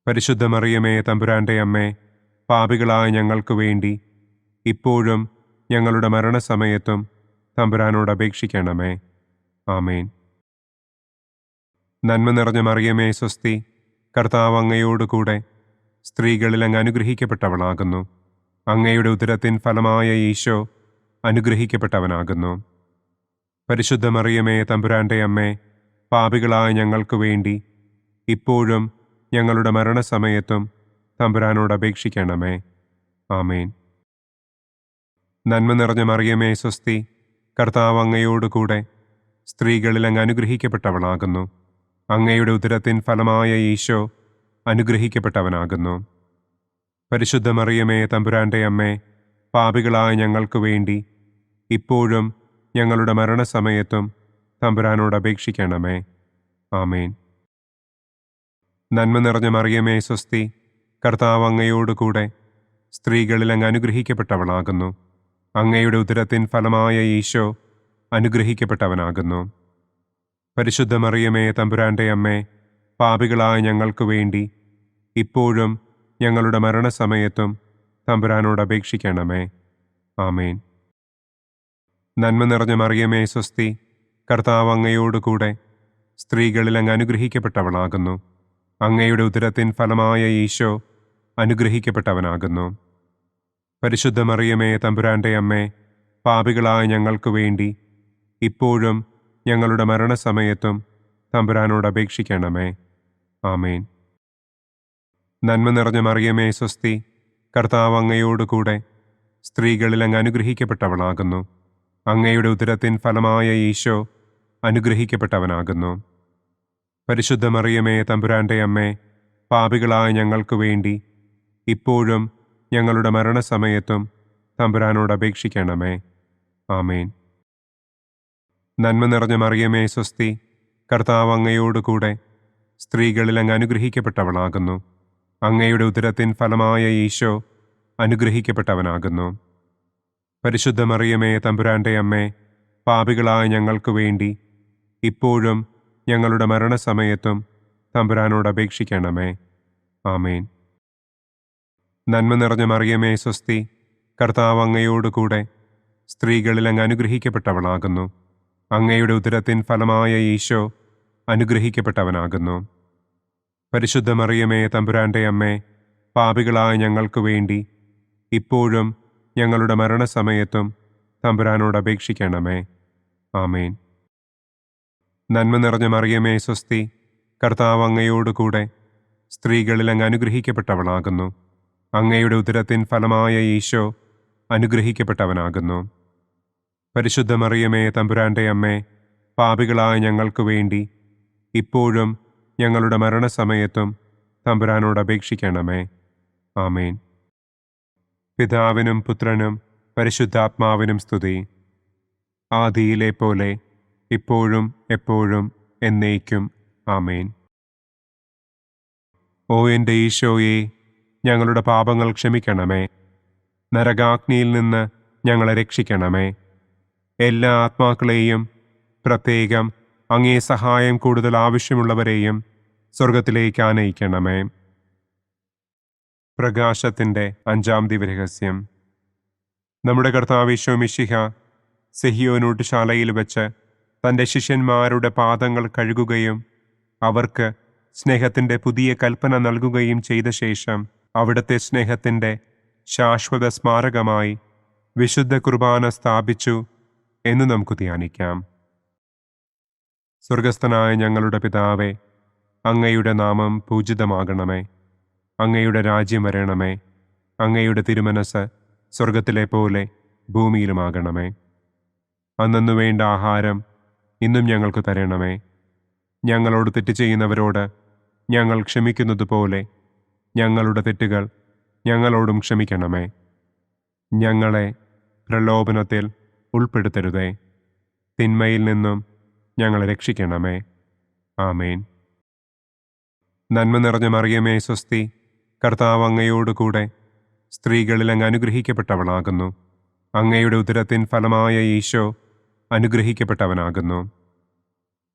പരിശുദ്ധ മറിയമേ തമ്പുരാന്റെ അമ്മേ, പാപികളായ ഞങ്ങൾക്ക് വേണ്ടി ഇപ്പോഴും ഞങ്ങളുടെ മരണസമയത്തും തമ്പുരാനോട് അപേക്ഷിക്കണമേ. ആമേൻ. നന്മ നിറഞ്ഞ മറിയമേ സ്വസ്തി, കർത്താവ് അങ്ങയോടുകൂടെ സ്ത്രീകളിൽ അങ്ങ് അനുഗ്രഹിക്കപ്പെട്ടവളാകുന്നു. അങ്ങയുടെ ഉദരത്തിൻ ഫലമായ ഈശോ അനുഗ്രഹിക്കപ്പെട്ടവനാകുന്നു. പരിശുദ്ധ മറിയമേ തമ്പുരാന്റെ അമ്മേ, പാപികളായ ഞങ്ങൾക്ക് വേണ്ടി ഇപ്പോഴും ഞങ്ങളുടെ മരണസമയത്തും തമ്പുരാനോട് അപേക്ഷിക്കണമേ. ആമേൻ. നന്മ നിറഞ്ഞ മറിയമേ സ്വസ്തി, കർത്താവ് അങ്ങയോടുകൂടെ സ്ത്രീകളിൽ അങ്ങ് അനുഗ്രഹിക്കപ്പെട്ടവളാകുന്നു. അങ്ങയുടെ ഉദരത്തിൻ ഫലമായ ഈശോ അനുഗ്രഹിക്കപ്പെട്ടവനാകുന്നു. പരിശുദ്ധ മറിയമേ തമ്പുരാന്റെ അമ്മേ, പാപികളായ ഞങ്ങൾക്ക് വേണ്ടി ഇപ്പോഴും ഞങ്ങളുടെ മരണസമയത്തും തമ്പുരാനോട് അപേക്ഷിക്കണമേ. ആമേൻ. നന്മ നിറഞ്ഞ മറിയമേ സ്വസ്തി, കർത്താവ് അങ്ങയോടുകൂടെ സ്ത്രീകളിൽ അങ്ങ് അനുഗ്രഹിക്കപ്പെട്ടവളാകുന്നു. അങ്ങയുടെ ഉദരത്തിൻ ഫലമായ ഈശോ അനുഗ്രഹിക്കപ്പെട്ടവനാകുന്നു. പരിശുദ്ധ മറിയമേ തമ്പുരാന്റെ അമ്മേ, പാപികളായ ഞങ്ങൾക്ക് വേണ്ടി ഇപ്പോഴും ഞങ്ങളുടെ മരണസമയത്തും തമ്പുരാനോട് അപേക്ഷിക്കണമേ. ആമേൻ. നന്മ നിറഞ്ഞ മറിയമേ സ്വസ്തി, കർത്താവ് അങ്ങയോടുകൂടെ സ്ത്രീകളിൽ അങ്ങ് അനുഗ്രഹിക്കപ്പെട്ടവളാകുന്നു. അങ്ങയുടെ ഉദരത്തിൻ ഫലമായ ഈശോ അനുഗ്രഹിക്കപ്പെട്ടവനാകുന്നു. പരിശുദ്ധ മറിയമേ തമ്പുരാന്റെ അമ്മേ, പാപികളായ ഞങ്ങൾക്ക് വേണ്ടി ഇപ്പോഴും ഞങ്ങളുടെ മരണസമയത്തും തമ്പുരാനോട് അപേക്ഷിക്കണമേ. ആമേൻ. നന്മ നിറഞ്ഞ മറിയമേ സ്വസ്തി, കർത്താവ് അങ്ങയോടുകൂടെ സ്ത്രീകളിൽ അങ്ങ് അനുഗ്രഹിക്കപ്പെട്ടവളാകുന്നു. അങ്ങയുടെ ഉദരത്തിൻ ഫലമായ ഈശോ അനുഗ്രഹിക്കപ്പെട്ടവനാകുന്നു. പരിശുദ്ധ മറിയമേ തമ്പുരാന്റെ അമ്മേ, പാപികളായ ഞങ്ങൾക്ക് വേണ്ടി ഇപ്പോഴും ഞങ്ങളുടെ മരണസമയത്തും തമ്പുരാനോട് അപേക്ഷിക്കണമേ. ആമേൻ. നന്മ നിറഞ്ഞ മറിയമേ സ്വസ്തി, കർത്താവ് അങ്ങയോടുകൂടെ സ്ത്രീകളിൽ അങ്ങ് അനുഗ്രഹിക്കപ്പെട്ടവളാകുന്നു. അങ്ങയുടെ ഉദരത്തിൻ ഫലമായ ഈശോ അനുഗ്രഹിക്കപ്പെട്ടവനാകുന്നു. പരിശുദ്ധ മറിയമേ തമ്പുരാന്റെ അമ്മേ, പാപികളായ ഞങ്ങൾക്ക് വേണ്ടി ഇപ്പോഴും ഞങ്ങളുടെ മരണസമയത്തും തമ്പുരാനോട് അപേക്ഷിക്കണമേ. ആമേൻ. നന്മ നിറഞ്ഞ മറിയമേ സ്വസ്തി, കർത്താവ് അങ്ങയോടുകൂടെ സ്ത്രീകളിൽ അങ്ങ് അനുഗ്രഹിക്കപ്പെട്ടവളാകുന്നു. അങ്ങയുടെ ഉദരത്തിൻ ഫലമായ ഈശോ അനുഗ്രഹിക്കപ്പെട്ടവനാകുന്നു. പരിശുദ്ധ മറിയമേ തമ്പുരാന്റെ അമ്മേ, പാപികളായ ഞങ്ങൾക്ക് വേണ്ടി ഇപ്പോഴും ഞങ്ങളുടെ മരണസമയത്തും തമ്പുരാനോട് അപേക്ഷിക്കണമേ. ആമേൻ. നന്മ നിറഞ്ഞ മറിയമേ സ്വസ്തി, കർത്താവ് അങ്ങയോടുകൂടെ സ്ത്രീകളിൽ അങ്ങ് അനുഗ്രഹിക്കപ്പെട്ടവളാകുന്നു. അങ്ങയുടെ ഉദരത്തിൻ ഫലമായ ഈശോ അനുഗ്രഹിക്കപ്പെട്ടവനാകുന്നു. പരിശുദ്ധ മറിയമേ തമ്പുരാന്റെ അമ്മേ, പാപികളായ ഞങ്ങൾക്ക് വേണ്ടി ഇപ്പോഴും ഞങ്ങളുടെ മരണസമയത്തും തമ്പുരാനോട് അപേക്ഷിക്കണമേ. ആമേൻ. പിതാവിനും പുത്രനും പരിശുദ്ധാത്മാവിനും സ്തുതി. ആദിയിലെ പോലെ ഇപ്പോഴും എപ്പോഴും എന്നേക്കും. ആമേൻ. ഓ എൻ്റെ ഈശോയെ, ഞങ്ങളുടെ പാപങ്ങൾ ക്ഷമിക്കണമേ. നരകാഗ്നിയിൽ നിന്ന് ഞങ്ങളെ രക്ഷിക്കണമേ. എല്ലാ ആത്മാക്കളെയും, പ്രത്യേകം അങ്ങേ സഹായം കൂടുതൽ ആവശ്യമുള്ളവരെയും സ്വർഗത്തിലേക്ക് ആനയിക്കണമേ. പ്രകാശത്തിൻ്റെ 5-ാം ദിവ്യരഹസ്യം. നമ്മുടെ കർത്താവ് ഈശോ മിശിഹ സെഹിയോനൂട്ടുശാലയിൽ വെച്ച് തൻ്റെ ശിഷ്യന്മാരുടെ പാദങ്ങൾ കഴുകുകയും അവർക്ക് സ്നേഹത്തിൻ്റെ പുതിയ കൽപ്പന നൽകുകയും ചെയ്ത ശേഷം അവിടുത്തെ സ്നേഹത്തിൻ്റെ ശാശ്വത സ്മാരകമായി വിശുദ്ധ കുർബാന സ്ഥാപിച്ചു എന്ന് നമുക്ക് ധ്യാനിക്കാം. സ്വർഗസ്ഥനായ ഞങ്ങളുടെ പിതാവേ, അങ്ങയുടെ നാമം പൂജിതമാകണമേ. അങ്ങയുടെ രാജ്യം വരണമേ. അങ്ങയുടെ തിരുമനസ് സ്വർഗത്തിലെ പോലെ ഭൂമിയിലുമാകണമേ. അന്നന്നു വേണ്ട ആഹാരം ഇന്നും ഞങ്ങൾക്ക് തരണമേ. ഞങ്ങളോട് തെറ്റ് ചെയ്യുന്നവരോട് ഞങ്ങൾ ക്ഷമിക്കുന്നത് പോലെ ഞങ്ങളുടെ തെറ്റുകൾ ഞങ്ങളോടും ക്ഷമിക്കണമേ. ഞങ്ങളെ പ്രലോഭനത്തിൽ ഉൾപ്പെടുത്തരുതേ. തിന്മയിൽ നിന്നും ഞങ്ങളെ രക്ഷിക്കണമേ. ആമേൻ. നന്മ നിറഞ്ഞ മറിയമേ സ്വസ്തി, കർത്താവ് അങ്ങയോടുകൂടെ സ്ത്രീകളിൽ അങ്ങ് അനുഗ്രഹിക്കപ്പെട്ടവളാകുന്നു. അങ്ങയുടെ ഉദരത്തിൻ ഫലമായ ഈശോ അനുഗ്രഹിക്കപ്പെട്ടവനാകുന്നു.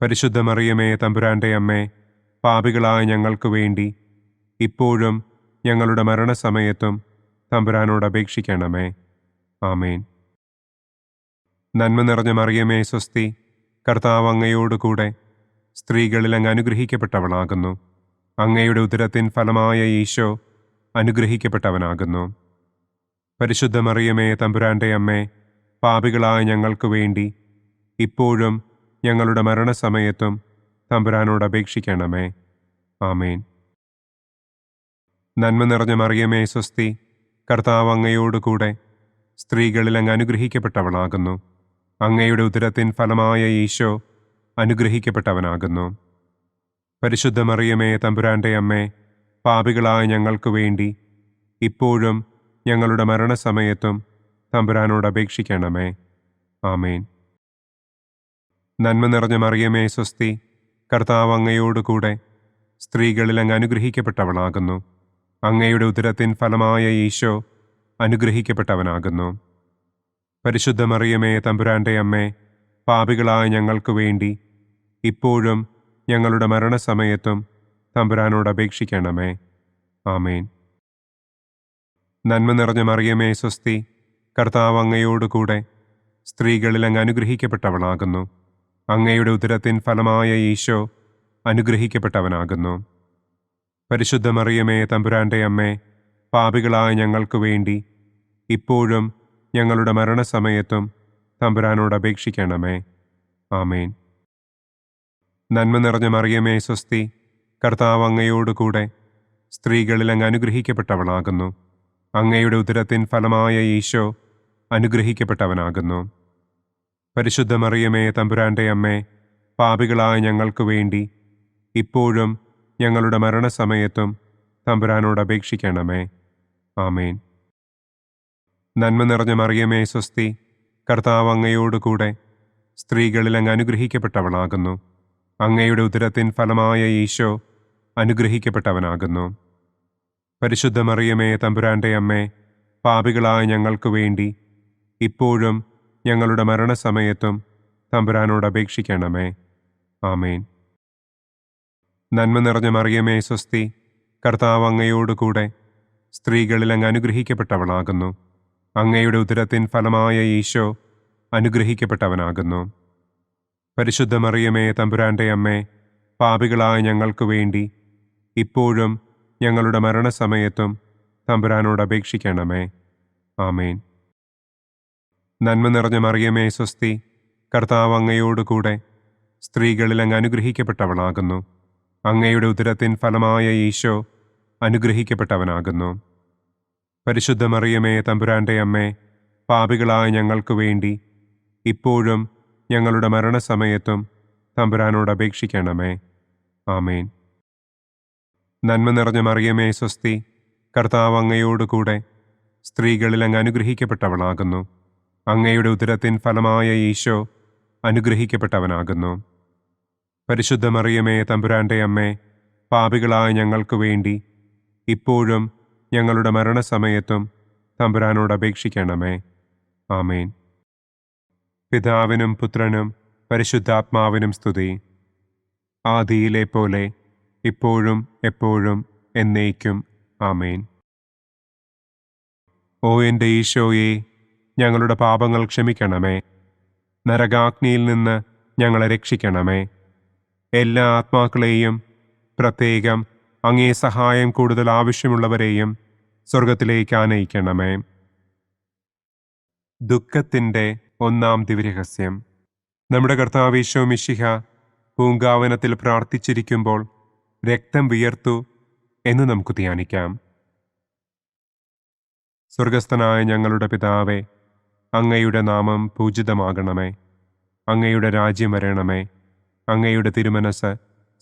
പരിശുദ്ധ മറിയമേ തമ്പുരാന്റെ അമ്മേ, പാപികളായ ഞങ്ങൾക്ക് വേണ്ടി ഇപ്പോഴും ഞങ്ങളുടെ മരണസമയത്തും തമ്പുരാനോട് അപേക്ഷിക്കണമേ. ആമേൻ. നന്മ നിറഞ്ഞ മറിയമേ സ്വസ്തി, കർത്താവ് അങ്ങയോടുകൂടെ സ്ത്രീകളിൽ അങ്ങ് അനുഗ്രഹിക്കപ്പെട്ടവളാകുന്നു. അങ്ങയുടെ ഉദരത്തിൻ ഫലമായ ഈശോ അനുഗ്രഹിക്കപ്പെട്ടവനാകുന്നു. പരിശുദ്ധ മറിയമേ തമ്പുരാന്റെ അമ്മേ, പാപികളായ ഞങ്ങൾക്ക് വേണ്ടി ഇപ്പോഴും ഞങ്ങളുടെ മരണസമയത്തും തമ്പുരാനോട് അപേക്ഷിക്കണമേ. ആമേൻ. നന്മ നിറഞ്ഞ മറിയമേ സ്വസ്തി, കർത്താവ് അങ്ങയോടുകൂടെ സ്ത്രീകളിൽ അങ്ങ് അനുഗ്രഹിക്കപ്പെട്ടവളാകുന്നു. അങ്ങയുടെ ഉദരത്തിൻ ഫലമായ ഈശോ അനുഗ്രഹിക്കപ്പെട്ടവനാകുന്നു. പരിശുദ്ധ മറിയമേ തമ്പുരാന്റെ അമ്മേ, പാപികളായ ഞങ്ങൾക്ക് വേണ്ടി ഇപ്പോഴും ഞങ്ങളുടെ മരണസമയത്തും തമ്പുരാനോട് അപേക്ഷിക്കണമേ. ആമേൻ. നന്മ നിറഞ്ഞ മറിയമേ സ്വസ്തി, കർത്താവ് അങ്ങയോടുകൂടെ സ്ത്രീകളിൽ അങ്ങ് അനുഗ്രഹിക്കപ്പെട്ടവളാകുന്നു. അങ്ങയുടെ ഉദരത്തിൻ ഫലമായ ഈശോ അനുഗ്രഹിക്കപ്പെട്ടവനാകുന്നു. പരിശുദ്ധ മറിയമേ തമ്പുരാന്റെ അമ്മേ, പാപികളായ ഞങ്ങൾക്ക് വേണ്ടി ഇപ്പോഴും ഞങ്ങളുടെ മരണസമയത്തും തമ്പുരാനോട് അപേക്ഷിക്കണമേ. ആമേൻ. നന്മ നിറഞ്ഞ മറിയമേ സ്വസ്തി, കർത്താവ് അങ്ങയോടുകൂടെ സ്ത്രീകളിൽ അങ്ങ് അനുഗ്രഹിക്കപ്പെട്ടവളാകുന്നു. അങ്ങയുടെ ഉദരത്തിൻ ഫലമായ ഈശോ അനുഗ്രഹിക്കപ്പെട്ടവനാകുന്നു. പരിശുദ്ധ മറിയമേ തമ്പുരാന്റെ അമ്മേ, പാപികളായ ഞങ്ങൾക്ക് വേണ്ടി ഇപ്പോഴും ഞങ്ങളുടെ മരണസമയത്തും തമ്പുരാനോട് അപേക്ഷിക്കണമേ. ആമേൻ. നന്മ നിറഞ്ഞ മറിയമേ സ്വസ്തി, കർത്താവ് അങ്ങയോടുകൂടെ സ്ത്രീകളിൽ അങ്ങ് അനുഗ്രഹിക്കപ്പെട്ടവളാകുന്നു. അങ്ങയുടെ ഉദരത്തിൻ ഫലമായ ഈശോ അനുഗ്രഹിക്കപ്പെട്ടവനാകുന്നു. പരിശുദ്ധ മറിയമേ തമ്പുരാന്റെ അമ്മേ, പാപികളായ ഞങ്ങൾക്ക് വേണ്ടി ഇപ്പോഴും ഞങ്ങളുടെ മരണസമയത്തും തമ്പുരാനോട് അപേക്ഷിക്കണമേ. ആമേൻ. നന്മ നിറഞ്ഞ മറിയമേ സ്വസ്തി, കർത്താവ് അങ്ങയോട് കൂടെ സ്ത്രീകളിൽ അങ്ങ് അനുഗ്രഹിക്കപ്പെട്ടവളാകുന്നു. അങ്ങയുടെ ഉദരത്തിൻ ഫലമായ ഈശോ അനുഗ്രഹിക്കപ്പെട്ടവനാകുന്നു. പരിശുദ്ധ മറിയമേ തമ്പുരാൻ്റെ അമ്മേ, പാപികളായ ഞങ്ങൾക്ക് വേണ്ടി ഇപ്പോഴും ഞങ്ങളുടെ മരണസമയത്തും തമ്പുരാനോട് അപേക്ഷിക്കണമേ. ആമേൻ. നന്മ നിറഞ്ഞ മറിയമേ സ്വസ്തി, കർത്താവ് അങ്ങയോട് കൂടെ സ്ത്രീകളിൽ അങ്ങ് അനുഗ്രഹിക്കപ്പെട്ടവളാകുന്നു. അങ്ങയുടെ ഉദരത്തിൻ ഫലമായ ഈശോ അനുഗ്രഹിക്കപ്പെട്ടവനാകുന്നു. പരിശുദ്ധ മറിയമേ തമ്പുരാൻ്റെ അമ്മേ, പാപികളായ ഞങ്ങൾക്ക് വേണ്ടി ഇപ്പോഴും ഞങ്ങളുടെ മരണസമയത്തും തമ്പുരാനോട് അപേക്ഷിക്കണമേ. ആമേൻ. നന്മ നിറഞ്ഞ മറിയമേ സ്വസ്തി, കർത്താവ് അങ്ങയോട് കൂടെ സ്ത്രീകളിൽ അങ്ങ് അനുഗ്രഹിക്കപ്പെട്ടവളാകുന്നു. അങ്ങയുടെ ഉദരത്തിൻ ഫലമായ ഈശോ അനുഗ്രഹിക്കപ്പെട്ടവനാകുന്നു. പരിശുദ്ധ മറിയമേ തമ്പുരാൻ്റെ അമ്മേ, പാപികളായ ഞങ്ങൾക്ക് വേണ്ടി ഇപ്പോഴും ഞങ്ങളുടെ മരണസമയത്തും തമ്പുരാനോട് അപേക്ഷിക്കണമേ. ആമേൻ. നന്മ നിറഞ്ഞ മറിയമേ സ്വസ്തി, കർത്താവ് അങ്ങയോട് കൂടെ സ്ത്രീകളിൽ അങ്ങ് അനുഗ്രഹിക്കപ്പെട്ടവളാകുന്നു. അങ്ങയുടെ ഉദരത്തിൻ ഫലമായ ഈശോ അനുഗ്രഹിക്കപ്പെട്ടവനാകുന്നു. പരിശുദ്ധ മറിയമേ തമ്പുരാൻ്റെ അമ്മേ, പാപികളായ ഞങ്ങൾക്ക് വേണ്ടി ഇപ്പോഴും ഞങ്ങളുടെ മരണസമയത്തും തമ്പുരാനോട് അപേക്ഷിക്കണമേ. ആമേൻ. പിതാവിനും പുത്രനും പരിശുദ്ധാത്മാവിനും സ്തുതി. ആദിയിലെ പോലെ ഇപ്പോഴും എപ്പോഴും എന്നേക്കും. ആമേൻ. ഓ എൻ്റെ ഈശോയെ, ഞങ്ങളുടെ പാപങ്ങൾ ക്ഷമിക്കണമേ. നരകാഗ്നിയിൽ നിന്ന് ഞങ്ങളെ രക്ഷിക്കണമേ. എല്ലാ ആത്മാക്കളെയും, പ്രത്യേകം അങ്ങേ സഹായം കൂടുതൽ ആവശ്യമുള്ളവരെയും സ്വർഗത്തിലേക്ക് ആനയിക്കണമേ. ദുഃഖത്തിൻ്റെ ഒന്നാം ദിവ്യരഹസ്യം. നമ്മുടെ കർത്താവ് ഈശോ മിശിഹ പൂങ്കാവനത്തിൽ പ്രാർത്ഥിച്ചിരിക്കുമ്പോൾ രക്തം വിയർത്തു എന്ന് നമുക്ക് ധ്യാനിക്കാം. സ്വർഗസ്ഥനായ ഞങ്ങളുടെ പിതാവേ, അങ്ങയുടെ നാമം പൂജിതമാകണമേ. അങ്ങയുടെ രാജ്യം വരണമേ. അങ്ങയുടെ തിരുമനസ്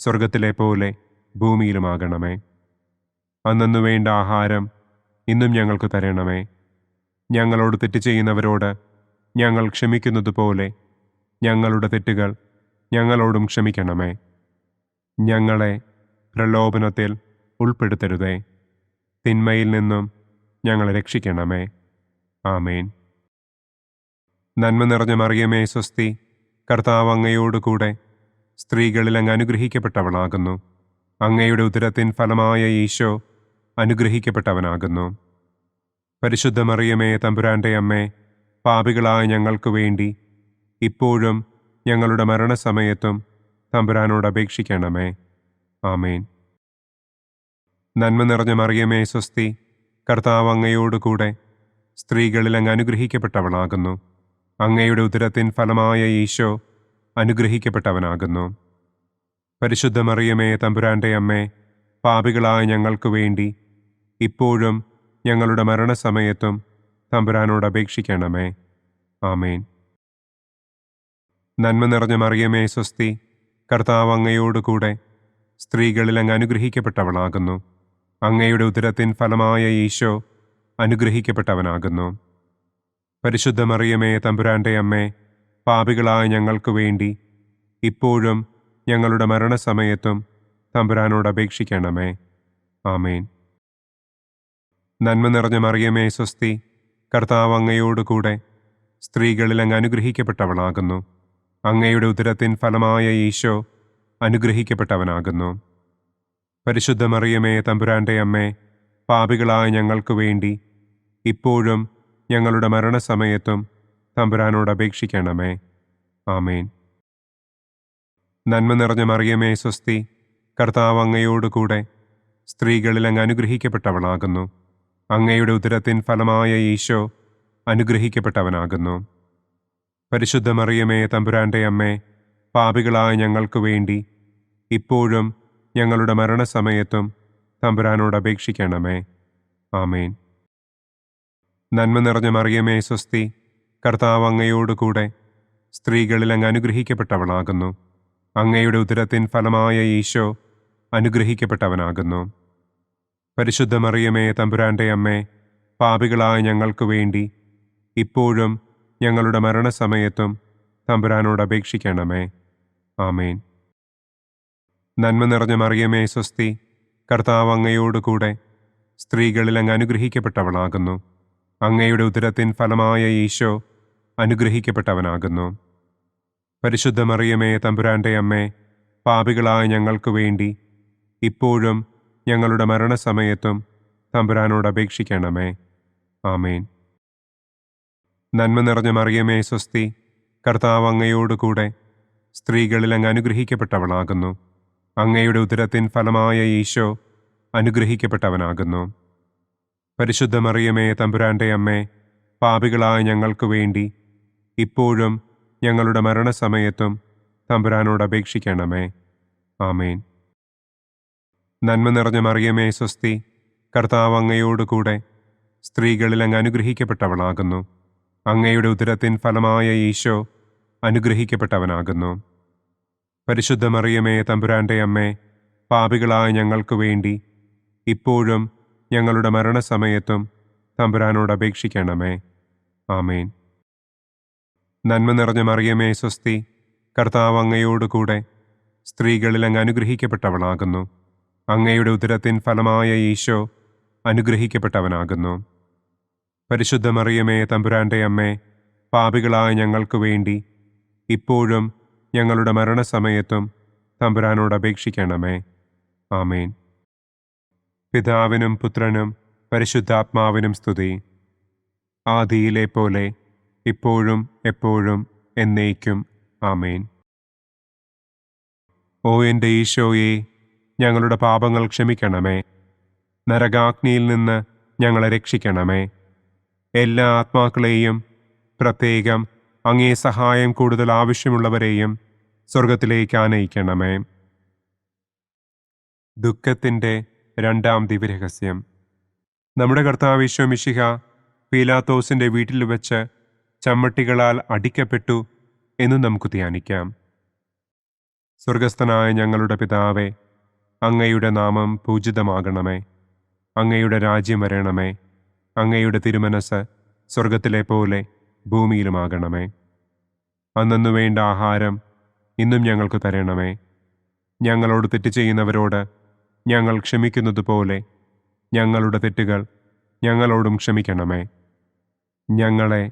സ്വർഗത്തിലെ പോലെ ഭൂമിയിലുമാകണമേ. അന്നു വേണ്ട ആഹാരം ഇന്നും ഞങ്ങൾക്ക് തരണമേ. ഞങ്ങളോട് തെറ്റ് ചെയ്യുന്നവരോട് ഞങ്ങൾ ക്ഷമിക്കുന്നതുപോലെ ഞങ്ങളുടെ തെറ്റുകൾ ഞങ്ങളോടും ക്ഷമിക്കണമേ. ഞങ്ങളെ പ്രലോഭനത്തിൽ ഉൾപ്പെടുത്തരുതേ. തിന്മയിൽ നിന്നും ഞങ്ങളെ രക്ഷിക്കണമേ. ആമേൻ. നന്മ നിറഞ്ഞ മറിയമേ സ്വസ്തി, കർത്താവ് അങ്ങയോട് കൂടെ സ്ത്രീകളിൽ അങ്ങ് അനുഗ്രഹിക്കപ്പെട്ടവളാകുന്നു. അങ്ങയുടെ ഉദരത്തിൻ ഫലമായ ഈശോ അനുഗ്രഹിക്കപ്പെട്ടവനാകുന്നു. പരിശുദ്ധ മറിയമേ തമ്പുരാൻ്റെ അമ്മേ, പാപികളായ ഞങ്ങൾക്ക് വേണ്ടി ഇപ്പോഴും ഞങ്ങളുടെ മരണസമയത്തും തമ്പുരാനോട് അപേക്ഷിക്കണമേ. ആമേൻ. നന്മ നിറഞ്ഞ മറിയമേ സ്വസ്തി, കർത്താവ് അങ്ങയോട് കൂടെ സ്ത്രീകളിൽ അങ്ങ് അനുഗ്രഹിക്കപ്പെട്ടവളാകുന്നു. അങ്ങയുടെ ഉദരത്തിൻ ഫലമായ ഈശോ അനുഗ്രഹിക്കപ്പെട്ടവനാകുന്നു. പരിശുദ്ധ മറിയമേ തമ്പുരാൻ്റെ അമ്മേ, പാപികളായ ഞങ്ങൾക്ക് വേണ്ടി ഇപ്പോഴും ഞങ്ങളുടെ മരണസമയത്തും തമ്പുരാനോട് അപേക്ഷിക്കണമേ. ആമേൻ. നന്മ നിറഞ്ഞ മറിയമേ സ്വസ്തി, കർത്താവ് അങ്ങയോട് കൂടെ സ്ത്രീകളിൽ അങ്ങ് അനുഗ്രഹിക്കപ്പെട്ടവളാകുന്നു. അങ്ങയുടെ ഉദരത്തിൻ ഫലമായ ഈശോ അനുഗ്രഹിക്കപ്പെട്ടവനാകുന്നു. പരിശുദ്ധ മറിയമേ തമ്പുരാൻ്റെ അമ്മേ, പാപികളായ ഞങ്ങൾക്ക് വേണ്ടി ഇപ്പോഴും ഞങ്ങളുടെ മരണസമയത്തും തമ്പുരാനോട് അപേക്ഷിക്കണമേ. ആമേൻ. നന്മ നിറഞ്ഞ മറിയമേ സ്വസ്തി, കർത്താവ് അങ്ങയോട് കൂടെ സ്ത്രീകളിൽ അങ്ങ് അനുഗ്രഹിക്കപ്പെട്ടവളാകുന്നു. അങ്ങയുടെ ഉദരത്തിൻ ഫലമായ ഈശോ അനുഗ്രഹിക്കപ്പെട്ടവനാകുന്നു. പരിശുദ്ധ മറിയമേ തമ്പുരാൻ്റെ അമ്മേ, പാപികളായ ഞങ്ങൾക്ക് വേണ്ടി ഇപ്പോഴും ഞങ്ങളുടെ മരണസമയത്തും തമ്പുരാനോട് അപേക്ഷിക്കണമേ. ആമേൻ. നന്മ നിറഞ്ഞ മറിയമേ സ്വസ്തി, കർത്താവ് അങ്ങയോട് കൂടെ സ്ത്രീകളിൽ അങ്ങ് അനുഗ്രഹിക്കപ്പെട്ടവളാകുന്നു. അങ്ങയുടെ ഉദരത്തിൻ ഫലമായ ഈശോ അനുഗ്രഹിക്കപ്പെട്ടവനാകുന്നു. പരിശുദ്ധ മറിയമേ തമ്പുരാൻ്റെ അമ്മേ, പാപികളായ ഞങ്ങൾക്ക് വേണ്ടി ഇപ്പോഴും ഞങ്ങളുടെ മരണസമയത്തും തമ്പുരാനോട് അപേക്ഷിക്കണമേ. ആമേൻ. നന്മ നിറഞ്ഞ മറിയമേ സ്വസ്തി, കർത്താവ് അങ്ങയോട് കൂടെ സ്ത്രീകളിൽ അങ്ങ് അനുഗ്രഹിക്കപ്പെട്ടവളാകുന്നു. അങ്ങയുടെ ഉദരത്തിൻ ഫലമായ ഈശോ അനുഗ്രഹിക്കപ്പെട്ടവനാകുന്നു. പരിശുദ്ധ മറിയമേ, തമ്പുരാന്റെ അമ്മേ, പാപികളായ ഞങ്ങൾക്ക് വേണ്ടി ഇപ്പോഴും ഞങ്ങളുടെ മരണസമയത്തും തമ്പുരാനോട് അപേക്ഷിക്കണമേ. ആമേൻ. നന്മ നിറഞ്ഞ മറിയമേ, സ്വസ്തി, കർത്താവ് അങ്ങയോടുകൂടെ സ്ത്രീകളിൽ അങ്ങ് അനുഗ്രഹിക്കപ്പെട്ടവളാകുന്നു. അങ്ങയുടെ ഉദരത്തിൻ ഫലമായ ഈശോ അനുഗ്രഹിക്കപ്പെട്ടവനാകുന്നു. പരിശുദ്ധ മറിയമേ, തമ്പുരാന്റെ അമ്മേ, പാപികളായ ഞങ്ങൾക്ക് വേണ്ടി ഇപ്പോഴും ഞങ്ങളുടെ മരണസമയത്തും തമ്പുരാനോട് അപേക്ഷിക്കണമേ. ആമേൻ. നന്മ നിറഞ്ഞ മറിയമേ, സ്വസ്തി, കർത്താവ് അങ്ങയോടുകൂടെ സ്ത്രീകളിൽ അങ്ങ് അനുഗ്രഹിക്കപ്പെട്ടവളാകുന്നു. അങ്ങയുടെ ഉദരത്തിൻ ഫലമായ ഈശോ അനുഗ്രഹിക്കപ്പെട്ടവനാകുന്നു. പരിശുദ്ധ മറിയമേ, തമ്പുരാന്റെ അമ്മേ, പാപികളായ ഞങ്ങൾക്ക് വേണ്ടി ഇപ്പോഴും ഞങ്ങളുടെ മരണസമയത്തും തമ്പുരാനോട് അപേക്ഷിക്കണമേ. ആമേൻ. നന്മ നിറഞ്ഞ മറിയമേ, സ്വസ്തി, കർത്താവ് അങ്ങയോടുകൂടെ സ്ത്രീകളിൽ അങ്ങ് അനുഗ്രഹിക്കപ്പെട്ടവളാകുന്നു. അങ്ങയുടെ ഉദരത്തിൻ ഫലമായ ഈശോ അനുഗ്രഹിക്കപ്പെട്ടവനാകുന്നു. പരിശുദ്ധ മറിയമേ, തമ്പുരാന്റെ അമ്മേ, പാപികളായ ഞങ്ങൾക്ക് വേണ്ടി ഇപ്പോഴും ഞങ്ങളുടെ മരണസമയത്തും തമ്പുരാനോട് അപേക്ഷിക്കണമേ. ആമേൻ. നന്മ നിറഞ്ഞ മറിയമേ, സ്വസ്തി, കർത്താവ് അങ്ങയോടുകൂടെ സ്ത്രീകളിൽ അങ്ങ് അനുഗ്രഹിക്കപ്പെട്ടവളാകുന്നു. അങ്ങയുടെ ഉദരത്തിൻ ഫലമായ ഈശോ അനുഗ്രഹിക്കപ്പെട്ടവനാകുന്നു. പരിശുദ്ധ മറിയമേ, തമ്പുരാന്റെ അമ്മേ, പാപികളായ ഞങ്ങൾക്ക് വേണ്ടി ഇപ്പോഴും ഞങ്ങളുടെ മരണസമയത്തും തമ്പുരാനോട് അപേക്ഷിക്കണമേ. ആമേൻ. പിതാവിനും പുത്രനും പരിശുദ്ധാത്മാവിനും സ്തുതി. ആദിയിലെ പോലെ ഇപ്പോഴും എപ്പോഴും എന്നേക്കും. ആമേൻ. ഓ എൻ്റെ ഈശോയെ, ഞങ്ങളുടെ പാപങ്ങൾ ക്ഷമിക്കണമേ. നരകാഗ്നിയിൽ നിന്ന് ഞങ്ങളെ രക്ഷിക്കണമേ. എല്ലാ ആത്മാക്കളെയും, പ്രത്യേകം അങ്ങേ സഹായം കൂടുതൽ ആവശ്യമുള്ളവരെയും സ്വർഗത്തിലേക്ക് ആനയിക്കണമേ. ദുഃഖത്തിൻ്റെ രണ്ടാം ദിവ്യരഹസ്യം. നമ്മുടെ കർത്താവ് ഈശോ മിശിഹ പീലാത്തോസിൻ്റെ വീട്ടിൽ വെച്ച് ചമ്മട്ടികളാൽ അടിക്കപ്പെട്ടു എന്ന് നമുക്ക് ധ്യാനിക്കാം. സ്വർഗസ്ഥനായ ഞങ്ങളുടെ പിതാവേ, അങ്ങയുടെ നാമം പൂജിതമാകണമേ. അങ്ങയുടെ രാജ്യം വരണമേ. അങ്ങയുടെ തിരുമനസ് സ്വർഗത്തിലെ പോലെ ഭൂമിയിലുമാകണമേ. അന്നന്നു വേണ്ട ആഹാരം ഇന്നും ഞങ്ങൾക്ക് തരണമേ. ഞങ്ങളോട് തെറ്റ് ചെയ്യുന്നവരോട് ഞങ്ങൾ ക്ഷമിക്കുന്നത് പോലെ ഞങ്ങളുടെ തെറ്റുകൾ ഞങ്ങളോടും ക്ഷമിക്കണമേ. ഞങ്ങളെ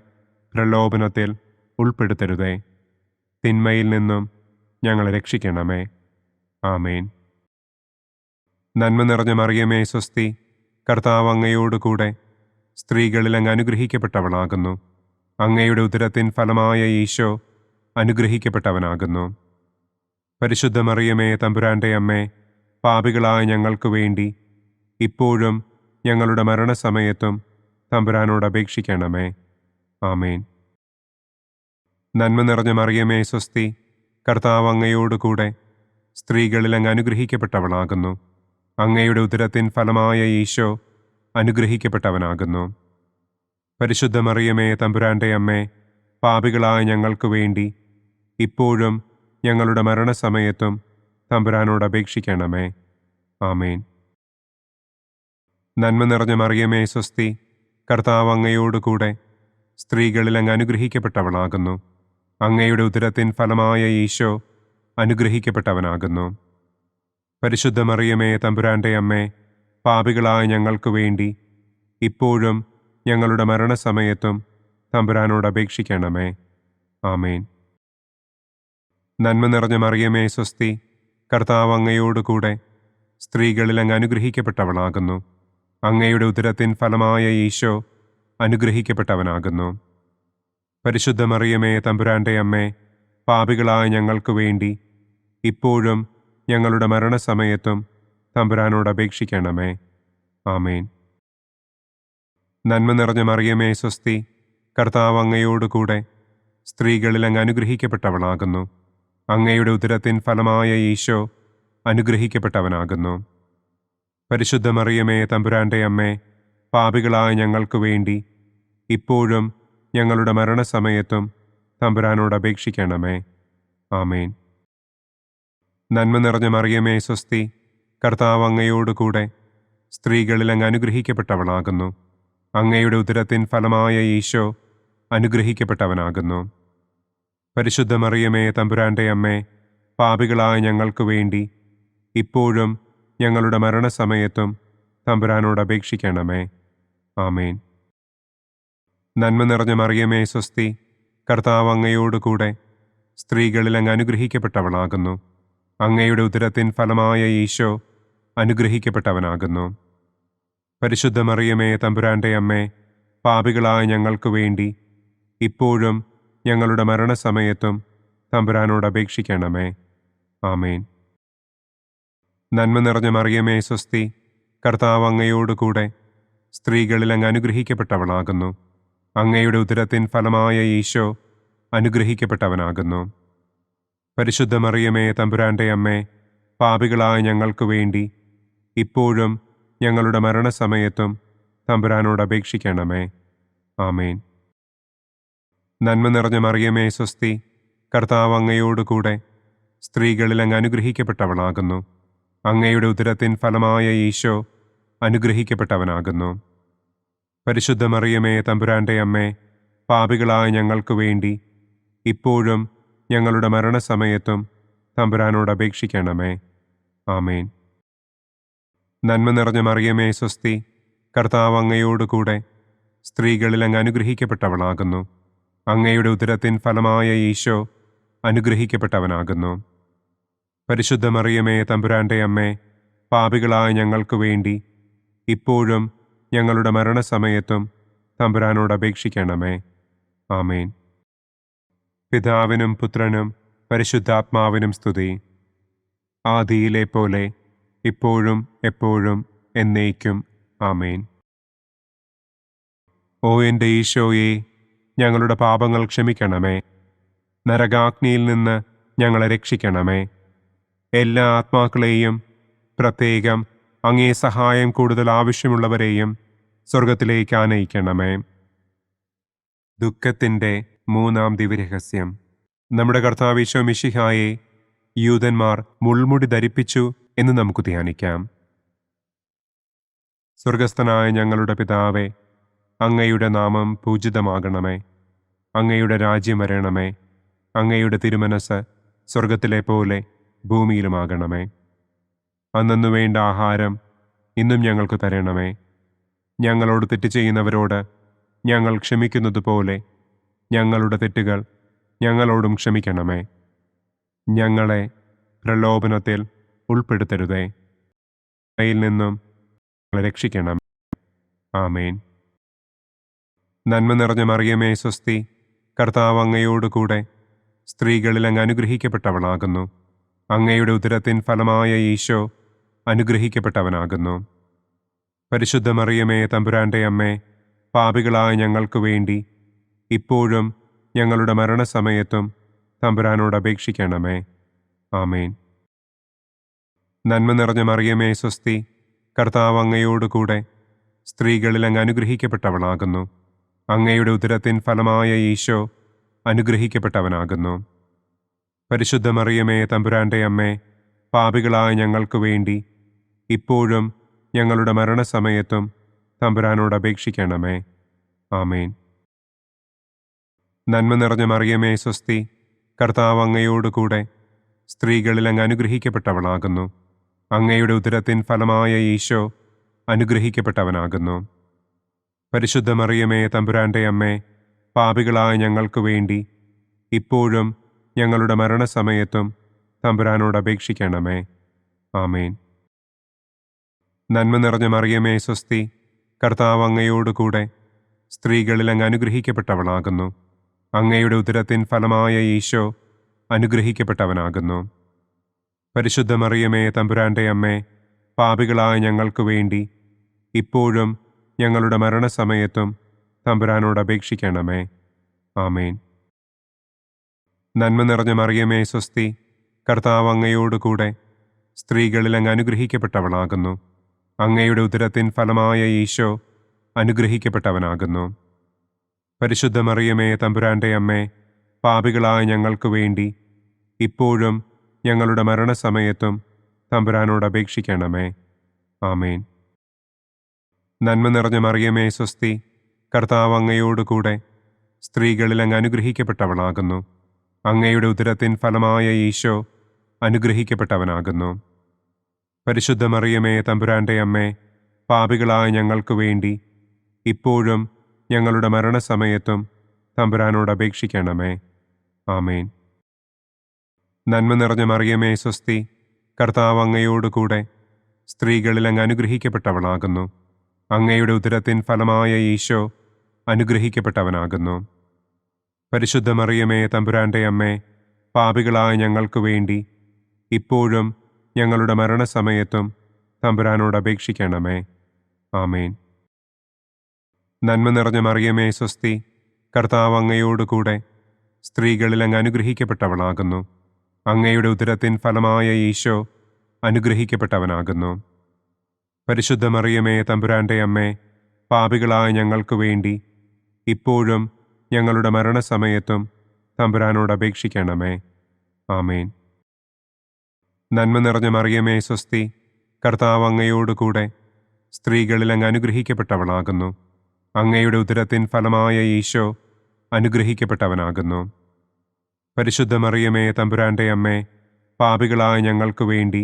പ്രലോഭനത്തിൽ ഉൾപ്പെടുത്തരുതേ. തിന്മയിൽ നിന്നും ഞങ്ങളെ രക്ഷിക്കണമേ. ആമേൻ. നന്മ നിറഞ്ഞ മറിയമേ, സ്വസ്തി, കർത്താവ് അങ്ങയോടുകൂടെ സ്ത്രീകളിൽ അങ്ങ് അനുഗ്രഹിക്കപ്പെട്ടവളാകുന്നു. അങ്ങയുടെ ഉദരത്തിൻ ഫലമായ ഈശോ അനുഗ്രഹിക്കപ്പെട്ടവനാകുന്നു. പരിശുദ്ധ മറിയമേ, തമ്പുരാന്റെ അമ്മേ, പാപികളായ ഞങ്ങൾക്ക് വേണ്ടി ഇപ്പോഴും ഞങ്ങളുടെ മരണസമയത്തും തമ്പുരാനോട് അപേക്ഷിക്കണമേ. ആമേൻ. നന്മ നിറഞ്ഞ മറിയമേ, സ്വസ്തി, കർത്താവ് അങ്ങയോടുകൂടെ സ്ത്രീകളിൽ അങ്ങ് അനുഗ്രഹിക്കപ്പെട്ടവളാകുന്നു. അങ്ങയുടെ ഉദരത്തിൻ ഫലമായ ഈശോ അനുഗ്രഹിക്കപ്പെട്ടവനാകുന്നു. പരിശുദ്ധ മറിയമേ, തമ്പുരാന്റെ അമ്മേ, പാപികളായ ഞങ്ങൾക്ക് വേണ്ടി ഇപ്പോഴും ഞങ്ങളുടെ മരണസമയത്തും തമ്പുരാനോട് അപേക്ഷിക്കണമേ. ആമേൻ. നന്മ നിറഞ്ഞ മറിയമേ, സ്വസ്തി, കർത്താവ് അങ്ങയോടുകൂടെ സ്ത്രീകളിൽ അങ്ങ് അനുഗ്രഹിക്കപ്പെട്ടവളാകുന്നു. അങ്ങയുടെ ഉദരത്തിൻ ഫലമായ ഈശോ അനുഗ്രഹിക്കപ്പെട്ടവനാകുന്നു. പരിശുദ്ധ മറിയമേ, തമ്പുരാന്റെ അമ്മേ, പാപികളായ ഞങ്ങൾക്ക് വേണ്ടി ഇപ്പോഴും ഞങ്ങളുടെ മരണസമയത്തും തമ്പുരാനോട് അപേക്ഷിക്കണമേ. ആമേൻ. നന്മ നിറഞ്ഞ മറിയമേ, സ്വസ്തി, കർത്താവ് അങ്ങയോടുകൂടെ സ്ത്രീകളിൽ അങ്ങ് അനുഗ്രഹിക്കപ്പെട്ടവളാകുന്നു. അങ്ങയുടെ ഉദരത്തിൻ ഫലമായ ഈശോ അനുഗ്രഹിക്കപ്പെട്ടവനാകുന്നു. പരിശുദ്ധ മറിയമേ, തമ്പുരാന്റെ അമ്മേ, പാപികളായ ഞങ്ങൾക്ക് വേണ്ടി ഇപ്പോഴും ഞങ്ങളുടെ മരണസമയത്തും തമ്പുരാനോട് അപേക്ഷിക്കണമേ. ആമേൻ. നന്മ നിറഞ്ഞ മറിയമേ, സ്വസ്തി, കർത്താവ് അങ്ങയോടുകൂടെ സ്ത്രീകളിൽ അങ്ങ് അനുഗ്രഹിക്കപ്പെട്ടവളാകുന്നു. അങ്ങയുടെ ഉദരത്തിൻ ഫലമായ ഈശോ അനുഗ്രഹിക്കപ്പെട്ടവനാകുന്നു. പരിശുദ്ധ മറിയമേ, തമ്പുരാന്റെ അമ്മേ, പാപികളായ ഞങ്ങൾക്ക് വേണ്ടി ഇപ്പോഴും ഞങ്ങളുടെ മരണസമയത്തും തമ്പുരാനോട് അപേക്ഷിക്കണമേ. ആമേൻ. നന്മ നിറഞ്ഞ മറിയമേ സ്വസ്തി, കർത്താവ് അങ്ങയോടുകൂടെ സ്ത്രീകളിൽ അങ്ങ് അനുഗ്രഹിക്കപ്പെട്ടവളാകുന്നു. അങ്ങയുടെ ഉദരത്തിൻ ഫലമായ ഈശോ അനുഗ്രഹിക്കപ്പെട്ടവനാകുന്നു. പരിശുദ്ധ മറിയമേ തമ്പുരാന്റെ അമ്മേ, പാപികളായ ഞങ്ങൾക്ക് വേണ്ടി ഇപ്പോഴും ഞങ്ങളുടെ മരണസമയത്തും തമ്പുരാനോട് അപേക്ഷിക്കണമേ. ആമേൻ. നന്മ നിറഞ്ഞ മറിയമേ സ്വസ്തി, കർത്താവ് അങ്ങയോടുകൂടെ സ്ത്രീകളിൽ അങ്ങ് അനുഗ്രഹിക്കപ്പെട്ടവളാകുന്നു. അങ്ങയുടെ ഉദരത്തിൻ ഫലമായ ഈശോ അനുഗ്രഹിക്കപ്പെട്ടവനാകുന്നു. പരിശുദ്ധ മറിയമേ തമ്പുരാന്റെ അമ്മേ, പാപികളായ ഞങ്ങൾക്ക് വേണ്ടി ഇപ്പോഴും ഞങ്ങളുടെ മരണസമയത്തും തമ്പുരാനോട് അപേക്ഷിക്കണമേ. ആമേൻ. നന്മ നിറഞ്ഞ മറിയമേ സ്വസ്തി, കർത്താവ് അങ്ങയോടുകൂടെ സ്ത്രീകളിൽ അങ്ങ് അനുഗ്രഹിക്കപ്പെട്ടവളാകുന്നു. അങ്ങയുടെ ഉദരത്തിൻ ഫലമായ ഈശോ അനുഗ്രഹിക്കപ്പെട്ടവനാകുന്നു. പരിശുദ്ധ മറിയമേ തമ്പുരാന്റെ അമ്മേ, പാപികളായ ഞങ്ങൾക്ക് വേണ്ടി ഇപ്പോഴും ഞങ്ങളുടെ മരണസമയത്തും തമ്പുരാനോട് അപേക്ഷിക്കണമേ. ആമേൻ. നന്മ നിറഞ്ഞ മറിയമേ സ്വസ്തി, കർത്താവ് അങ്ങയോടുകൂടെ സ്ത്രീകളിൽ അങ്ങ് അനുഗ്രഹിക്കപ്പെട്ടവളാകുന്നു. അങ്ങയുടെ ഉദരത്തിൻ ഫലമായ ഈശോ അനുഗ്രഹിക്കപ്പെട്ടവനാകുന്നു. പരിശുദ്ധ മറിയമേ തമ്പുരാന്റെ അമ്മേ, പാപികളായ ഞങ്ങൾക്ക് വേണ്ടി ഇപ്പോഴും ഞങ്ങളുടെ മരണസമയത്തും തമ്പുരാനോട് അപേക്ഷിക്കണമേ. ആമേൻ. നന്മ നിറഞ്ഞ മറിയമേ സ്വസ്തി, കർത്താവ് അങ്ങയോടുകൂടെ സ്ത്രീകളിൽ അങ്ങ് അനുഗ്രഹിക്കപ്പെട്ടവളാകുന്നു. അങ്ങയുടെ ഉദരത്തിൻ ഫലമായ ഈശോ അനുഗ്രഹിക്കപ്പെട്ടവനാകുന്നു. പരിശുദ്ധ മറിയമേ തമ്പുരാന്റെ അമ്മേ, പാപികളായ ഞങ്ങൾക്ക് വേണ്ടി ഇപ്പോഴും ഞങ്ങളുടെ മരണസമയത്തും തമ്പുരാനോട് അപേക്ഷിക്കണമേ. ആമേൻ. പിതാവിനും പുത്രനും പരിശുദ്ധാത്മാവിനും സ്തുതി. ആദിയിലെ പോലെ ഇപ്പോഴും എപ്പോഴും എന്നേക്കും. ആമേൻ. ഓ എൻ്റെ ഈശോയെ, ഞങ്ങളുടെ പാപങ്ങൾ ക്ഷമിക്കണമേ. നരകാഗ്നിയിൽ നിന്ന് ഞങ്ങളെ രക്ഷിക്കണമേ. എല്ലാ ആത്മാക്കളെയും, പ്രത്യേകം അങ്ങേ സഹായം കൂടുതൽ ആവശ്യമുള്ളവരെയും സ്വർഗത്തിലേക്ക് ആനയിക്കണമേ. ദുഃഖത്തിൻ്റെ മൂന്നാം ദിവ്യരഹസ്യം. നമ്മുടെ കർത്താവ് ഈശോ മിശിഹായെ യൂദന്മാർ മുൾമുടി ധരിപ്പിച്ചു എന്ന് നമുക്ക് ധ്യാനിക്കാം. സ്വർഗസ്ഥനായ ഞങ്ങളുടെ പിതാവേ, അങ്ങയുടെ നാമം പൂജിതമാകണമേ. അങ്ങയുടെ രാജ്യം വരണമേ. അങ്ങയുടെ തിരുമനസ് സ്വർഗത്തിലെ പോലെ ഭൂമിയിലുമാകണമേ. അന്നു വേണ്ട ആഹാരം ഇന്നും ഞങ്ങൾക്ക് തരണമേ. ഞങ്ങളോട് തെറ്റ് ചെയ്യുന്നവരോട് ഞങ്ങൾ ക്ഷമിക്കുന്നത് പോലെ ഞങ്ങളുടെ തെറ്റുകൾ ഞങ്ങളോടും ക്ഷമിക്കണമേ. ഞങ്ങളെ പ്രലോഭനത്തിൽ ഉൾപ്പെടുത്തരുതേ, യിൽ നിന്നും രക്ഷിക്കണം. ആമേൻ. നന്മ നിറഞ്ഞ മറിയമേ സ്വസ്തി, കർത്താവ് അങ്ങയോടുകൂടെ സ്ത്രീകളിൽ അങ്ങ് അനുഗ്രഹിക്കപ്പെട്ടവളാകുന്നു. അങ്ങയുടെ ഉദരത്തിൻ ഫലമായ ഈശോ അനുഗ്രഹിക്കപ്പെട്ടവനാകുന്നു. പരിശുദ്ധ മറിയമേ തമ്പുരാന്റെ അമ്മേ, പാപികളായ ഞങ്ങൾക്ക് വേണ്ടി ഇപ്പോഴും ഞങ്ങളുടെ മരണസമയത്തും തമ്പുരാനോട് അപേക്ഷിക്കണമേ. ആമേൻ. നന്മ നിറഞ്ഞ മറിയമേ സ്വസ്തി, കർത്താവ് അങ്ങയോടുകൂടെ സ്ത്രീകളിൽ അങ്ങ് അനുഗ്രഹിക്കപ്പെട്ടവളാകുന്നു. അങ്ങയുടെ ഉദരത്തിൻ ഫലമായ ഈശോ അനുഗ്രഹിക്കപ്പെട്ടവനാകുന്നു. പരിശുദ്ധ മറിയമേ തമ്പുരാന്റെ അമ്മേ, പാപികളായ ഞങ്ങൾക്ക് വേണ്ടി ഇപ്പോഴും ഞങ്ങളുടെ മരണസമയത്തും തമ്പുരാനോട് അപേക്ഷിക്കണമേ. ആമേൻ. നന്മ നിറഞ്ഞ മറിയമേ സ്വസ്തി, കർത്താവ് അങ്ങയോടുകൂടെ സ്ത്രീകളിൽ അങ്ങ് അനുഗ്രഹിക്കപ്പെട്ടവളാകുന്നു. അങ്ങയുടെ ഉദരത്തിൻ ഫലമായ ഈശോ അനുഗ്രഹിക്കപ്പെട്ടവനാകുന്നു. പരിശുദ്ധ മറിയമേ തമ്പുരാന്റെ അമ്മേ, പാപികളായ ഞങ്ങൾക്ക് വേണ്ടി ഇപ്പോഴും ഞങ്ങളുടെ മരണസമയത്തും തമ്പുരാനോട് അപേക്ഷിക്കണമേ. ആമേൻ. നന്മ നിറഞ്ഞ മറിയമേ സ്വസ്തി, കർത്താവ് അങ്ങയോടുകൂടെ സ്ത്രീകളിൽ അങ്ങ് അനുഗ്രഹിക്കപ്പെട്ടവളാകുന്നു. അങ്ങയുടെ ഉദരത്തിൻ ഫലമായ ഈശോ അനുഗ്രഹിക്കപ്പെട്ടവനാകുന്നു. പരിശുദ്ധ മറിയമേ തമ്പുരാന്റെ അമ്മേ, പാപികളായ ഞങ്ങൾക്ക് വേണ്ടി ഇപ്പോഴും ഞങ്ങളുടെ മരണസമയത്തും തമ്പുരാനോട് അപേക്ഷിക്കണമേ. ആമേൻ. നന്മ നിറഞ്ഞ മറിയമേ സ്വസ്തി, കർത്താവ് അങ്ങയോടുകൂടെ സ്ത്രീകളിൽ അങ്ങ് അനുഗ്രഹിക്കപ്പെട്ടവളാകുന്നു. അങ്ങയുടെ ഉദരത്തിൻ ഫലമായ ഈശോ അനുഗ്രഹിക്കപ്പെട്ടവനാകുന്നു. പരിശുദ്ധ മറിയമേ തമ്പുരാന്റെ അമ്മേ, പാപികളായ ഞങ്ങൾക്ക് വേണ്ടി ഇപ്പോഴും ഞങ്ങളുടെ മരണസമയത്തും തമ്പുരാനോട് അപേക്ഷിക്കണമേ. ആമേൻ. നന്മ നിറഞ്ഞ മറിയമേ സ്വസ്തി, കർത്താവ് അങ്ങയോട് കൂടെ സ്ത്രീകളിൽ അങ്ങ് അനുഗ്രഹിക്കപ്പെട്ടവളാകുന്നു. അങ്ങയുടെ ഉദരത്തിൻ ഫലമായ ഈശോ അനുഗ്രഹിക്കപ്പെട്ടവനാകുന്നു. പരിശുദ്ധ മറിയമേ തമ്പുരാന്റെ അമ്മേ, പാപികളായ ഞങ്ങൾക്ക് വേണ്ടി ഇപ്പോഴും ഞങ്ങളുടെ മരണസമയത്തും തമ്പുരാനോട് അപേക്ഷിക്കണമേ. ആമേൻ. നന്മ നിറഞ്ഞ മറിയമേ സ്വസ്തി, കർത്താവ് അങ്ങയോട് കൂടെ സ്ത്രീകളിൽ അങ്ങ് അനുഗ്രഹിക്കപ്പെട്ടവളാകുന്നു. അങ്ങയുടെ ഉദരത്തിൻ ഫലമായ ഈശോ അനുഗ്രഹിക്കപ്പെട്ടവനാകുന്നു. പരിശുദ്ധ മറിയമേ തമ്പുരാന്റെ അമ്മേ, പാപികളായ ഞങ്ങൾക്ക് വേണ്ടി ഇപ്പോഴും ഞങ്ങളുടെ മരണസമയത്തും തമ്പുരാനോട് അപേക്ഷിക്കണമേ. ആമേൻ. നന്മ നിറഞ്ഞ മറിയമേ സ്വസ്തി, കർത്താവ് അങ്ങയോട് കൂടെ സ്ത്രീകളിൽ അങ്ങ് അനുഗ്രഹിക്കപ്പെട്ടവളാകുന്നു. അങ്ങയുടെ ഉദരത്തിൻ ഫലമായ ഈശോ അനുഗ്രഹിക്കപ്പെട്ടവനാകുന്നു. പരിശുദ്ധ മറിയമേ തമ്പുരാന്റെ അമ്മേ, പാപികളായ ഞങ്ങൾക്ക് വേണ്ടി ഇപ്പോഴും ഞങ്ങളുടെ മരണസമയത്തും തമ്പുരാനോട് അപേക്ഷിക്കണമേ. ആമേൻ. നന്മ നിറഞ്ഞ മറിയമേ സ്വസ്തി, കർത്താവ് അങ്ങയോട് കൂടെ സ്ത്രീകളിൽ അങ്ങ് അനുഗ്രഹിക്കപ്പെട്ടവളാകുന്നു. അങ്ങയുടെ ഉദരത്തിൻ ഫലമായ ഈശോ അനുഗ്രഹിക്കപ്പെട്ടവനാകുന്നു. പരിശുദ്ധ മറിയമേ തമ്പുരാന്റെ അമ്മേ, പാപികളായ ഞങ്ങൾക്ക് വേണ്ടി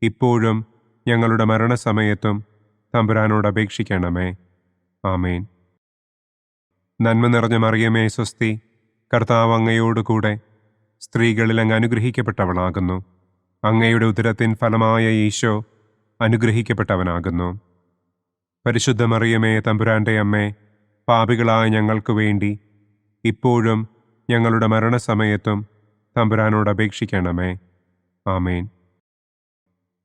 ഇപ്പോഴും ഞങ്ങളുടെ മരണസമയത്തും തമ്പുരാനോട് അപേക്ഷിക്കണമേ. ആമേൻ. നന്മ നിറഞ്ഞ മറിയമേ സ്വസ്തി, കർത്താവ് അങ്ങയോട് കൂടെ സ്ത്രീകളിൽ അങ്ങ് അനുഗ്രഹിക്കപ്പെട്ടവളാകുന്നു. അങ്ങയുടെ ഉദരത്തിൻ ഫലമായ ഈശോ അനുഗ്രഹിക്കപ്പെട്ടവനാകുന്നു. പരിശുദ്ധ മറിയമേ തമ്പുരാന്റെ അമ്മേ, പാപികളായ ഞങ്ങൾക്ക് വേണ്ടി ഇപ്പോഴും ഞങ്ങളുടെ മരണസമയത്തും തമ്പുരാനോട് അപേക്ഷിക്കണമേ. ആമേൻ.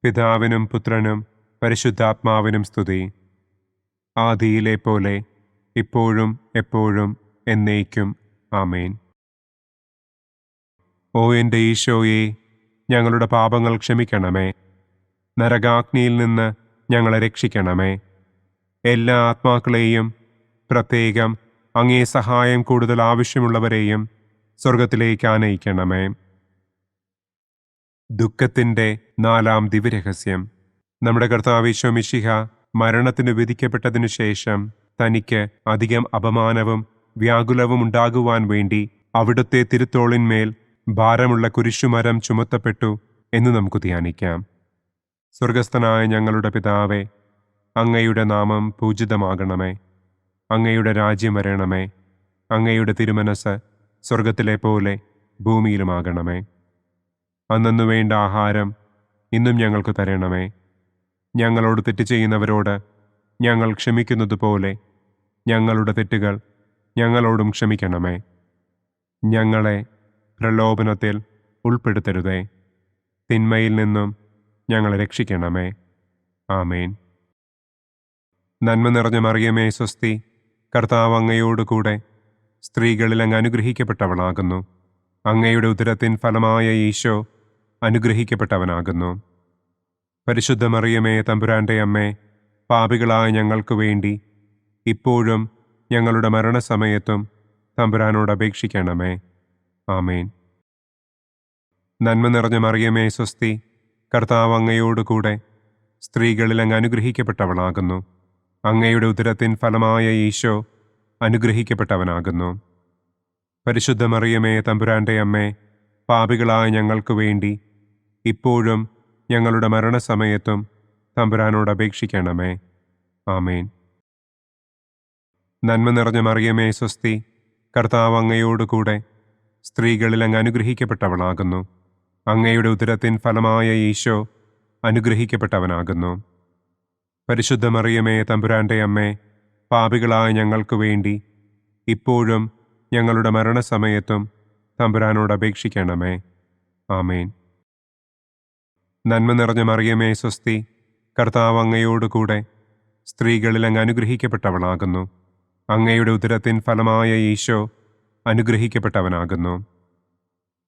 പിതാവിനും പുത്രനും പരിശുദ്ധാത്മാവിനും സ്തുതി. ആദിയിലെ പോലെ ഇപ്പോഴും എപ്പോഴും എന്നേക്കും. ആമേൻ. ഓ എൻ്റെ ഈശോയെ, ഞങ്ങളുടെ പാപങ്ങൾ ക്ഷമിക്കണമേ. നരകാഗ്നിയിൽ നിന്ന് ഞങ്ങളെ രക്ഷിക്കണമേ. എല്ലാ ആത്മാക്കളെയും, പ്രത്യേകം അങ്ങേ സഹായം കൂടുതൽ ആവശ്യമുള്ളവരെയും സ്വർഗത്തിലേക്ക് ആനയിക്കണമേ. ദുഃഖത്തിൻ്റെ 4-ാം ദിവ്യരഹസ്യം. നമ്മുടെ കർത്താവ് ഈശോ മിശിഹ മരണത്തിന് വിധിക്കപ്പെട്ടതിനു ശേഷം തനിക്ക് അധികം അപമാനവും വ്യാകുലവും ഉണ്ടാകുവാൻ വേണ്ടി അവിടുത്തെ തിരുത്തോളിന്മേൽ ഭാരമുള്ള കുരിശുമരം ചുമത്തപ്പെട്ടു എന്ന് നമുക്ക് ധ്യാനിക്കാം. സ്വർഗസ്ഥനായ ഞങ്ങളുടെ പിതാവേ, അങ്ങയുടെ നാമം പൂജിതമാകണമേ. അങ്ങയുടെ രാജ്യം വരണമേ. അങ്ങയുടെ തിരുമനസ് സ്വർഗത്തിലെ പോലെ ഭൂമിയിലുമാകണമേ. അന്നന്നു വേണ്ട ആഹാരം ഇന്നും ഞങ്ങൾക്ക് തരണമേ. ഞങ്ങളോട് തെറ്റ് ചെയ്യുന്നവരോട് ഞങ്ങൾ ക്ഷമിക്കുന്നത് പോലെ ഞങ്ങളുടെ തെറ്റുകൾ ഞങ്ങളോടും ക്ഷമിക്കണമേ. ഞങ്ങളെ പ്രലോഭനത്തിൽ ഉൾപ്പെടുത്തരുതേ. തിന്മയിൽ നിന്നും ഞങ്ങളെ രക്ഷിക്കണമേ. ആമേൻ. നന്മ നിറഞ്ഞ മറിയമേ സ്വസ്തി, കർത്താവ് അങ്ങയോട് കൂടെ സ്ത്രീകളിൽ അങ്ങ് അനുഗ്രഹിക്കപ്പെട്ടവളാകുന്നു. അങ്ങയുടെ ഉദരത്തിൻ ഫലമായ ഈശോ അനുഗ്രഹിക്കപ്പെട്ടവനാകുന്നു. പരിശുദ്ധ മറിയമേ തമ്പുരാന്റെ അമ്മേ, പാപികളായ ഞങ്ങൾക്ക് വേണ്ടി ഇപ്പോഴും ഞങ്ങളുടെ മരണസമയത്തും തമ്പുരാനോട് അപേക്ഷിക്കണമേ. ആമേൻ. നന്മ നിറഞ്ഞ മറിയമേ സ്വസ്തി, കർത്താവ് അങ്ങയോട് കൂടെ സ്ത്രീകളിൽ അങ്ങ് അനുഗ്രഹിക്കപ്പെട്ടവളാകുന്നു. അങ്ങയുടെ ഉദരത്തിൻ ഫലമായ ഈശോ അനുഗ്രഹിക്കപ്പെട്ടവനാകുന്നു. പരിശുദ്ധ മറിയമേ തമ്പുരാന്റെ അമ്മേ, പാപികളായ ഞങ്ങൾക്ക് വേണ്ടി ഇപ്പോഴും ഞങ്ങളുടെ മരണസമയത്തും തമ്പുരാനോട് അപേക്ഷിക്കണമേ. ആമേൻ. നന്മ നിറഞ്ഞ മറിയമേ സ്വസ്തി, കർത്താവ് അങ്ങയോട് കൂടെ സ്ത്രീകളിൽ അങ്ങ് അനുഗ്രഹിക്കപ്പെട്ടവളാകുന്നു. അങ്ങയുടെ ഉദരത്തിൻ ഫലമായ ഈശോ അനുഗ്രഹിക്കപ്പെട്ടവനാകുന്നു. പരിശുദ്ധ മറിയമേ തമ്പുരാന്റെ അമ്മേ, പാപികളായ ഞങ്ങൾക്ക് വേണ്ടി ഇപ്പോഴും ഞങ്ങളുടെ മരണസമയത്തും തമ്പുരാനോട് അപേക്ഷിക്കണമേ. ആമേൻ. നന്മ നിറഞ്ഞ മറിയമേ സ്വസ്തി, കർത്താവ് അങ്ങയോട് കൂടെ സ്ത്രീകളിൽ അങ്ങ് അനുഗ്രഹിക്കപ്പെട്ടവളാകുന്നു. അങ്ങയുടെ ഉദരത്തിൻ ഫലമായ ഈശോ അനുഗ്രഹിക്കപ്പെട്ടവനാകുന്നു.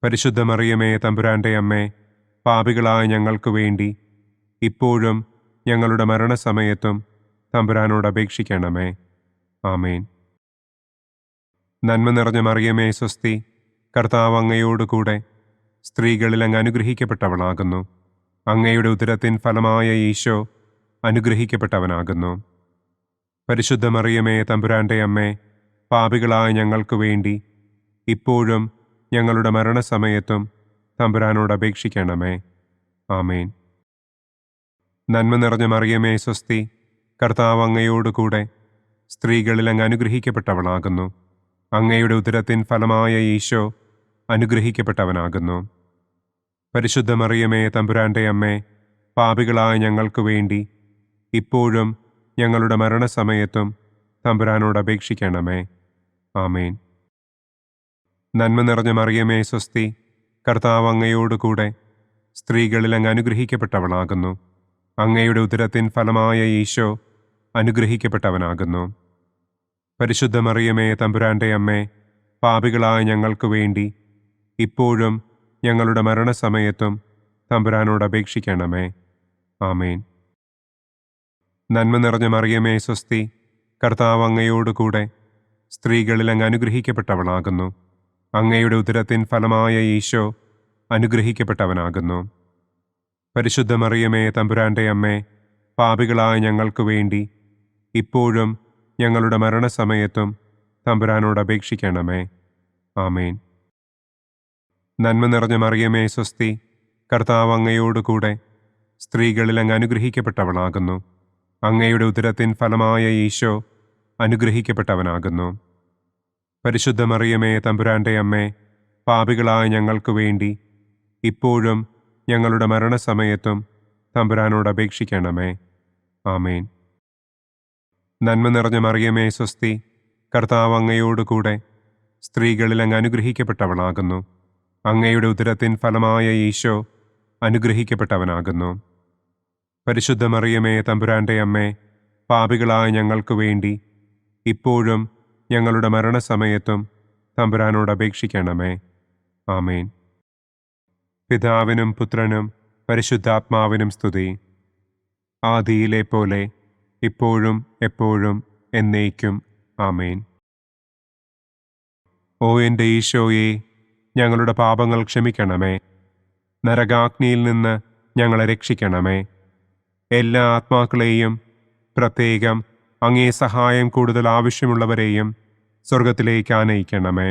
പരിശുദ്ധ മറിയമേ തമ്പുരാന്റെ അമ്മേ, പാപികളായ ഞങ്ങൾക്ക് വേണ്ടി ഇപ്പോഴും ഞങ്ങളുടെ മരണസമയത്തും തമ്പുരാനോട് അപേക്ഷിക്കണമേ. ആമേൻ. നന്മ നിറഞ്ഞ മറിയമേ സ്വസ്തി, കർത്താവ് അങ്ങയോട് കൂടെ സ്ത്രീകളിൽ അങ്ങ് അനുഗ്രഹിക്കപ്പെട്ടവളാകുന്നു. അങ്ങയുടെ ഉദരത്തിൻ ഫലമായ ഈശോ അനുഗ്രഹിക്കപ്പെട്ടവനാകുന്നു. പരിശുദ്ധ മറിയമേ, തമ്പുരാന്റെ അമ്മേ, പാപികളായ ഞങ്ങൾക്ക് വേണ്ടി ഇപ്പോഴും ഞങ്ങളുടെ മരണസമയത്തും തമ്പുരാനോട് അപേക്ഷിക്കണമേ. ആമേൻ. നന്മ നിറഞ്ഞ മറിയമേ, സ്വസ്തി. കർത്താവ് അങ്ങയോടുകൂടെ സ്ത്രീകളിൽ അങ്ങ് അനുഗ്രഹിക്കപ്പെട്ടവളാകുന്നു. അങ്ങയുടെ ഉദരത്തിൻ ഫലമായ ഈശോ അനുഗ്രഹിക്കപ്പെട്ടവനാകുന്നു. പരിശുദ്ധ മറിയമേ, തമ്പുരാന്റെ അമ്മേ, പാപികളായ ഞങ്ങൾക്ക് വേണ്ടി ഇപ്പോഴും ഞങ്ങളുടെ മരണസമയത്തും തമ്പുരാനോട് അപേക്ഷിക്കണമേ. ആമേൻ. നന്മ നിറഞ്ഞ മറിയമേ, സ്വസ്തി. കർത്താവ് അങ്ങയോടുകൂടെ സ്ത്രീകളിൽ അങ്ങ് അനുഗ്രഹിക്കപ്പെട്ടവളാകുന്നു. അങ്ങയുടെ ഉദരത്തിൻ ഫലമായ ഈശോ അനുഗ്രഹിക്കപ്പെട്ടവനാകുന്നു. പരിശുദ്ധ മറിയമേ, തമ്പുരാന്റെ അമ്മേ, പാപികളായ ഞങ്ങൾക്ക് വേണ്ടി ഇപ്പോഴും ഞങ്ങളുടെ മരണസമയത്തും തമ്പുരാനോട് അപേക്ഷിക്കണമേ. ആമേൻ. നന്മ നിറഞ്ഞ മറിയമേ, സ്വസ്തി. കർത്താവ് അങ്ങയോടുകൂടെ സ്ത്രീകളിൽ അങ്ങ് അനുഗ്രഹിക്കപ്പെട്ടവളാകുന്നു. അങ്ങയുടെ ഉദരത്തിൻ ഫലമായ ഈശോ അനുഗ്രഹിക്കപ്പെട്ടവനാകുന്നു. പരിശുദ്ധ മറിയമേ, തമ്പുരാന്റെ അമ്മേ, പാപികളായ ഞങ്ങൾക്ക് വേണ്ടി ഇപ്പോഴും ഞങ്ങളുടെ മരണസമയത്തും തമ്പുരാനോട് അപേക്ഷിക്കണമേ. ആമേൻ. നന്മ നിറഞ്ഞ മറിയമേ, സ്വസ്തി. കർത്താവ് അങ്ങയോടുകൂടെ സ്ത്രീകളിൽ അങ്ങ് അനുഗ്രഹിക്കപ്പെട്ടവളാകുന്നു. അങ്ങയുടെ ഉദരത്തിൻ ഫലമായ ഈശോ അനുഗ്രഹിക്കപ്പെട്ടവനാകുന്നു. പരിശുദ്ധ മറിയമേ, തമ്പുരാന്റെ അമ്മേ, പാപികളായ ഞങ്ങൾക്ക് വേണ്ടി ഇപ്പോഴും ഞങ്ങളുടെ മരണസമയത്തും തമ്പുരാനോട് അപേക്ഷിക്കണമേ. ആമേൻ. നന്മ നിറഞ്ഞ മറിയമേ, സ്വസ്തി. കർത്താവ് അങ്ങയോടുകൂടെ സ്ത്രീകളിൽ അങ്ങ് അനുഗ്രഹിക്കപ്പെട്ടവളാകുന്നു. അങ്ങയുടെ ഉദരത്തിൻ ഫലമായ ഈശോ അനുഗ്രഹിക്കപ്പെട്ടവനാകുന്നു. പരിശുദ്ധ മറിയമേ, തമ്പുരാന്റെ അമ്മേ, പാപികളായ ഞങ്ങൾക്ക് വേണ്ടി ഇപ്പോഴും ഞങ്ങളുടെ മരണസമയത്തും തമ്പുരാനോട് അപേക്ഷിക്കണമേ. ആമേൻ. പിതാവിനും പുത്രനും പരിശുദ്ധാത്മാവിനും സ്തുതി. ആദിയിലെ പോലെ ഇപ്പോഴും എപ്പോഴും എന്നേക്കും. ആമേൻ. ഓ എൻ്റെ ഈശോയെ, ഞങ്ങളുടെ പാപങ്ങൾ ക്ഷമിക്കണമേ. നരകാഗ്നിയിൽ നിന്ന് ഞങ്ങളെ രക്ഷിക്കണമേ. എല്ലാ ആത്മാക്കളെയും, പ്രത്യേകം അങ്ങേ സഹായം കൂടുതൽ ആവശ്യമുള്ളവരെയും സ്വർഗത്തിലേക്ക് ആനയിക്കണമേ.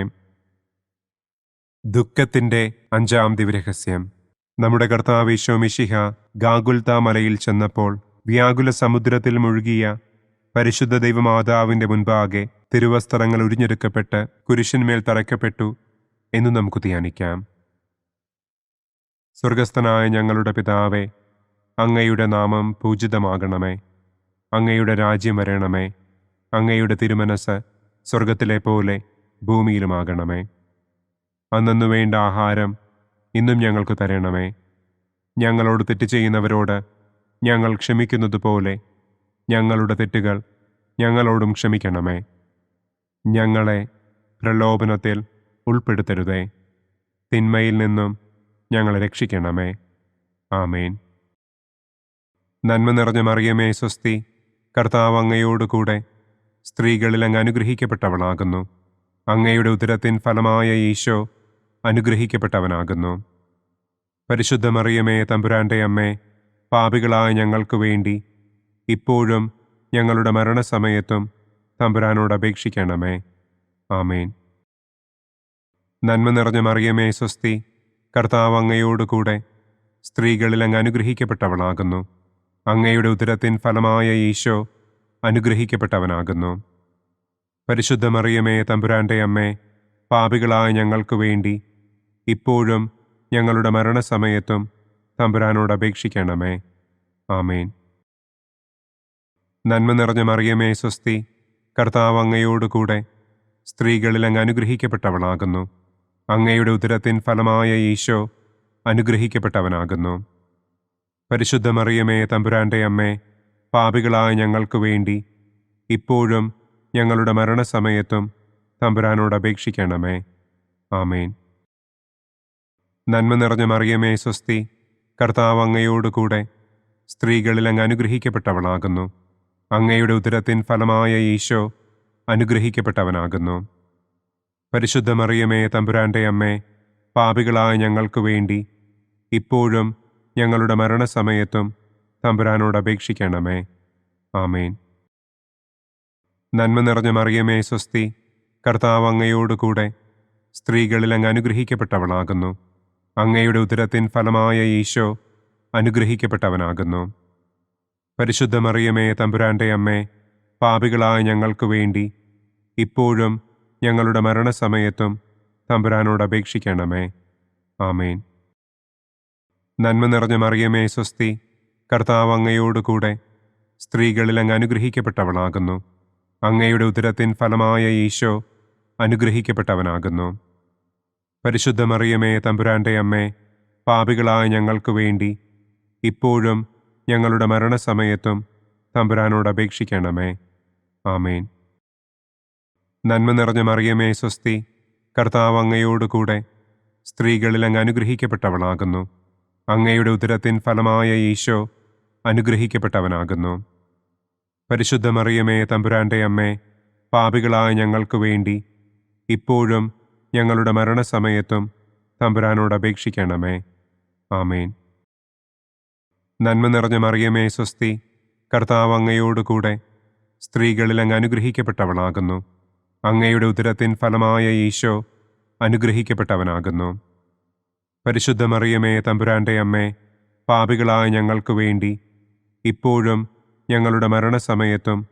ദുഃഖത്തിൻ്റെ 5-ാം ദിവ്യരഹസ്യം. നമ്മുടെ കർത്താവ് ഈശോ മിശിഹ ഗാഗുൽത്ത മലയിൽ ചെന്നപ്പോൾ വ്യാകുല സമുദ്രത്തിൽ മുഴുകിയ പരിശുദ്ധ ദൈവമാതാവിൻ്റെ മുൻപാകെ തിരുവസ്ത്രങ്ങൾ ഉരിഞ്ഞെടുക്കപ്പെട്ട് കുരിശിന്മേൽ തറയ്ക്കപ്പെട്ടു എന്ന് നമുക്ക് ധ്യാനിക്കാം. സ്വർഗസ്ഥനായ ഞങ്ങളുടെ പിതാവേ, അങ്ങയുടെ നാമം പൂജിതമാകണമേ. അങ്ങയുടെ രാജ്യം വരണമേ. അങ്ങയുടെ തിരുമനസ് സ്വർഗത്തിലെ പോലെ ഭൂമിയിലുമാകണമേ. അന്നന്നു വേണ്ട ആഹാരം ഇന്നും ഞങ്ങൾക്ക് തരണമേ. ഞങ്ങളോട് തെറ്റ് ചെയ്യുന്നവരോട് ഞങ്ങൾ ക്ഷമിക്കുന്നത് പോലെ ഞങ്ങളുടെ തെറ്റുകൾ ഞങ്ങളോടും ക്ഷമിക്കണമേ. ഞങ്ങളെ പ്രലോഭനത്തിൽ ഉൾപ്പെടുത്തരുതേ. തിന്മയിൽ നിന്നും ഞങ്ങളെ രക്ഷിക്കണമേ. ആമേൻ. നന്മ നിറഞ്ഞ മറിയമേ, സ്വസ്തി. കർത്താവ് അങ്ങയോടുകൂടെ സ്ത്രീകളിൽ അങ്ങ് അനുഗ്രഹിക്കപ്പെട്ടവളാകുന്നു. അങ്ങയുടെ ഉദരത്തിൻ ഫലമായ ഈശോ അനുഗ്രഹിക്കപ്പെട്ടവനാകുന്നു. പരിശുദ്ധ മറിയമേ, തമ്പുരാന്റെ അമ്മേ, പാപികളായ ഞങ്ങൾക്ക് വേണ്ടി ഇപ്പോഴും ഞങ്ങളുടെ മരണസമയത്തും തമ്പുരാനോട് അപേക്ഷിക്കണമേ. ആമേൻ. നന്മ നിറഞ്ഞ മറിയമേ, സ്വസ്തി. കർത്താവ് അങ്ങയോടുകൂടെ സ്ത്രീകളിൽ അങ്ങ് അനുഗ്രഹിക്കപ്പെട്ടവളാകുന്നു. അങ്ങയുടെ ഉദരത്തിൻ ഫലമായ ഈശോ അനുഗ്രഹിക്കപ്പെട്ടവനാകുന്നു. പരിശുദ്ധ മറിയമേ, തമ്പുരാന്റെ അമ്മേ, പാപികളായ ഞങ്ങൾക്ക് വേണ്ടി ഇപ്പോഴും ഞങ്ങളുടെ മരണസമയത്തും തമ്പുരാനോട് അപേക്ഷിക്കണമേ. ആമേൻ. നന്മ നിറഞ്ഞ മറിയമേ, സ്വസ്തി. കർത്താവ് അങ്ങയോടുകൂടെ സ്ത്രീകളിൽ അങ്ങ് അനുഗ്രഹിക്കപ്പെട്ടവളാകുന്നു. അങ്ങയുടെ ഉദരത്തിൻ ഫലമായ ഈശോ അനുഗ്രഹിക്കപ്പെട്ടവനാകുന്നു. പരിശുദ്ധ മറിയമേ, തമ്പുരാന്റെ അമ്മേ, പാപികളായ ഞങ്ങൾക്ക് വേണ്ടി ഇപ്പോഴും ഞങ്ങളുടെ മരണസമയത്തും തമ്പുരാനോട് അപേക്ഷിക്കണമേ. ആമേൻ. നന്മ നിറഞ്ഞ മറിയമേ, സ്വസ്തി. കർത്താവ് അങ്ങയോടുകൂടെ സ്ത്രീകളിൽ അങ്ങ് അനുഗ്രഹിക്കപ്പെട്ടവളാകുന്നു. അങ്ങയുടെ ഉദരത്തിൻ ഫലമായ ഈശോ അനുഗ്രഹിക്കപ്പെട്ടവനാകുന്നു. പരിശുദ്ധ മറിയമേ, തമ്പുരാന്റെ അമ്മേ, പാപികളായ ഞങ്ങൾക്ക് വേണ്ടി ഇപ്പോഴും ഞങ്ങളുടെ മരണസമയത്തും തമ്പുരാനോട് അപേക്ഷിക്കണമേ. ആമേൻ. നന്മ നിറഞ്ഞ മറിയമേ സ്വസ്തി, കർത്താവ് അങ്ങയോടുകൂടെ സ്ത്രീകളിൽ അങ്ങ് അനുഗ്രഹിക്കപ്പെട്ടവളാകുന്നു. അങ്ങയുടെ ഉദരത്തിൻ ഫലമായ ഈശോ അനുഗ്രഹിക്കപ്പെട്ടവനാകുന്നു. പരിശുദ്ധ മറിയമേ തമ്പുരാന്റെ അമ്മേ, പാപികളായ ഞങ്ങൾക്ക് വേണ്ടി ഇപ്പോഴും ഞങ്ങളുടെ മരണസമയത്തും തമ്പുരാനോട് അപേക്ഷിക്കണമേ. ആമേൻ. നന്മ നിറഞ്ഞ മറിയമേ സ്വസ്തി, കർത്താവ് അങ്ങയോടുകൂടെ സ്ത്രീകളിൽ അങ്ങ് അനുഗ്രഹിക്കപ്പെട്ടവളാകുന്നു. അങ്ങയുടെ ഉദരത്തിൻ ഫലമായ ഈശോ അനുഗ്രഹിക്കപ്പെട്ടവനാകുന്നു. പരിശുദ്ധ മറിയമേ തമ്പുരാന്റെ അമ്മേ, പാപികളായ ഞങ്ങൾക്ക് വേണ്ടി ഇപ്പോഴും ഞങ്ങളുടെ മരണസമയത്തും തമ്പുരാനോട് അപേക്ഷിക്കണമേ. ആമേൻ. നന്മ നിറഞ്ഞ മറിയമേ സ്വസ്തി, കർത്താവ് അങ്ങയോടുകൂടെ സ്ത്രീകളിൽ അങ്ങ് അനുഗ്രഹിക്കപ്പെട്ടവളാകുന്നു. അങ്ങയുടെ ഉദരത്തിൻ ഫലമായ ഈശോ അനുഗ്രഹിക്കപ്പെട്ടവനാകുന്നു. പരിശുദ്ധ മറിയമേ തമ്പുരാന്റെ അമ്മേ, പാപികളായ ഞങ്ങൾക്ക് വേണ്ടി ഇപ്പോഴും ഞങ്ങളുടെ മരണസമയത്തും തമ്പുരാനോട് അപേക്ഷിക്കണമേ. ആമേൻ. നന്മ നിറഞ്ഞ മറിയമേ സ്വസ്തി, കർത്താവ് അങ്ങയോടുകൂടെ സ്ത്രീകളിൽ അങ്ങ് അനുഗ്രഹിക്കപ്പെട്ടവളാകുന്നു. അങ്ങയുടെ ഉദരത്തിൻ ഫലമായ ഈശോ അനുഗ്രഹിക്കപ്പെട്ടവനാകുന്നു. പരിശുദ്ധ മറിയമേ തമ്പുരാന്റെ അമ്മേ, പാപികളായ ഞങ്ങൾക്ക് വേണ്ടി ഇപ്പോഴും ഞങ്ങളുടെ മരണസമയത്തും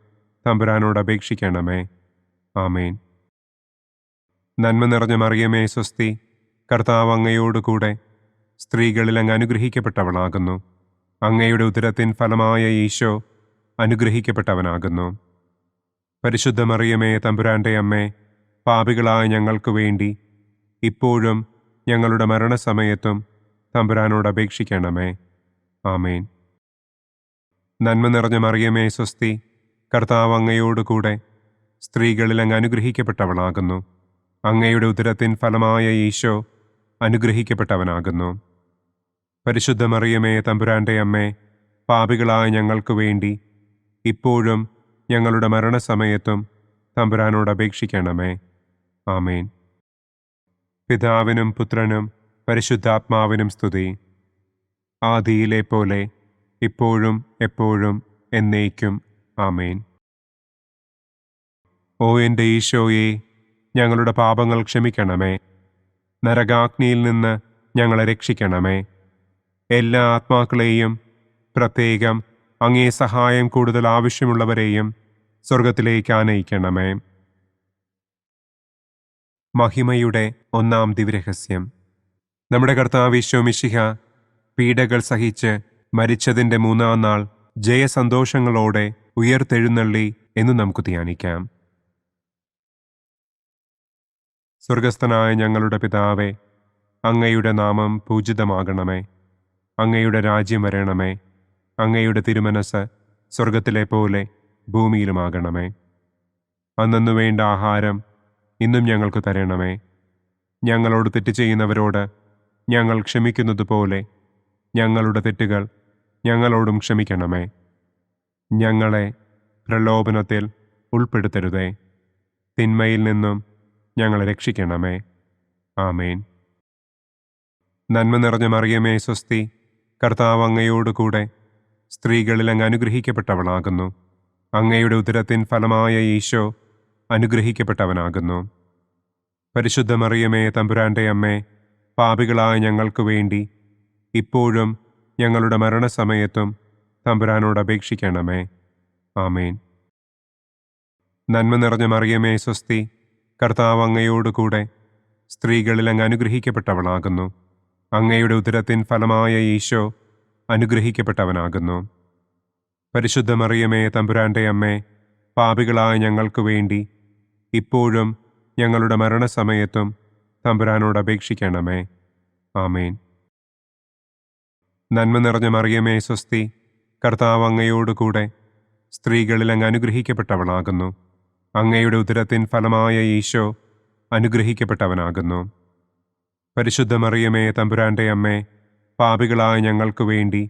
തമ്പുരാനോട് അപേക്ഷിക്കണമേ. ആമേൻ. നന്മ നിറഞ്ഞ മറിയമേ സ്വസ്തി, കർത്താവ് അങ്ങയോടുകൂടെ സ്ത്രീകളിൽ അങ്ങ് അനുഗ്രഹിക്കപ്പെട്ടവളാകുന്നു. അങ്ങയുടെ ഉദരത്തിൻ ഫലമായ ഈശോ അനുഗ്രഹിക്കപ്പെട്ടവനാകുന്നു. പരിശുദ്ധ മറിയമേ തമ്പുരാന്റെ അമ്മേ, പാപികളായ ഞങ്ങൾക്ക് വേണ്ടി ഇപ്പോഴും ഞങ്ങളുടെ മരണസമയത്തും തമ്പുരാനോട് അപേക്ഷിക്കണമേ. ആമേൻ. നന്മ നിറഞ്ഞ മറിയമേ സ്വസ്തി, കർത്താവ് അങ്ങയോടുകൂടെ സ്ത്രീകളിൽ അങ്ങ് അനുഗ്രഹിക്കപ്പെട്ടവളാകുന്നു. അങ്ങയുടെ ഉദരത്തിൻ ഫലമായ ഈശോ അനുഗ്രഹിക്കപ്പെട്ടവനാകുന്നു. പരിശുദ്ധ മറിയമേ തമ്പുരാന്റെ അമ്മേ, പാപികളായ ഞങ്ങൾക്ക് വേണ്ടി ഇപ്പോഴും ഞങ്ങളുടെ മരണസമയത്തും തമ്പുരാനോട് അപേക്ഷിക്കണമേ. ആമേൻ. പിതാവിനും പുത്രനും പരിശുദ്ധാത്മാവിനും സ്തുതി. ആദിയിലെ പോലെ ഇപ്പോഴും എപ്പോഴും എന്നേക്കും. ആമേൻ. ഓ എൻ്റെ ഈശോയെ, ഞങ്ങളുടെ പാപങ്ങൾ ക്ഷമിക്കണമേ. നരകാഗ്നിയിൽ നിന്ന് ഞങ്ങളെ രക്ഷിക്കണമേ. എല്ലാ ആത്മാക്കളെയും, പ്രത്യേകം അങ്ങേ സഹായം കൂടുതൽ ആവശ്യമുള്ളവരെയും സ്വർഗത്തിലേക്ക് ആനയിക്കണമേ. മഹിമയുടെ ഒന്നാം ദിവ്യരഹസ്യം. നമ്മുടെ കർത്താവ് ഈശോ മിശിഹ പീഡകൾ സഹിച്ച് മരിച്ചതിൻ്റെ മൂന്നാം നാൾ ജയസന്തോഷങ്ങളോടെ ഉയർത്തെഴുന്നള്ളി എന്ന് നമുക്ക് ധ്യാനിക്കാം. സ്വർഗസ്ഥനായ ഞങ്ങളുടെ പിതാവേ, അങ്ങയുടെ നാമം പൂജിതമാകണമേ. അങ്ങയുടെ രാജ്യം വരണമേ. അങ്ങയുടെ തിരുമനസ് സ്വർഗത്തിലെ പോലെ ഭൂമിയിലുമാകണമേ. അന്നന്നു വേണ്ട ആഹാരം ഇന്നും ഞങ്ങൾക്ക് തരണമേ. ഞങ്ങളോട് തെറ്റ് ചെയ്യുന്നവരോട് ഞങ്ങൾ ക്ഷമിക്കുന്നത് പോലെ ഞങ്ങളുടെ തെറ്റുകൾ ഞങ്ങളോടും ക്ഷമിക്കണമേ. ഞങ്ങളെ പ്രലോഭനത്തിൽ ഉൾപ്പെടുത്തരുതേ. തിന്മയിൽ നിന്നും ഞങ്ങളെ രക്ഷിക്കണമേ. ആമേൻ. നന്മ നിറഞ്ഞ മറിയമേ സ്വസ്തി, കർത്താവ് അങ്ങയോടുകൂടെ സ്ത്രീകളിൽ അങ്ങ് അനുഗ്രഹിക്കപ്പെട്ടവളാകുന്നു. അങ്ങയുടെ ഉദരത്തിൻ ഫലമായ ഈശോ അനുഗ്രഹിക്കപ്പെട്ടവനാകുന്നു. പരിശുദ്ധ മറിയമേ തമ്പുരാന്റെ അമ്മേ, പാപികളായ ഞങ്ങൾക്ക് വേണ്ടി ഇപ്പോഴും ഞങ്ങളുടെ മരണസമയത്തും തമ്പുരാനോട് അപേക്ഷിക്കണമേ. ആമേൻ. നന്മ നിറഞ്ഞ മറിയമേ സ്വസ്തി, കർത്താവ് അങ്ങയോടുകൂടെ സ്ത്രീകളിൽ അങ്ങ് അനുഗ്രഹിക്കപ്പെട്ടവളാകുന്നു. അങ്ങയുടെ ഉദരത്തിൻ ഫലമായ ഈശോ അനുഗ്രഹിക്കപ്പെട്ടവനാകുന്നു. പരിശുദ്ധ മറിയമേ തമ്പുരാന്റെ അമ്മേ, പാപികളായ ഞങ്ങൾക്ക് വേണ്ടി ഇപ്പോഴും ഞങ്ങളുടെ മരണസമയത്തും തമ്പുരാനോട് അപേക്ഷിക്കണമേ. ആമേൻ. നന്മ നിറഞ്ഞ മറിയമേ സ്വസ്തി, കർത്താവ് അങ്ങയോടുകൂടെ സ്ത്രീകളിൽ അങ്ങ് അനുഗ്രഹിക്കപ്പെട്ടവളാകുന്നു. അങ്ങയുടെ ഉദരത്തിൻ ഫലമായ ഈശോ അനുഗ്രഹിക്കപ്പെട്ടവനാകുന്നു. പരിശുദ്ധ മറിയമേ തമ്പുരാന്റെ അമ്മേ, പാപികളായ ഞങ്ങൾക്ക് വേണ്ടി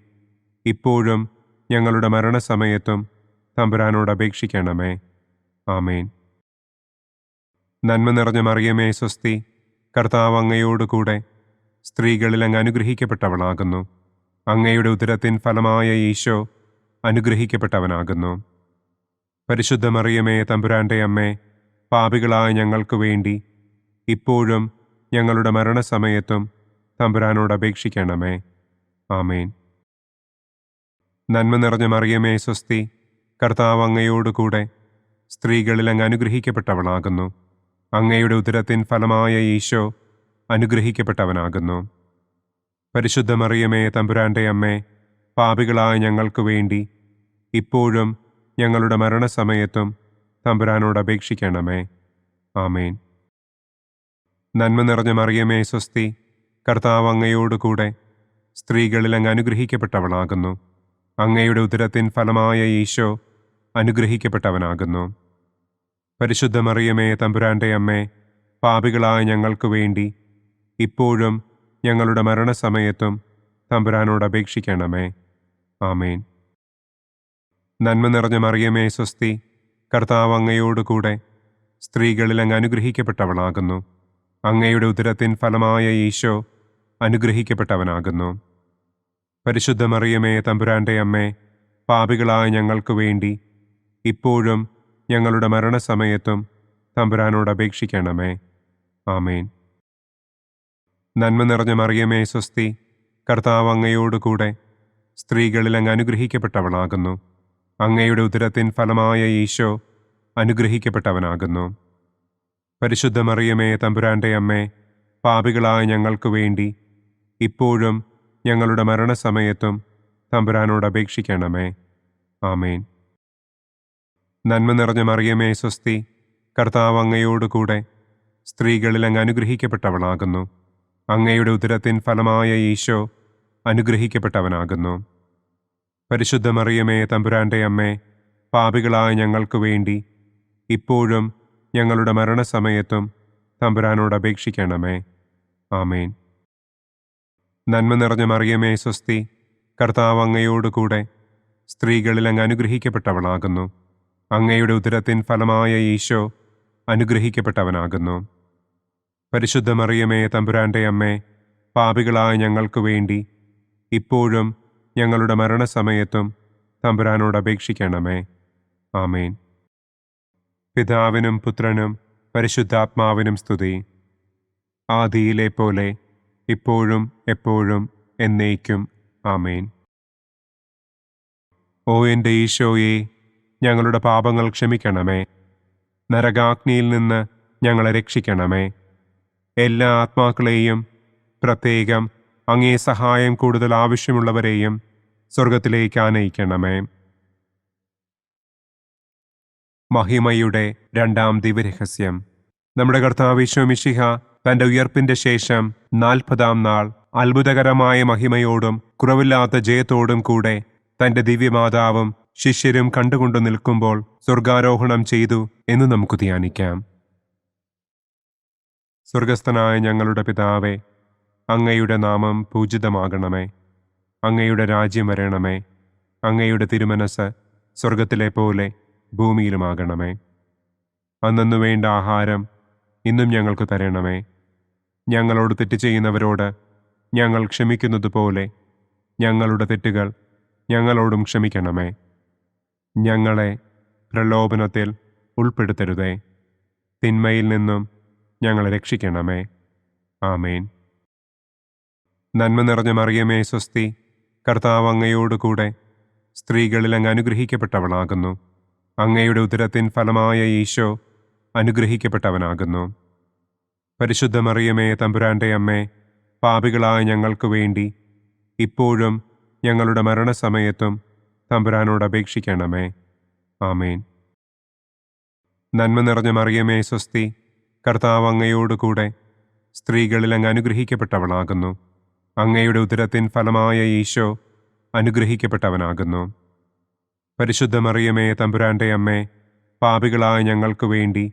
ഇപ്പോഴും ഞങ്ങളുടെ മരണസമയത്തും തമ്പുരാനോട് അപേക്ഷിക്കണമേ. ആമേൻ. നന്മ നിറഞ്ഞ മറിയമേ സ്വസ്തി, കർത്താവ് അങ്ങയോടുകൂടെ സ്ത്രീകളിൽ അങ്ങ് അനുഗ്രഹിക്കപ്പെട്ടവളാകുന്നു. അങ്ങയുടെ ഉദരത്തിൻ ഫലമായ ഈശോ അനുഗ്രഹിക്കപ്പെട്ടവനാകുന്നു. പരിശുദ്ധ മറിയമേ, തമ്പുരാന്റെ അമ്മേ, പാപികളായ ഞങ്ങൾക്ക് വേണ്ടി ഇപ്പോഴും ഞങ്ങളുടെ മരണസമയത്തും തമ്പുരാനോട് അപേക്ഷിക്കണമേ. ആമേൻ. നന്മ നിറഞ്ഞ മറിയമേ, സ്വസ്തി. കർത്താവ് അങ്ങയോടുകൂടെ സ്ത്രീകളിൽ അങ്ങ് അനുഗ്രഹിക്കപ്പെട്ടവളാകുന്നു. അങ്ങയുടെ ഉദരത്തിൻ ഫലമായ ഈശോ അനുഗ്രഹിക്കപ്പെട്ടവനാകുന്നു. പരിശുദ്ധ മറിയമേ, തമ്പുരാന്റെ അമ്മേ, പാപികളായ ഞങ്ങൾക്ക് വേണ്ടി ഇപ്പോഴും ഞങ്ങളുടെ മരണസമയത്തും തമ്പുരാനോട് അപേക്ഷിക്കണമേ. ആമേൻ. നന്മ നിറഞ്ഞ മറിയമേ, സ്വസ്തി. കർത്താവ് അങ്ങയോടുകൂടെ സ്ത്രീകളിൽ അങ്ങ് അനുഗ്രഹിക്കപ്പെട്ടവളാകുന്നു. അങ്ങയുടെ ഉദരത്തിൻ ഫലമായ ഈശോ അനുഗ്രഹിക്കപ്പെട്ടവനാകുന്നു. പരിശുദ്ധ മറിയമേ, തമ്പുരാന്റെ അമ്മേ, പാപികളായ ഞങ്ങൾക്ക് വേണ്ടി ഇപ്പോഴും ഞങ്ങളുടെ മരണസമയത്തും തമ്പുരാനോട് അപേക്ഷിക്കണമേ. ആമേൻ. നന്മ നിറഞ്ഞ മറിയമേ, സ്വസ്തി. കർത്താവ് അങ്ങയോടുകൂടെ സ്ത്രീകളിൽ അങ്ങ് അനുഗ്രഹിക്കപ്പെട്ടവളാകുന്നു. അങ്ങയുടെ ഉദരത്തിൻ ഫലമായ ഈശോ അനുഗ്രഹിക്കപ്പെട്ടവനാകുന്നു. പരിശുദ്ധ മറിയമേ, തമ്പുരാന്റെ അമ്മേ, പാപികളായ ഞങ്ങൾക്ക് വേണ്ടി ഇപ്പോഴും ഞങ്ങളുടെ മരണസമയത്തും തമ്പുരാനോട് അപേക്ഷിക്കണമേ. ആമേൻ. നന്മ നിറഞ്ഞ മറിയമേ, സ്വസ്തി. കർത്താവ് അങ്ങയോടുകൂടെ സ്ത്രീകളിൽ അങ്ങ് അനുഗ്രഹിക്കപ്പെട്ടവളാകുന്നു. അങ്ങയുടെ ഉദരത്തിൻ ഫലമായ ഈശോ അനുഗ്രഹിക്കപ്പെട്ടവനാകുന്നു. പരിശുദ്ധ മറിയമേ, തമ്പുരാന്റെ അമ്മേ, പാപികളായ ഞങ്ങൾക്ക് വേണ്ടി ഇപ്പോഴും ഞങ്ങളുടെ മരണസമയത്തും തമ്പുരാനോട് അപേക്ഷിക്കണമേ. ആമേൻ. നന്മ നിറഞ്ഞ മറിയമേ, സ്വസ്തി. കർത്താവ് അങ്ങയോടുകൂടെ സ്ത്രീകളിൽ അങ്ങ് അനുഗ്രഹിക്കപ്പെട്ടവളാകുന്നു. അങ്ങയുടെ ഉദരത്തിൻ ഫലമായ ഈശോ അനുഗ്രഹിക്കപ്പെട്ടവനാകുന്നു. പരിശുദ്ധ മറിയമേ, തമ്പുരാന്റെ അമ്മേ, പാപികളായ ഞങ്ങൾക്ക് വേണ്ടി ഇപ്പോഴും ഞങ്ങളുടെ മരണസമയത്തും തമ്പുരാനോട് അപേക്ഷിക്കണമേ. ആമേൻ. നന്മ നിറഞ്ഞ മറിയമേ, സ്വസ്തി. കർത്താവ് അങ്ങയോടുകൂടെ സ്ത്രീകളിൽ അങ്ങ് അനുഗ്രഹിക്കപ്പെട്ടവളാകുന്നു. അങ്ങയുടെ ഉദരത്തിൻ ഫലമായ ഈശോ അനുഗ്രഹിക്കപ്പെട്ടവനാകുന്നു. പരിശുദ്ധ മറിയമേ, തമ്പുരാന്റെ അമ്മേ, പാപികളായ ഞങ്ങൾക്ക് വേണ്ടി ഇപ്പോഴും ഞങ്ങളുടെ മരണസമയത്തും തമ്പുരാനോട് അപേക്ഷിക്കണമേ. ആമേൻ. പിതാവിനും പുത്രനും പരിശുദ്ധാത്മാവിനും സ്തുതി. ആദിയിലെ പോലെ ഇപ്പോഴും എപ്പോഴും എന്നേക്കും. ആമേൻ. ഓ എൻ്റെ ഈശോയെ, ഞങ്ങളുടെ പാപങ്ങൾ ക്ഷമിക്കണമേ. നരകാഗ്നിയിൽ നിന്ന് ഞങ്ങളെ രക്ഷിക്കണമേ. എല്ലാ ആത്മാക്കളെയും, പ്രത്യേകം അങ്ങേ സഹായം കൂടുതൽ ആവശ്യമുള്ളവരെയും സ്വർഗത്തിലേക്ക് ആനയിക്കണമേ. മഹിമയുടെ രണ്ടാം ദിവ്യരഹസ്യം. നമ്മുടെ കർത്താവ് ഈശോ മിശിഹ തന്റെ ഉയർപ്പിന്റെ ശേഷം 40-ാം നാൾ അത്ഭുതകരമായ മഹിമയോടും കുറവില്ലാത്ത ജയത്തോടും കൂടെ തന്റെ ദിവ്യമാതാവും ശിഷ്യരും കണ്ടുകൊണ്ടു നിൽക്കുമ്പോൾ സ്വർഗാരോഹണം ചെയ്തു എന്ന് നമുക്ക് ധ്യാനിക്കാം. സ്വർഗസ്ഥനായ ഞങ്ങളുടെ പിതാവേ, അങ്ങയുടെ നാമം പൂജിതമാകണമേ. അങ്ങയുടെ രാജ്യം വരണമേ. അങ്ങയുടെ തിരുമനസ് സ്വർഗത്തിലെ പോലെ ഭൂമിയിലുമാകണമേ. അന്നു വേണ്ട ആഹാരം ഇന്നും ഞങ്ങൾക്ക് തരണമേ. ഞങ്ങളോട് തെറ്റ് ചെയ്യുന്നവരോട് ഞങ്ങൾ ക്ഷമിക്കുന്നത് പോലെ ഞങ്ങളുടെ തെറ്റുകൾ ഞങ്ങളോടും ക്ഷമിക്കണമേ. ഞങ്ങളെ പ്രലോഭനത്തിൽ ഉൾപ്പെടുത്തരുതേ. തിന്മയിൽ നിന്നും ഞങ്ങളെ രക്ഷിക്കണമേ. ആമേൻ. നന്മ നിറഞ്ഞ മറിയമേ, സ്വസ്തി. കർത്താവ് അങ്ങയോടുകൂടെ സ്ത്രീകളിൽ അങ്ങ് അനുഗ്രഹിക്കപ്പെട്ടവളാകുന്നു. അങ്ങയുടെ ഉദരത്തിൻ ഫലമായ ഈശോ അനുഗ്രഹിക്കപ്പെട്ടവനാകുന്നു. പരിശുദ്ധ മറിയമേ, തമ്പുരാന്റെ അമ്മേ, പാപികളായ ഞങ്ങൾക്ക് വേണ്ടി ഇപ്പോഴും ഞങ്ങളുടെ മരണസമയത്തും തമ്പുരാനോട് അപേക്ഷിക്കണമേ. ആമേൻ. നന്മ നിറഞ്ഞ മറിയമേ, സ്വസ്തി. കർത്താവ് അങ്ങയോടുകൂടെ സ്ത്രീകളിൽ അങ്ങ് അനുഗ്രഹിക്കപ്പെട്ടവളാകുന്നു. അങ്ങയുടെ ഉദരത്തിൻ ഫലമായ ഈശോ അനുഗ്രഹിക്കപ്പെട്ടവനാകുന്നു. പരിശുദ്ധ മറിയമേ, തമ്പുരാന്റെ അമ്മേ, പാപികളായ ഞങ്ങൾക്ക് വേണ്ടി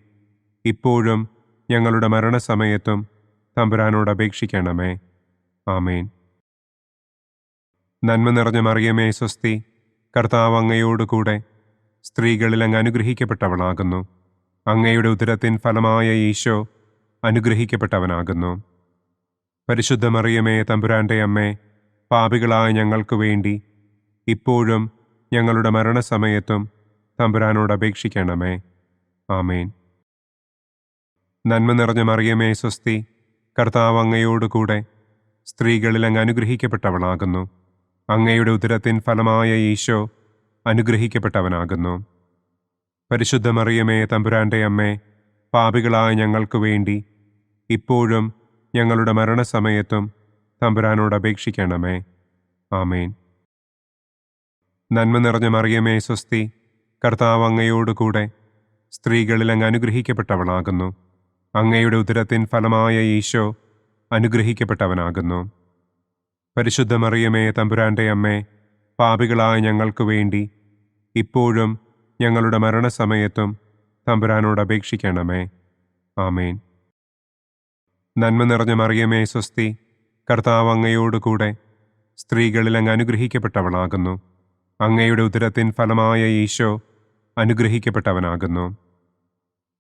ഇപ്പോഴും ഞങ്ങളുടെ മരണസമയത്തും തമ്പുരാനോട് അപേക്ഷിക്കണമേ. ആമേൻ. നന്മ നിറഞ്ഞ മറിയമേ, സ്വസ്തി. കർത്താവ് അങ്ങയോടുകൂടെ സ്ത്രീകളിൽ അങ്ങ് അനുഗ്രഹിക്കപ്പെട്ടവളാകുന്നു. അങ്ങയുടെ ഉദരത്തിൻ ഫലമായ ഈശോ അനുഗ്രഹിക്കപ്പെട്ടവനാകുന്നു. പരിശുദ്ധ മറിയമേ തമ്പുരാന്റെ അമ്മേ, പാപികളായ ഞങ്ങൾക്ക് വേണ്ടി ഇപ്പോഴും ഞങ്ങളുടെ മരണസമയത്തും തമ്പുരാനോട് അപേക്ഷിക്കണമേ. ആമേൻ. നന്മ നിറഞ്ഞ മറിയമേ സ്വസ്തി, കർത്താവ് അങ്ങയോടുകൂടെ സ്ത്രീകളിൽ അങ്ങ് അനുഗ്രഹിക്കപ്പെട്ടവളാകുന്നു. അങ്ങയുടെ ഉദരത്തിൻ ഫലമായ ഈശോ അനുഗ്രഹിക്കപ്പെട്ടവനാകുന്നു. പരിശുദ്ധ മറിയമേ തമ്പുരാന്റെ അമ്മേ, പാപികളായ ഞങ്ങൾക്ക് വേണ്ടി ഇപ്പോഴും ഞങ്ങളുടെ മരണസമയത്തും തമ്പുരാനോട് അപേക്ഷിക്കണമേ. ആമേൻ. നന്മ നിറഞ്ഞ മറിയമേ സ്വസ്തി, കർത്താവ് അങ്ങയോടുകൂടെ സ്ത്രീകളിൽ അങ്ങ് അനുഗ്രഹിക്കപ്പെട്ടവളാകുന്നു. അങ്ങയുടെ ഉദരത്തിൻ ഫലമായ ഈശോ അനുഗ്രഹിക്കപ്പെട്ടവനാകുന്നു. പരിശുദ്ധ മറിയമേ തമ്പുരാന്റെ അമ്മേ, പാപികളായ ഞങ്ങൾക്ക് വേണ്ടി ഇപ്പോഴും ഞങ്ങളുടെ മരണസമയത്തും തമ്പുരാനോട് അപേക്ഷിക്കണമേ. ആമേൻ. നന്മ നിറഞ്ഞ മറിയമേ സ്വസ്തി, കർത്താവ് അങ്ങയോടുകൂടെ സ്ത്രീകളിൽ അങ്ങ് അനുഗ്രഹിക്കപ്പെട്ടവളാകുന്നു. അങ്ങയുടെ ഉദരത്തിൻ ഫലമായ ഈശോ അനുഗ്രഹിക്കപ്പെട്ടവനാകുന്നു.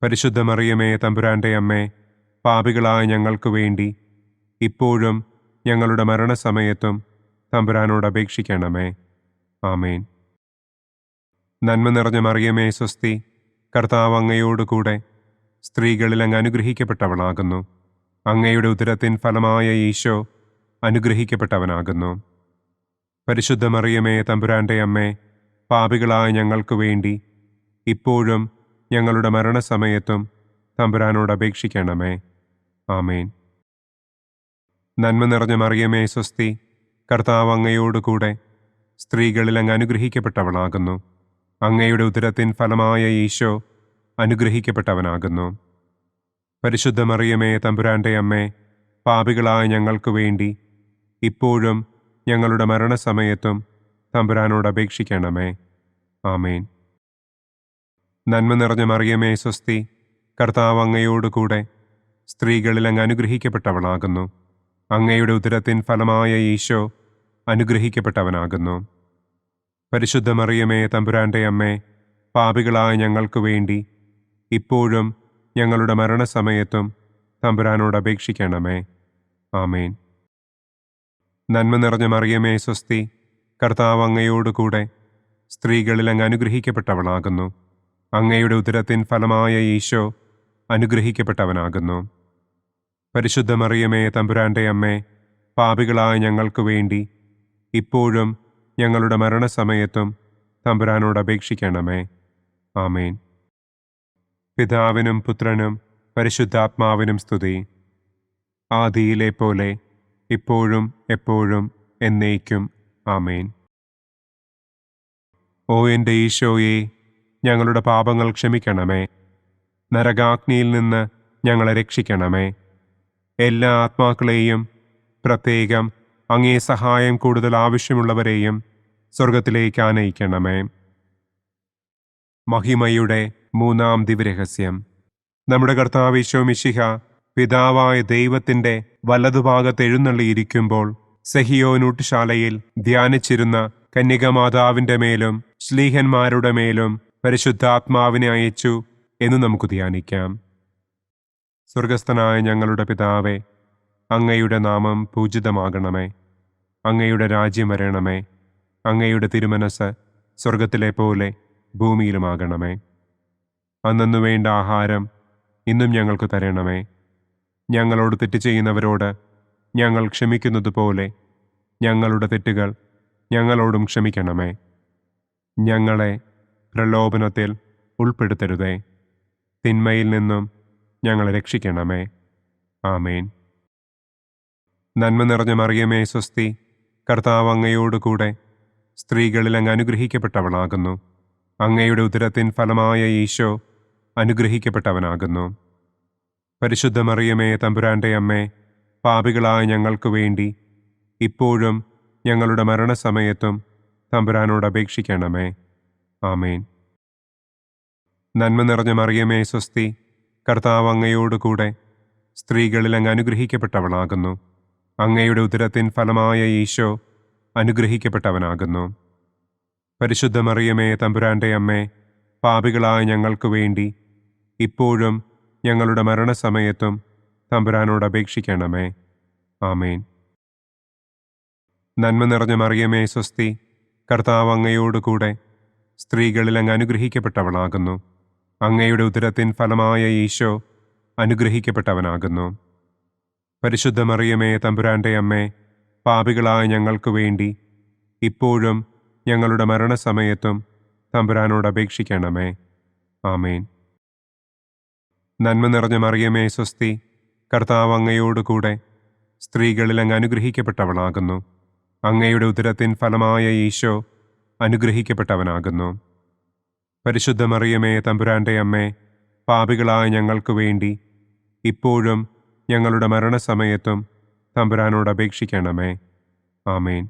പരിശുദ്ധ മറിയമേ തമ്പുരാന്റെ അമ്മേ, പാപികളായ ഞങ്ങൾക്ക് വേണ്ടി ഇപ്പോഴും ഞങ്ങളുടെ മരണസമയത്തും തമ്പുരാനോട് അപേക്ഷിക്കണമേ. ആമേൻ. നന്മ നിറഞ്ഞ മറിയമേ സ്വസ്തി, കർത്താവ് അങ്ങയോടുകൂടെ സ്ത്രീകളിൽ അങ്ങ് അനുഗ്രഹിക്കപ്പെട്ടവളാകുന്നു. അങ്ങയുടെ ഉദരത്തിൻ ഫലമായ ഈശോ അനുഗ്രഹിക്കപ്പെട്ടവനാകുന്നു. പരിശുദ്ധ മറിയമേ തമ്പുരാന്റെ അമ്മേ, പാപികളായ ഞങ്ങൾക്ക് വേണ്ടി ഇപ്പോഴും ഞങ്ങളുടെ മരണസമയത്തും തമ്പുരാനോട് അപേക്ഷിക്കണമേ. ആമേൻ. നന്മ നിറഞ്ഞ മറിയമേ സ്വസ്തി, കർത്താവ് അങ്ങയോടുകൂടെ സ്ത്രീകളിൽ അങ്ങ് അനുഗ്രഹിക്കപ്പെട്ടവളാകുന്നു. അങ്ങയുടെ ഉദരത്തിൻ ഫലമായ ഈശോ അനുഗ്രഹിക്കപ്പെട്ടവനാകുന്നു. പരിശുദ്ധ മറിയമേ തമ്പുരാന്റെ അമ്മേ, പാപികളായ ഞങ്ങൾക്ക് വേണ്ടി ഇപ്പോഴും ഞങ്ങളുടെ മരണസമയത്തും തമ്പുരാനോട് അപേക്ഷിക്കണമേ. ആമേൻ. നന്മ നിറഞ്ഞ മറിയമേ സ്വസ്തി, കർത്താവ് അങ്ങയോടുകൂടെ സ്ത്രീകളിൽ അങ്ങ് അനുഗ്രഹിക്കപ്പെട്ടവളാകുന്നു. അങ്ങയുടെ ഉദരത്തിൻ ഫലമായ ഈശോ അനുഗ്രഹിക്കപ്പെട്ടവനാകുന്നു. പരിശുദ്ധ മറിയമേ തമ്പുരാന്റെ അമ്മേ, പാപികളായ ഞങ്ങൾക്ക് വേണ്ടി ഇപ്പോഴും ഞങ്ങളുടെ മരണസമയത്തും തമ്പുരാനോട് അപേക്ഷിക്കണമേ. ആമേൻ. നന്മ നിറഞ്ഞ മറിയമേ സ്വസ്തി, കർത്താവ് അങ്ങയോടുകൂടെ സ്ത്രീകളിൽ അങ്ങ് അനുഗ്രഹിക്കപ്പെട്ടവളാകുന്നു. അങ്ങയുടെ ഉദരത്തിൻ ഫലമായ ഈശോ അനുഗ്രഹിക്കപ്പെട്ടവനാകുന്നു. പരിശുദ്ധ മറിയമേ തമ്പുരാന്റെ അമ്മേ, പാപികളായ ഞങ്ങൾക്ക് വേണ്ടി ഇപ്പോഴും ഞങ്ങളുടെ മരണസമയത്തും തമ്പുരാനോട് അപേക്ഷിക്കണമേ. ആമേൻ. പിതാവിനും പുത്രനും പരിശുദ്ധാത്മാവിനും സ്തുതി. ആദിയിലെ പോലെ ഇപ്പോഴും എപ്പോഴും എന്നേക്കും. ആമേൻ. ഓ എൻ്റെ ഈശോയെ, ഞങ്ങളുടെ പാപങ്ങൾ ക്ഷമിക്കണമേ. നരകാഗ്നിയിൽ നിന്ന് ഞങ്ങളെ രക്ഷിക്കണമേ. എല്ലാ ആത്മാക്കളെയും, പ്രത്യേകം അങ്ങേ സഹായം കൂടുതൽ ആവശ്യമുള്ളവരെയും സ്വർഗത്തിലേക്ക് ആനയിക്കണമേ. മഹിമയുടെ മൂന്നാം ദിവ്യരഹസ്യം. നമ്മുടെ കർത്താവ് ഈശോ മിശിഹ പിതാവായ ദൈവത്തിൻ്റെ വലതുഭാഗത്ത് എഴുന്നള്ളിയിരിക്കുമ്പോൾ സെഹിയോനൂട്ടുശാലയിൽ ധ്യാനിച്ചിരുന്ന കന്യകമാതാവിൻ്റെ മേലും ശ്ലീഹന്മാരുടെ മേലും പരിശുദ്ധാത്മാവിനെ അയച്ചു എന്ന് നമുക്ക് ധ്യാനിക്കാം. സ്വർഗസ്ഥനായ ഞങ്ങളുടെ പിതാവേ, അങ്ങയുടെ നാമം പൂജിതമാകണമേ. അങ്ങയുടെ രാജ്യം വരണമേ. അങ്ങയുടെ തിരുമനസ് സ്വർഗത്തിലെ പോലെ ഭൂമിയിലുമാകണമേ. അന്നു വേണ്ട ആഹാരം ഇന്നും ഞങ്ങൾക്ക് തരണമേ. ഞങ്ങളോട് തെറ്റ് ചെയ്യുന്നവരോട് ഞങ്ങൾ ക്ഷമിക്കുന്നത് പോലെ ഞങ്ങളുടെ തെറ്റുകൾ ഞങ്ങളോടും ക്ഷമിക്കണമേ. ഞങ്ങളെ പ്രലോഭനത്തിൽ ഉൾപ്പെടുത്തരുതേ. തിന്മയിൽ നിന്നും ഞങ്ങളെ രക്ഷിക്കണമേ. ആമേൻ. നന്മ നിറഞ്ഞ മറിയമേ സ്വസ്തി, കർത്താവ് അങ്ങയോടുകൂടെ സ്ത്രീകളിൽ അങ്ങ് അനുഗ്രഹിക്കപ്പെട്ടവളാകുന്നു. അങ്ങയുടെ ഉദരത്തിൻ ഫലമായ ഈശോ അനുഗ്രഹിക്കപ്പെട്ടവനാകുന്നു. പരിശുദ്ധ മറിയമേ തമ്പുരാന്റെ അമ്മേ, പാപികളായ ഞങ്ങൾക്ക് വേണ്ടി ഇപ്പോഴും ഞങ്ങളുടെ മരണസമയത്തും തമ്പുരാനോട് അപേക്ഷിക്കണമേ. ആമേൻ. നന്മ നിറഞ്ഞ മറിയമേ സ്വസ്തി, കർത്താവ് അങ്ങയോടുകൂടെ സ്ത്രീകളിൽ അങ്ങ് അനുഗ്രഹിക്കപ്പെട്ടവളാകുന്നു. അങ്ങയുടെ ഉദരത്തിൻ ഫലമായ ഈശോ അനുഗ്രഹിക്കപ്പെട്ടവനാകുന്നു. പരിശുദ്ധ മറിയമേ തമ്പുരാന്റെ അമ്മേ, പാപികളായ ഞങ്ങൾക്ക് വേണ്ടി ഇപ്പോഴും ഞങ്ങളുടെ മരണസമയത്തും തമ്പുരാനോട് അപേക്ഷിക്കണമേ. ആമേൻ. നന്മ നിറഞ്ഞ മറിയമേ സ്വസ്തി, കർത്താവ് അങ്ങയോടുകൂടെ സ്ത്രീകളിൽ അങ്ങ് അനുഗ്രഹിക്കപ്പെട്ടവളാകുന്നു. അങ്ങയുടെ ഉദരത്തിൻ ഫലമായ ഈശോ അനുഗ്രഹിക്കപ്പെട്ടവനാകുന്നു. പരിശുദ്ധ മറിയമേ തമ്പുരാന്റെ അമ്മേ, പാപികളായ ഞങ്ങൾക്ക് വേണ്ടി ഇപ്പോഴും ഞങ്ങളുടെ മരണസമയത്തും തമ്പുരാനോട് അപേക്ഷിക്കണമേ. ആമേൻ. നന്മ നിറഞ്ഞ മറിയമേ സ്വസ്തി, കർത്താവ് അങ്ങയോടുകൂടെ സ്ത്രീകളിൽ അങ്ങ് അനുഗ്രഹിക്കപ്പെട്ടവളാകുന്നു. അങ്ങയുടെ ഉദരത്തിൻ ഫലമായ ഈശോ അനുഗ്രഹിക്കപ്പെട്ടവനാകുന്നു. പരിശുദ്ധ മറിയമേ തമ്പുരാന്റെ അമ്മേ, പാപികളായ ഞങ്ങൾക്ക് വേണ്ടി ഇപ്പോഴും ഞങ്ങളുടെ മരണസമയത്തും തമ്പുരാനോട് അപേക്ഷിക്കണമേ. ആമേൻ.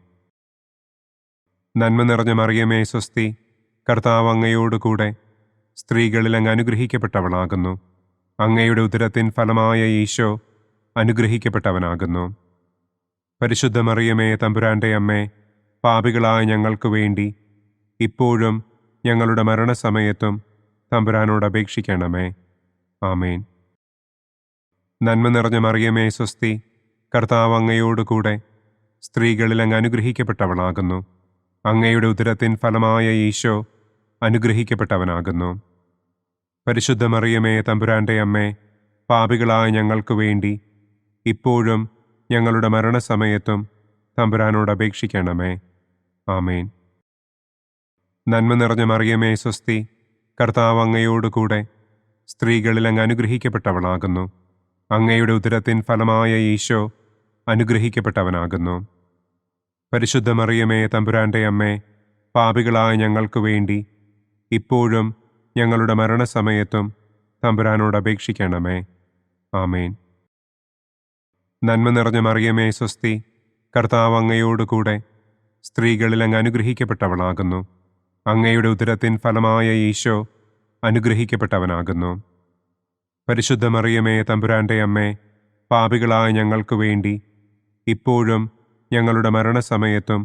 നന്മ നിറഞ്ഞ മറിയമേ സ്വസ്തി, കർത്താവ് അങ്ങയോടുകൂടെ സ്ത്രീകളിൽ അങ്ങ് അനുഗ്രഹിക്കപ്പെട്ടവളാകുന്നു. അങ്ങയുടെ ഉദരത്തിൻ ഫലമായ ഈശോ അനുഗ്രഹിക്കപ്പെട്ടവനാകുന്നു. പരിശുദ്ധ മറിയമേ തമ്പുരാന്റെ അമ്മേ, പാപികളായ ഞങ്ങൾക്ക് വേണ്ടി ഇപ്പോഴും ഞങ്ങളുടെ മരണസമയത്തും തമ്പുരാനോട് അപേക്ഷിക്കണമേ. ആമേൻ. നന്മ നിറഞ്ഞ മറിയമേ സ്വസ്തി, കർത്താവ് അങ്ങയോടുകൂടെ സ്ത്രീകളിൽ അങ്ങ് അനുഗ്രഹിക്കപ്പെട്ടവളാകുന്നു. അങ്ങയുടെ ഉദരത്തിൻ ഫലമായ ഈശോ അനുഗ്രഹിക്കപ്പെട്ടവനാകുന്നു. പരിശുദ്ധ മറിയമേ തമ്പുരാന്റെ അമ്മേ, പാപികളായ ഞങ്ങൾക്ക് വേണ്ടി ഇപ്പോഴും ഞങ്ങളുടെ മരണസമയത്തും തമ്പുരാനോട് അപേക്ഷിക്കണമേ. ആമേൻ. നന്മ നിറഞ്ഞ മറിയമേ സ്വസ്തി, കർത്താവ് അങ്ങയോടുകൂടെ സ്ത്രീകളിൽ അങ്ങ് അനുഗ്രഹിക്കപ്പെട്ടവളാകുന്നു. അങ്ങയുടെ ഉദരത്തിൻ ഫലമായ ഈശോ അനുഗ്രഹിക്കപ്പെട്ടവനാകുന്നു. പരിശുദ്ധ മറിയമേ തമ്പുരാന്റെ അമ്മേ, പാപികളായ ഞങ്ങൾക്ക് വേണ്ടി ഇപ്പോഴും ഞങ്ങളുടെ മരണസമയത്തും തമ്പുരാനോട് അപേക്ഷിക്കണമേ. ആമേൻ. നന്മ നിറഞ്ഞ മറിയമേ സ്വസ്തി, കർത്താവ് അങ്ങയോടുകൂടെ സ്ത്രീകളിൽ അങ്ങ് അനുഗ്രഹിക്കപ്പെട്ടവളാകുന്നു. അങ്ങയുടെ ഉദരത്തിൻ ഫലമായ ഈശോ അനുഗ്രഹിക്കപ്പെട്ടവനാകുന്നു. പരിശുദ്ധ മറിയമേ തമ്പുരാന്റെ അമ്മേ, പാപികളായ ഞങ്ങൾക്ക് വേണ്ടി ഇപ്പോഴും ഞങ്ങളുടെ മരണസമയത്തും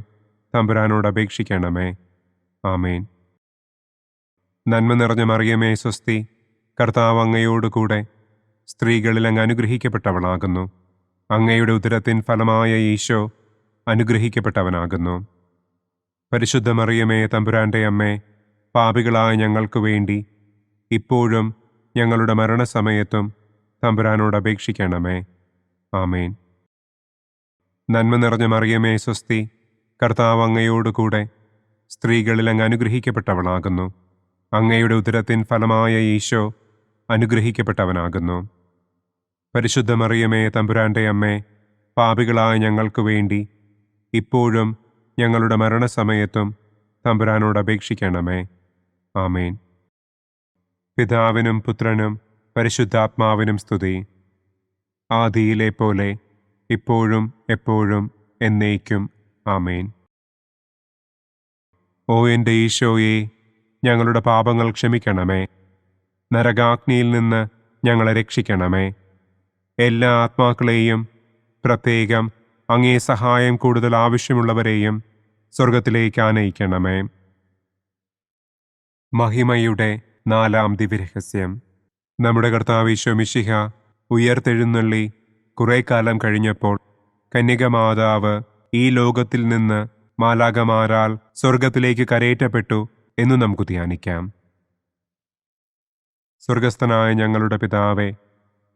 തമ്പുരാനോട് അപേക്ഷിക്കണമേ. ആമേൻ. നന്മ നിറഞ്ഞ മറിയമേ സ്വസ്തി, കർത്താവ് അങ്ങയോടുകൂടെ സ്ത്രീകളിൽ അങ്ങ് അനുഗ്രഹിക്കപ്പെട്ടവളാകുന്നു. അങ്ങയുടെ ഉദരത്തിൻ ഫലമായ ഈശോ അനുഗ്രഹിക്കപ്പെട്ടവനാകുന്നു. പരിശുദ്ധ മറിയമേ തമ്പുരാന്റെ അമ്മേ, പാപികളായ ഞങ്ങൾക്ക് വേണ്ടി ഇപ്പോഴും ഞങ്ങളുടെ മരണസമയത്തും തമ്പുരാനോട് അപേക്ഷിക്കണമേ. ആമേൻ. നന്മ നിറഞ്ഞ മറിയമേ സ്വസ്തി, കർത്താവ് അങ്ങയോടുകൂടെ സ്ത്രീകളിൽ അങ്ങ് അനുഗ്രഹിക്കപ്പെട്ടവളാകുന്നു. അങ്ങയുടെ ഉദരത്തിൻ ഫലമായ ഈശോ അനുഗ്രഹിക്കപ്പെട്ടവനാകുന്നു. പരിശുദ്ധ മറിയമേ തമ്പുരാന്റെ അമ്മേ, പാപികളായ ഞങ്ങൾക്ക് വേണ്ടി ഇപ്പോഴും ഞങ്ങളുടെ മരണസമയത്തും തമ്പുരാനോട് അപേക്ഷിക്കണമേ. ആമേൻ. പിതാവിനും പുത്രനും പരിശുദ്ധാത്മാവിനും സ്തുതി. ആദിയിലെ പോലെ ഇപ്പോഴും എപ്പോഴും എന്നേക്കും. ആമേൻ. ഓ എൻ്റെ ഈശോയെ, ഞങ്ങളുടെ പാപങ്ങൾ ക്ഷമിക്കണമേ. നരകാഗ്നിയിൽ നിന്ന് ഞങ്ങളെ രക്ഷിക്കണമേ. എല്ലാ ആത്മാക്കളെയും, പ്രത്യേകം അങ്ങേ സഹായം കൂടുതൽ ആവശ്യമുള്ളവരെയും സ്വർഗത്തിലേക്ക് ആനയിക്കണമേ. മഹിമയുടെ 4-ാം ദിവ്യരഹസ്യം. നമ്മുടെ കർത്താവ് ഈശോ മിശിഹ ഉയർത്തെഴുന്നള്ളി കുറെ കാലം കഴിഞ്ഞപ്പോൾ കന്യകമാതാവ് ഈ ലോകത്തിൽ നിന്ന് മാലാഖമാരാൽ സ്വർഗത്തിലേക്ക് കരയേറ്റപ്പെട്ടു എന്നു നമുക്ക് ധ്യാനിക്കാം. സ്വർഗസ്ഥനായ ഞങ്ങളുടെ പിതാവേ,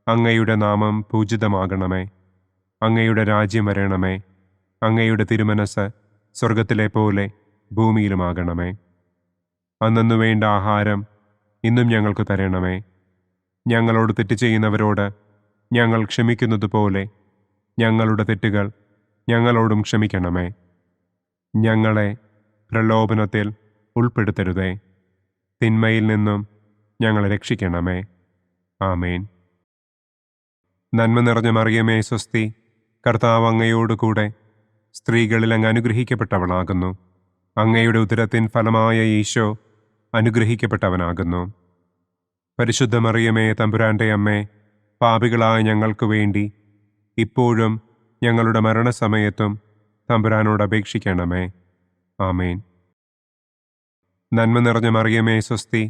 അങ്ങയുടെ നാമം പൂജിതമാകണമേ. അങ്ങയുടെ രാജ്യം വരണമേ. അങ്ങയുടെ തിരുമനസ് സ്വർഗത്തിലെ പോലെ ഭൂമിയിലുമാകണമേ. അന്നന്നു വേണ്ട ആഹാരം ഇന്നും ഞങ്ങൾക്ക് തരണമേ. ഞങ്ങളോട് തെറ്റ് ചെയ്യുന്നവരോട് ഞങ്ങൾ ക്ഷമിക്കുന്നത് പോലെ ഞങ്ങളുടെ തെറ്റുകൾ ഞങ്ങളോടും ക്ഷമിക്കണമേ. ഞങ്ങളെ പ്രലോഭനത്തിൽ ഉൾപ്പെടുത്തരുതേ. തിന്മയിൽ നിന്നും ഞങ്ങളെ രക്ഷിക്കണമേ. ആമേൻ. നന്മ നിറഞ്ഞ മറിയമേ സ്വസ്തി, കർത്താവ് അങ്ങയോടുകൂടെ സ്ത്രീകളിൽ അങ്ങ് അനുഗ്രഹിക്കപ്പെട്ടവളാകുന്നു. അങ്ങയുടെ ഉദരത്തിൻ ഫലമായ ഈശോ അനുഗ്രഹിക്കപ്പെട്ടവനാകുന്നു. പരിശുദ്ധ മറിയമേ തമ്പുരാന്റെ അമ്മേ, പാപികളായ ഞങ്ങൾക്ക് വേണ്ടി ഇപ്പോഴും ഞങ്ങളുടെ മരണസമയത്തും തമ്പുരാനോട് അപേക്ഷിക്കണമേ. ആമേൻ. നന്മ നിറഞ്ഞ മറിയമേ സ്വസ്തി,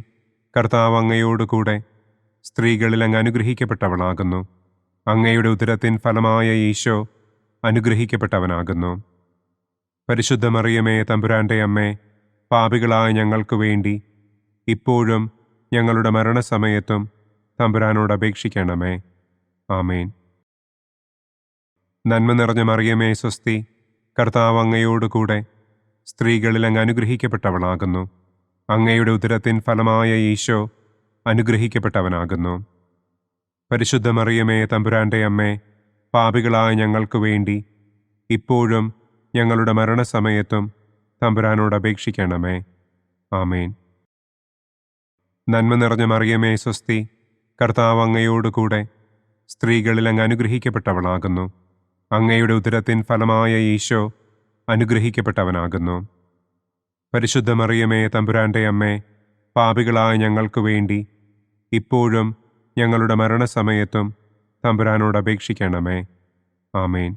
കർത്താവ് അങ്ങയോടുകൂടെ സ്ത്രീകളിൽ അങ്ങ് അനുഗ്രഹിക്കപ്പെട്ടവളാകുന്നു. അങ്ങയുടെ ഉദരത്തിൻ ഫലമായ ഈശോ അനുഗ്രഹിക്കപ്പെട്ടവനാകുന്നു. പരിശുദ്ധ മറിയമേ, തമ്പുരാന്റെ അമ്മേ, പാപികളായ ഞങ്ങൾക്ക് വേണ്ടി ഇപ്പോഴും ഞങ്ങളുടെ മരണസമയത്തും തമ്പുരാനോട് അപേക്ഷിക്കണമേ. ആമേൻ. നന്മ നിറഞ്ഞ മറിയമേ, സ്വസ്തി. കർത്താവ് അങ്ങയോടുകൂടെ സ്ത്രീകളിൽ അങ്ങ് അനുഗ്രഹിക്കപ്പെട്ടവളാകുന്നു. അങ്ങയുടെ ഉദരത്തിൻ ഫലമായ ഈശോ അനുഗ്രഹിക്കപ്പെട്ടവനാകുന്നു. പരിശുദ്ധ മറിയമേ, തമ്പുരാന്റെ അമ്മേ, പാപികളായ ഞങ്ങൾക്ക് വേണ്ടി ഇപ്പോഴും ഞങ്ങളുടെ മരണസമയത്തും തമ്പുരാനോട് അപേക്ഷിക്കണമേ. ആമേൻ. നന്മ നിറഞ്ഞ മറിയമേ, സ്വസ്തി. കർത്താവ് അങ്ങയോടുകൂടെ സ്ത്രീകളിൽ അങ്ങ് അനുഗ്രഹിക്കപ്പെട്ടവളാകുന്നു. അങ്ങയുടെ ഉദരത്തിൻ ഫലമായ ഈശോ അനുഗ്രഹിക്കപ്പെട്ടവനാകുന്നു. പരിശുദ്ധ മറിയമേ, തമ്പുരാന്റെ അമ്മേ, പാപികളായ ഞങ്ങൾക്ക് വേണ്ടി ഇപ്പോഴും ഞങ്ങളുടെ മരണസമയത്തും തമ്പുരാനോട് അപേക്ഷിക്കണമേ. ആമേൻ.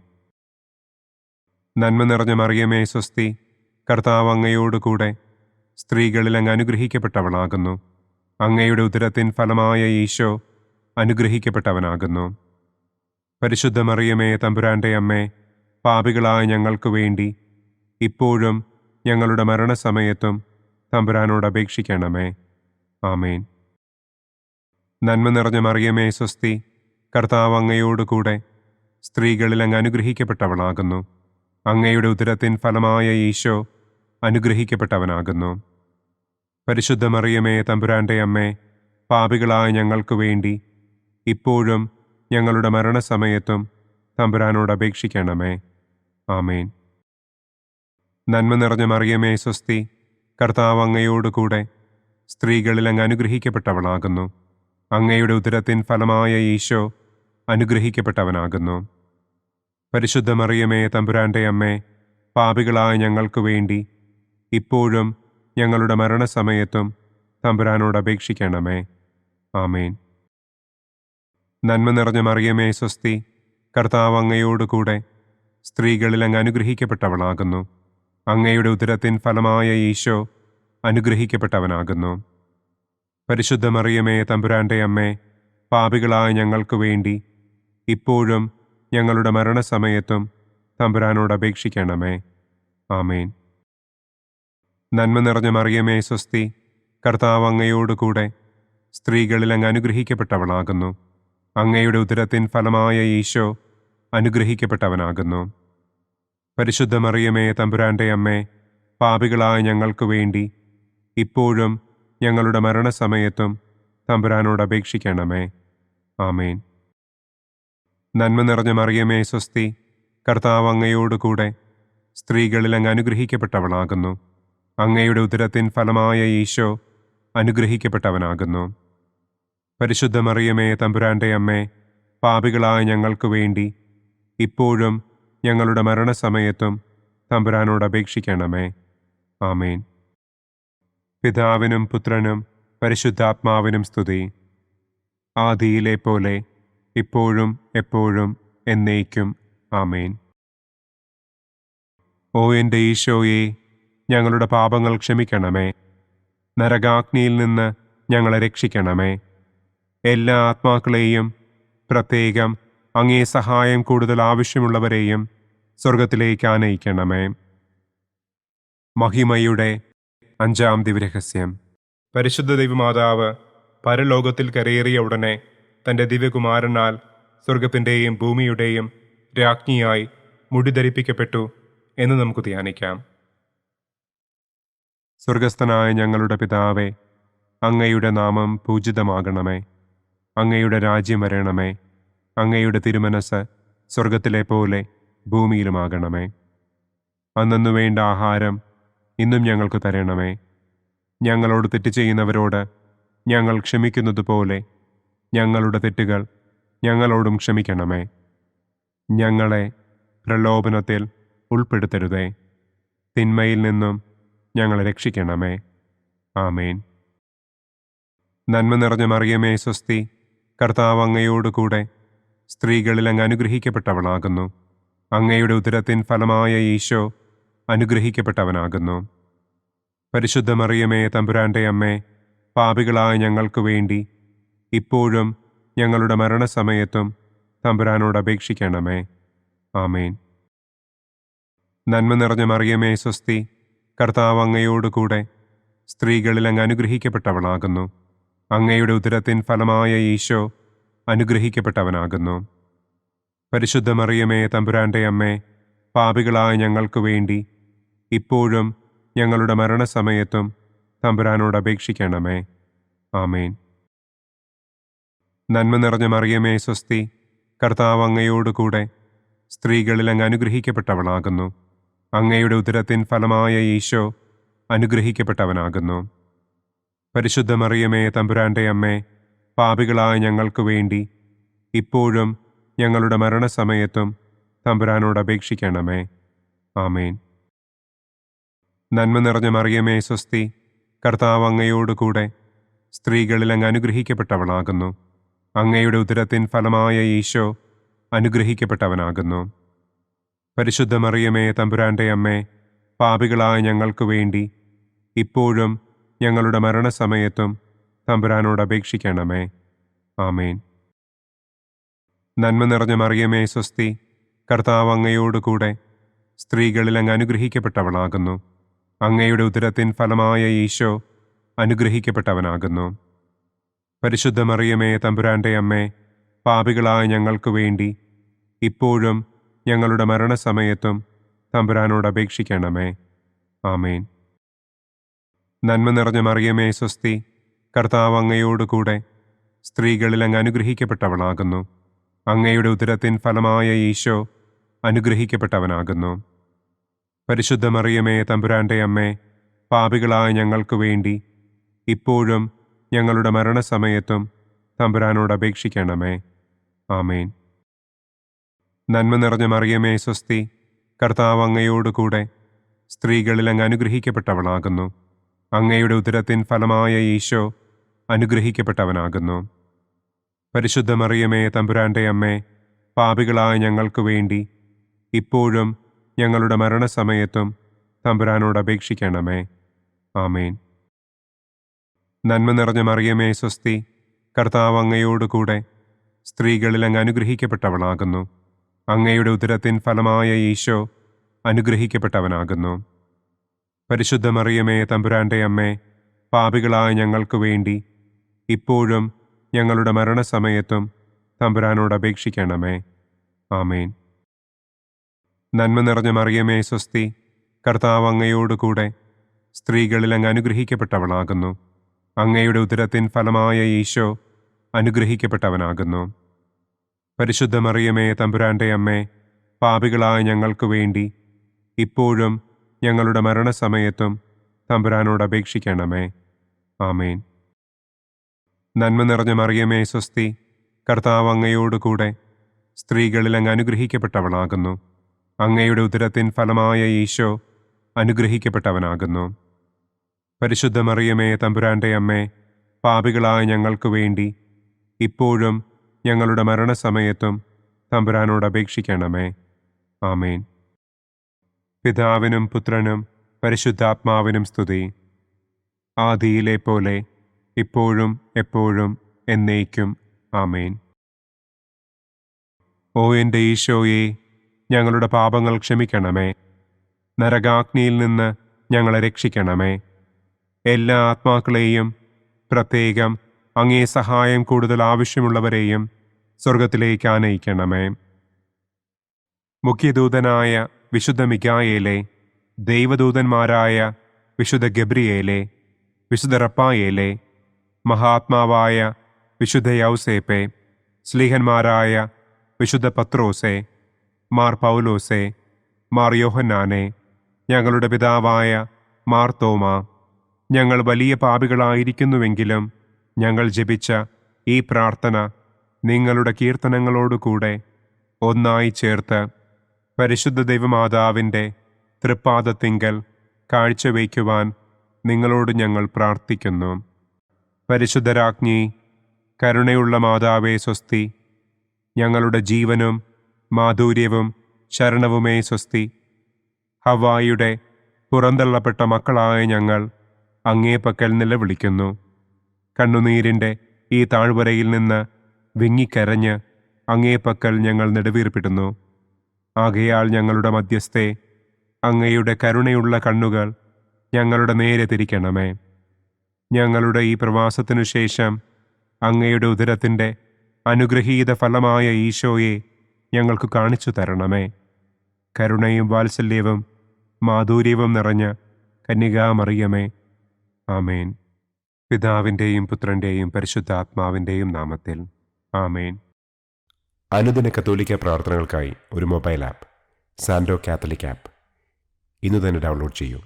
നന്മ നിറഞ്ഞ മറിയമേ, സ്വസ്തി. കർത്താവ് അങ്ങയോടുകൂടെ സ്ത്രീകളിൽ അങ്ങ് അനുഗ്രഹിക്കപ്പെട്ടവളാകുന്നു. അങ്ങയുടെ ഉദരത്തിൻ ഫലമായ ഈശോ അനുഗ്രഹിക്കപ്പെട്ടവനാകുന്നു. പരിശുദ്ധ മറിയമേ, തമ്പുരാന്റെ അമ്മേ, പാപികളായ ഞങ്ങൾക്ക് വേണ്ടി ഇപ്പോഴും ഞങ്ങളുടെ മരണസമയത്തും തമ്പുരാനോട് അപേക്ഷിക്കണമേ. ആമേൻ. നന്മ നിറഞ്ഞ മറിയമേ, സ്വസ്തി. കർത്താവ് അങ്ങയോടുകൂടെ സ്ത്രീകളിൽ അങ്ങ് അനുഗ്രഹിക്കപ്പെട്ടവളാകുന്നു. അങ്ങയുടെ ഉദരത്തിൻ ഫലമായ ഈശോ അനുഗ്രഹിക്കപ്പെട്ടവനാകുന്നു. പരിശുദ്ധ മറിയമേ, തമ്പുരാന്റെ അമ്മേ, പാപികളായ ഞങ്ങൾക്ക് വേണ്ടി ഇപ്പോഴും ഞങ്ങളുടെ മരണസമയത്തും തമ്പുരാനോട് അപേക്ഷിക്കണമേ. ആമേൻ. നന്മ നിറഞ്ഞ മറിയമേ, സ്വസ്തി. കർത്താവ് അങ്ങയോടുകൂടെ സ്ത്രീകളിൽ അങ്ങ് അനുഗ്രഹിക്കപ്പെട്ടവളാകുന്നു. അങ്ങയുടെ ഉദരത്തിൻ ഫലമായ ഈശോ അനുഗ്രഹിക്കപ്പെട്ടവനാകുന്നു. പരിശുദ്ധ മറിയമേ, തമ്പുരാന്റെ അമ്മേ, പാപികളായ ഞങ്ങൾക്ക് വേണ്ടി ഇപ്പോഴും ഞങ്ങളുടെ മരണസമയത്തും തമ്പുരാനോട് അപേക്ഷിക്കണമേ. ആമേൻ. നന്മ നിറഞ്ഞ മറിയമേ, സ്വസ്തി. കർത്താവ് അങ്ങയോടുകൂടെ സ്ത്രീകളിൽ അങ്ങ് അനുഗ്രഹിക്കപ്പെട്ടവളാകുന്നു. അങ്ങയുടെ ഉദരത്തിൻ ഫലമായ ഈശോ അനുഗ്രഹിക്കപ്പെട്ടവനാകുന്നു. പരിശുദ്ധ മറിയമേ, തമ്പുരാന്റെ അമ്മേ, പാപികളായ ഞങ്ങൾക്ക് വേണ്ടി ഇപ്പോഴും ഞങ്ങളുടെ മരണസമയത്തും തമ്പുരാനോട് അപേക്ഷിക്കണമേ. ആമേൻ. നന്മ നിറഞ്ഞ മറിയമേ, സ്വസ്തി. കർത്താവ് അങ്ങയോടുകൂടെ സ്ത്രീകളിൽ അങ്ങ് അനുഗ്രഹിക്കപ്പെട്ടവളാകുന്നു. അങ്ങയുടെ ഉദരത്തിൻ ഫലമായ ഈശോ അനുഗ്രഹിക്കപ്പെട്ടവനാകുന്നു. പരിശുദ്ധ മറിയമേ, തമ്പുരാന്റെ അമ്മേ, പാപികളായ ഞങ്ങൾക്ക് വേണ്ടി ഇപ്പോഴും ഞങ്ങളുടെ മരണസമയത്തും തമ്പുരാനോട് അപേക്ഷിക്കണമേ. ആമേൻ. നന്മ നിറഞ്ഞ മറിയമേ, സ്വസ്തി. കർത്താവ് അങ്ങയോടുകൂടെ സ്ത്രീകളിൽ അങ്ങ് അനുഗ്രഹിക്കപ്പെട്ടവളാകുന്നു. അങ്ങയുടെ ഉദരത്തിൻ ഫലമായ ഈശോ അനുഗ്രഹിക്കപ്പെട്ടവനാകുന്നു. പരിശുദ്ധ മറിയമേ, തമ്പുരാന്റെ അമ്മേ, പാപികളായ ഞങ്ങൾക്ക് വേണ്ടി ഇപ്പോഴും ഞങ്ങളുടെ മരണസമയത്തും തമ്പുരാനോട് അപേക്ഷിക്കണമേ. ആമേൻ. പിതാവിനും പുത്രനും പരിശുദ്ധാത്മാവിനും സ്തുതി. ആദിയിലെ പോലെ ഇപ്പോഴും എപ്പോഴും എന്നേക്കും. ആമേൻ. ഓ എൻ്റെ ഈശോയെ, ഞങ്ങളുടെ പാപങ്ങൾ ക്ഷമിക്കണമേ. നരകാഗ്നിയിൽ നിന്ന് ഞങ്ങളെ രക്ഷിക്കണമേ. എല്ലാ ആത്മാക്കളെയും, പ്രത്യേകം അങ്ങേ സഹായം കൂടുതൽ ആവശ്യമുള്ളവരെയും സ്വർഗത്തിലേക്ക് ആനയിക്കണമേ. മഹിമയുടെ 5-ാം ദിവ്യരഹസ്യം. പരിശുദ്ധ ദൈവമാതാവ് പരലോകത്തിൽ കരയേറിയ ഉടനെ തൻ്റെ ദിവ്യകുമാരനാൽ സ്വർഗത്തിൻ്റെയും ഭൂമിയുടെയും രാജ്ഞിയായി മുടിധരിപ്പിക്കപ്പെട്ടു എന്ന് നമുക്ക് ധ്യാനിക്കാം. സ്വർഗസ്ഥനായ ഞങ്ങളുടെ പിതാവേ, അങ്ങയുടെ നാമം പൂജിതമാകണമേ. അങ്ങയുടെ രാജ്യം വരണമേ. അങ്ങയുടെ തിരുമനസ് സ്വർഗത്തിലെ പോലെ ഭൂമിയിലുമാകണമേ. അന്നു വേണ്ട ആഹാരം ഇന്നും ഞങ്ങൾക്ക് തരണമേ. ഞങ്ങളോട് തെറ്റ് ചെയ്യുന്നവരോട് ഞങ്ങൾ ക്ഷമിക്കുന്നത് പോലെ ഞങ്ങളുടെ തെറ്റുകൾ ഞങ്ങളോടും ക്ഷമിക്കണമേ. ഞങ്ങളെ പ്രലോഭനത്തിൽ ഉൾപ്പെടുത്തരുതേ. തിന്മയിൽ നിന്നും ഞങ്ങളെ രക്ഷിക്കണമേ. ആമേൻ. നന്മ നിറഞ്ഞ മറിയമേ, സ്വസ്തി. കർത്താവ് അങ്ങയോടുകൂടെ സ്ത്രീകളിൽ അങ്ങ് അനുഗ്രഹിക്കപ്പെട്ടവളാകുന്നു. അങ്ങയുടെ ഉദരത്തിൻ ഫലമായ ഈശോ അനുഗ്രഹിക്കപ്പെട്ടവനാകുന്നു. പരിശുദ്ധ മറിയമേ, തമ്പുരാന്റെ അമ്മേ, പാപികളായ ഞങ്ങൾക്ക് വേണ്ടി ഇപ്പോഴും ഞങ്ങളുടെ മരണസമയത്തും തമ്പുരാനോട് അപേക്ഷിക്കണമേ. ആമേൻ. നന്മ നിറഞ്ഞ മറിയമേ സ്വസ്തി, കർത്താവ് അങ്ങയോടുകൂടെ സ്ത്രീകളിൽ അങ്ങ് അനുഗ്രഹിക്കപ്പെട്ടവളാകുന്നു. അങ്ങയുടെ ഉദരത്തിൻ ഫലമായ ഈശോ അനുഗ്രഹിക്കപ്പെട്ടവനാകുന്നു. പരിശുദ്ധ മറിയമേ തമ്പുരാന്റെ അമ്മേ, പാപികളായ ഞങ്ങൾക്ക് വേണ്ടി ഇപ്പോഴും ഞങ്ങളുടെ മരണസമയത്തും തമ്പുരാനോട് അപേക്ഷിക്കണമേ. ആമേൻ. നന്മ നിറഞ്ഞ മറിയമേ സ്വസ്തി, കർത്താവ് അങ്ങയോടുകൂടെ സ്ത്രീകളിൽ അങ്ങ് അനുഗ്രഹിക്കപ്പെട്ടവളാകുന്നു. അങ്ങയുടെ ഉദരത്തിൻ ഫലമായ ഈശോ അനുഗ്രഹിക്കപ്പെട്ടവനാകുന്നു. പരിശുദ്ധ മറിയമേ തമ്പുരാന്റെ അമ്മേ, പാപികളായ ഞങ്ങൾക്ക് വേണ്ടി ഇപ്പോഴും ഞങ്ങളുടെ മരണസമയത്തും തമ്പുരാനോട് അപേക്ഷിക്കണമേ. ആമേൻ. നന്മ നിറഞ്ഞ മറിയമേ സ്വസ്തി, കർത്താവ് അങ്ങയോടുകൂടെ സ്ത്രീകളിൽ അങ്ങ് അനുഗ്രഹിക്കപ്പെട്ടവളാകുന്നു. അങ്ങയുടെ ഉദരത്തിൻ ഫലമായ ഈശോ അനുഗ്രഹിക്കപ്പെട്ടവനാകുന്നു. പരിശുദ്ധ മറിയമേ തമ്പുരാന്റെ അമ്മേ, പാപികളായ ഞങ്ങൾക്ക് വേണ്ടി ഇപ്പോഴും ഞങ്ങളുടെ മരണസമയത്തും തമ്പുരാനോട് അപേക്ഷിക്കണമേ. ആമേൻ. നന്മ നിറഞ്ഞ മറിയമേ സ്വസ്തി, കർത്താവ് അങ്ങയോടുകൂടെ സ്ത്രീകളിൽ അങ്ങ് അനുഗ്രഹിക്കപ്പെട്ടവളാകുന്നു. അങ്ങയുടെ ഉദരത്തിൻ ഫലമായ ഈശോ അനുഗ്രഹിക്കപ്പെട്ടവനാകുന്നു. പരിശുദ്ധ മറിയമേ തമ്പുരാന്റെ അമ്മേ, പാപികളായ ഞങ്ങൾക്ക് വേണ്ടി ഇപ്പോഴും ഞങ്ങളുടെ മരണസമയത്തും തമ്പുരാനോട് അപേക്ഷിക്കണമേ. ആമേൻ. നന്മ നിറഞ്ഞ മറിയമേ സ്വസ്തി, കർത്താവ് അങ്ങയോടുകൂടെ സ്ത്രീകളിൽ അങ്ങ് അനുഗ്രഹിക്കപ്പെട്ടവളാകുന്നു. അങ്ങയുടെ ഉദരത്തിൻ ഫലമായ ഈശോ അനുഗ്രഹിക്കപ്പെട്ടവനാകുന്നു. പരിശുദ്ധ മറിയമേ തമ്പുരാന്റെ അമ്മേ, പാപികളായ ഞങ്ങൾക്ക് വേണ്ടി ഇപ്പോഴും ഞങ്ങളുടെ മരണസമയത്തും തമ്പുരാനോട് അപേക്ഷിക്കണമേ. ആമേൻ. നന്മ നിറഞ്ഞ മറിയമേ സ്വസ്തി, കർത്താവ് അങ്ങയോടുകൂടെ സ്ത്രീകളിൽ അങ്ങ് അനുഗ്രഹിക്കപ്പെട്ടവളാകുന്നു. അങ്ങയുടെ ഉദരത്തിൻ ഫലമായ ഈശോ അനുഗ്രഹിക്കപ്പെട്ടവനാകുന്നു. പരിശുദ്ധ മറിയമേ തമ്പുരാന്റെ അമ്മേ, പാപികളായ ഞങ്ങൾക്ക് വേണ്ടി ഇപ്പോഴും ഞങ്ങളുടെ മരണസമയത്തും തമ്പുരാനോട് അപേക്ഷിക്കണമേ. ആമേൻ. നന്മ നിറഞ്ഞ മറിയമേ സ്വസ്തി, കർത്താവ് അങ്ങയോടുകൂടെ സ്ത്രീകളിൽ അങ്ങ് അനുഗ്രഹിക്കപ്പെട്ടവളാകുന്നു. അങ്ങയുടെ ഉദരത്തിൻ ഫലമായ ഈശോ അനുഗ്രഹിക്കപ്പെട്ടവനാകുന്നു. പരിശുദ്ധ മറിയമേ തമ്പുരാന്റെ അമ്മേ, പാപികളായ ഞങ്ങൾക്ക് വേണ്ടി ഇപ്പോഴും ഞങ്ങളുടെ മരണസമയത്തും തമ്പുരാനോട് അപേക്ഷിക്കണമേ. ആമേൻ. നന്മ നിറഞ്ഞ മറിയമേ സ്വസ്തി, കർത്താവ് അങ്ങയോടുകൂടെ സ്ത്രീകളിൽ അങ്ങ് അനുഗ്രഹിക്കപ്പെട്ടവളാകുന്നു. അങ്ങയുടെ ഉദരത്തിൻ ഫലമായ ഈശോ അനുഗ്രഹിക്കപ്പെട്ടവനാകുന്നു. പരിശുദ്ധ മറിയമേ തമ്പുരാന്റെ അമ്മേ, പാപികളായ ഞങ്ങൾക്ക് വേണ്ടി ഇപ്പോഴും ഞങ്ങളുടെ മരണസമയത്തും തമ്പുരാനോട് അപേക്ഷിക്കണമേ. ആമേൻ. നന്മ നിറഞ്ഞ മറിയമേ സ്വസ്തി, കർത്താവ് അങ്ങയോടുകൂടെ സ്ത്രീകളിൽ അങ്ങ് അനുഗ്രഹിക്കപ്പെട്ടവളാകുന്നു. അങ്ങയുടെ ഉദരത്തിൻ ഫലമായ ഈശോ അനുഗ്രഹിക്കപ്പെട്ടവനാകുന്നു. പരിശുദ്ധ മറിയമേ തമ്പുരാന്റെ അമ്മേ, പാപികളായ ഞങ്ങൾക്ക് വേണ്ടി ഇപ്പോഴും ഞങ്ങളുടെ മരണസമയത്തും തമ്പുരാനോട് അപേക്ഷിക്കണമേ. ആമേൻ. പിതാവിനും പുത്രനും പരിശുദ്ധാത്മാവിനും സ്തുതി. ആദിയിലെ പോലെ ഇപ്പോഴും എപ്പോഴും എന്നേക്കും. ആമേൻ. ഓ എൻ്റെ ഈശോയെ, ഞങ്ങളുടെ പാപങ്ങൾ ക്ഷമിക്കണമേ. നരകാഗ്നിയിൽ നിന്ന് ഞങ്ങളെ രക്ഷിക്കണമേ. എല്ലാ ആത്മാക്കളെയും, പ്രത്യേകം അങ്ങേ സഹായം കൂടുതൽ ആവശ്യമുള്ളവരെയും സ്വർഗത്തിലേക്ക് ആനയിക്കണമേ. മുഖ്യദൂതനായ വിശുദ്ധ മിഖായേലേ, ദൈവദൂതന്മാരായ വിശുദ്ധ ഗബ്രിയേലേ, വിശുദ്ധ റപ്പായേലേ, മഹാത്മാവായ വിശുദ്ധ യൗസേപ്പേ, സ്ലീഹന്മാരായ വിശുദ്ധ പത്രോസേ, മാർ പൗലോസേ, മാർ യോഹന്നാനെ, ഞങ്ങളുടെ പിതാവായ മാർ തോമാ, ഞങ്ങൾ വലിയ പാപികളായിരിക്കുന്നുവെങ്കിലും ഞങ്ങൾ ജപിച്ച ഈ പ്രാർത്ഥന നിങ്ങളുടെ കീർത്തനങ്ങളോടുകൂടെ ഒന്നായി ചേർത്ത് പരിശുദ്ധ ദൈവമാതാവിൻ്റെ തൃപ്പാദത്തിങ്കൽ കാഴ്ചവയ്ക്കുവാൻ നിങ്ങളോട് ഞങ്ങൾ പ്രാർത്ഥിക്കുന്നു. പരിശുദ്ധരാജ്ഞി, കരുണയുള്ള മാതാവേ സ്വസ്തി. ഞങ്ങളുടെ ജീവനും മാധുര്യവും ശരണവുമേ സ്വസ്തി. ഹവ്വായുടെ പുറന്തള്ളപ്പെട്ട മക്കളായ ഞങ്ങൾ അങ്ങേപ്പക്കൽ നിലവിളിക്കുന്നു. കണ്ണുനീരിൻ്റെ ഈ താഴ്വരയിൽ നിന്ന് വിങ്ങിക്കരഞ്ഞ് അങ്ങേപ്പക്കൽ ഞങ്ങൾ നെടുവീർപ്പിടുന്നു. ആകയാൽ ഞങ്ങളുടെ മധ്യസ്ഥെ, അങ്ങയുടെ കരുണയുള്ള കണ്ണുകൾ ഞങ്ങളുടെ നേരെ തിരിക്കണമേ. ഞങ്ങളുടെ ഈ പ്രവാസത്തിനു ശേഷം അങ്ങയുടെ ഉദരത്തിൻ്റെ അനുഗ്രഹീത ഫലമായ ഈശോയെ ഞങ്ങൾക്ക് കാണിച്ചു തരണമേ. കരുണയും വാത്സല്യവും മാധുര്യവും നിറഞ്ഞ കന്യകാമറിയമേ, ആമേൻ. പിതാവിൻ്റെയും പുത്രൻ്റെയും പരിശുദ്ധാത്മാവിൻ്റെയും നാമത്തിൽ, ആമേൻ. അനുദിന കത്തോലിക്ക പ്രാർത്ഥനകൾക്കായി ഒരു മൊബൈൽ ആപ്പ്, സാൻഡോ കാത്തലിക് ആപ്പ്, ഇന്ന് തന്നെ ഡൗൺലോഡ് ചെയ്യൂ.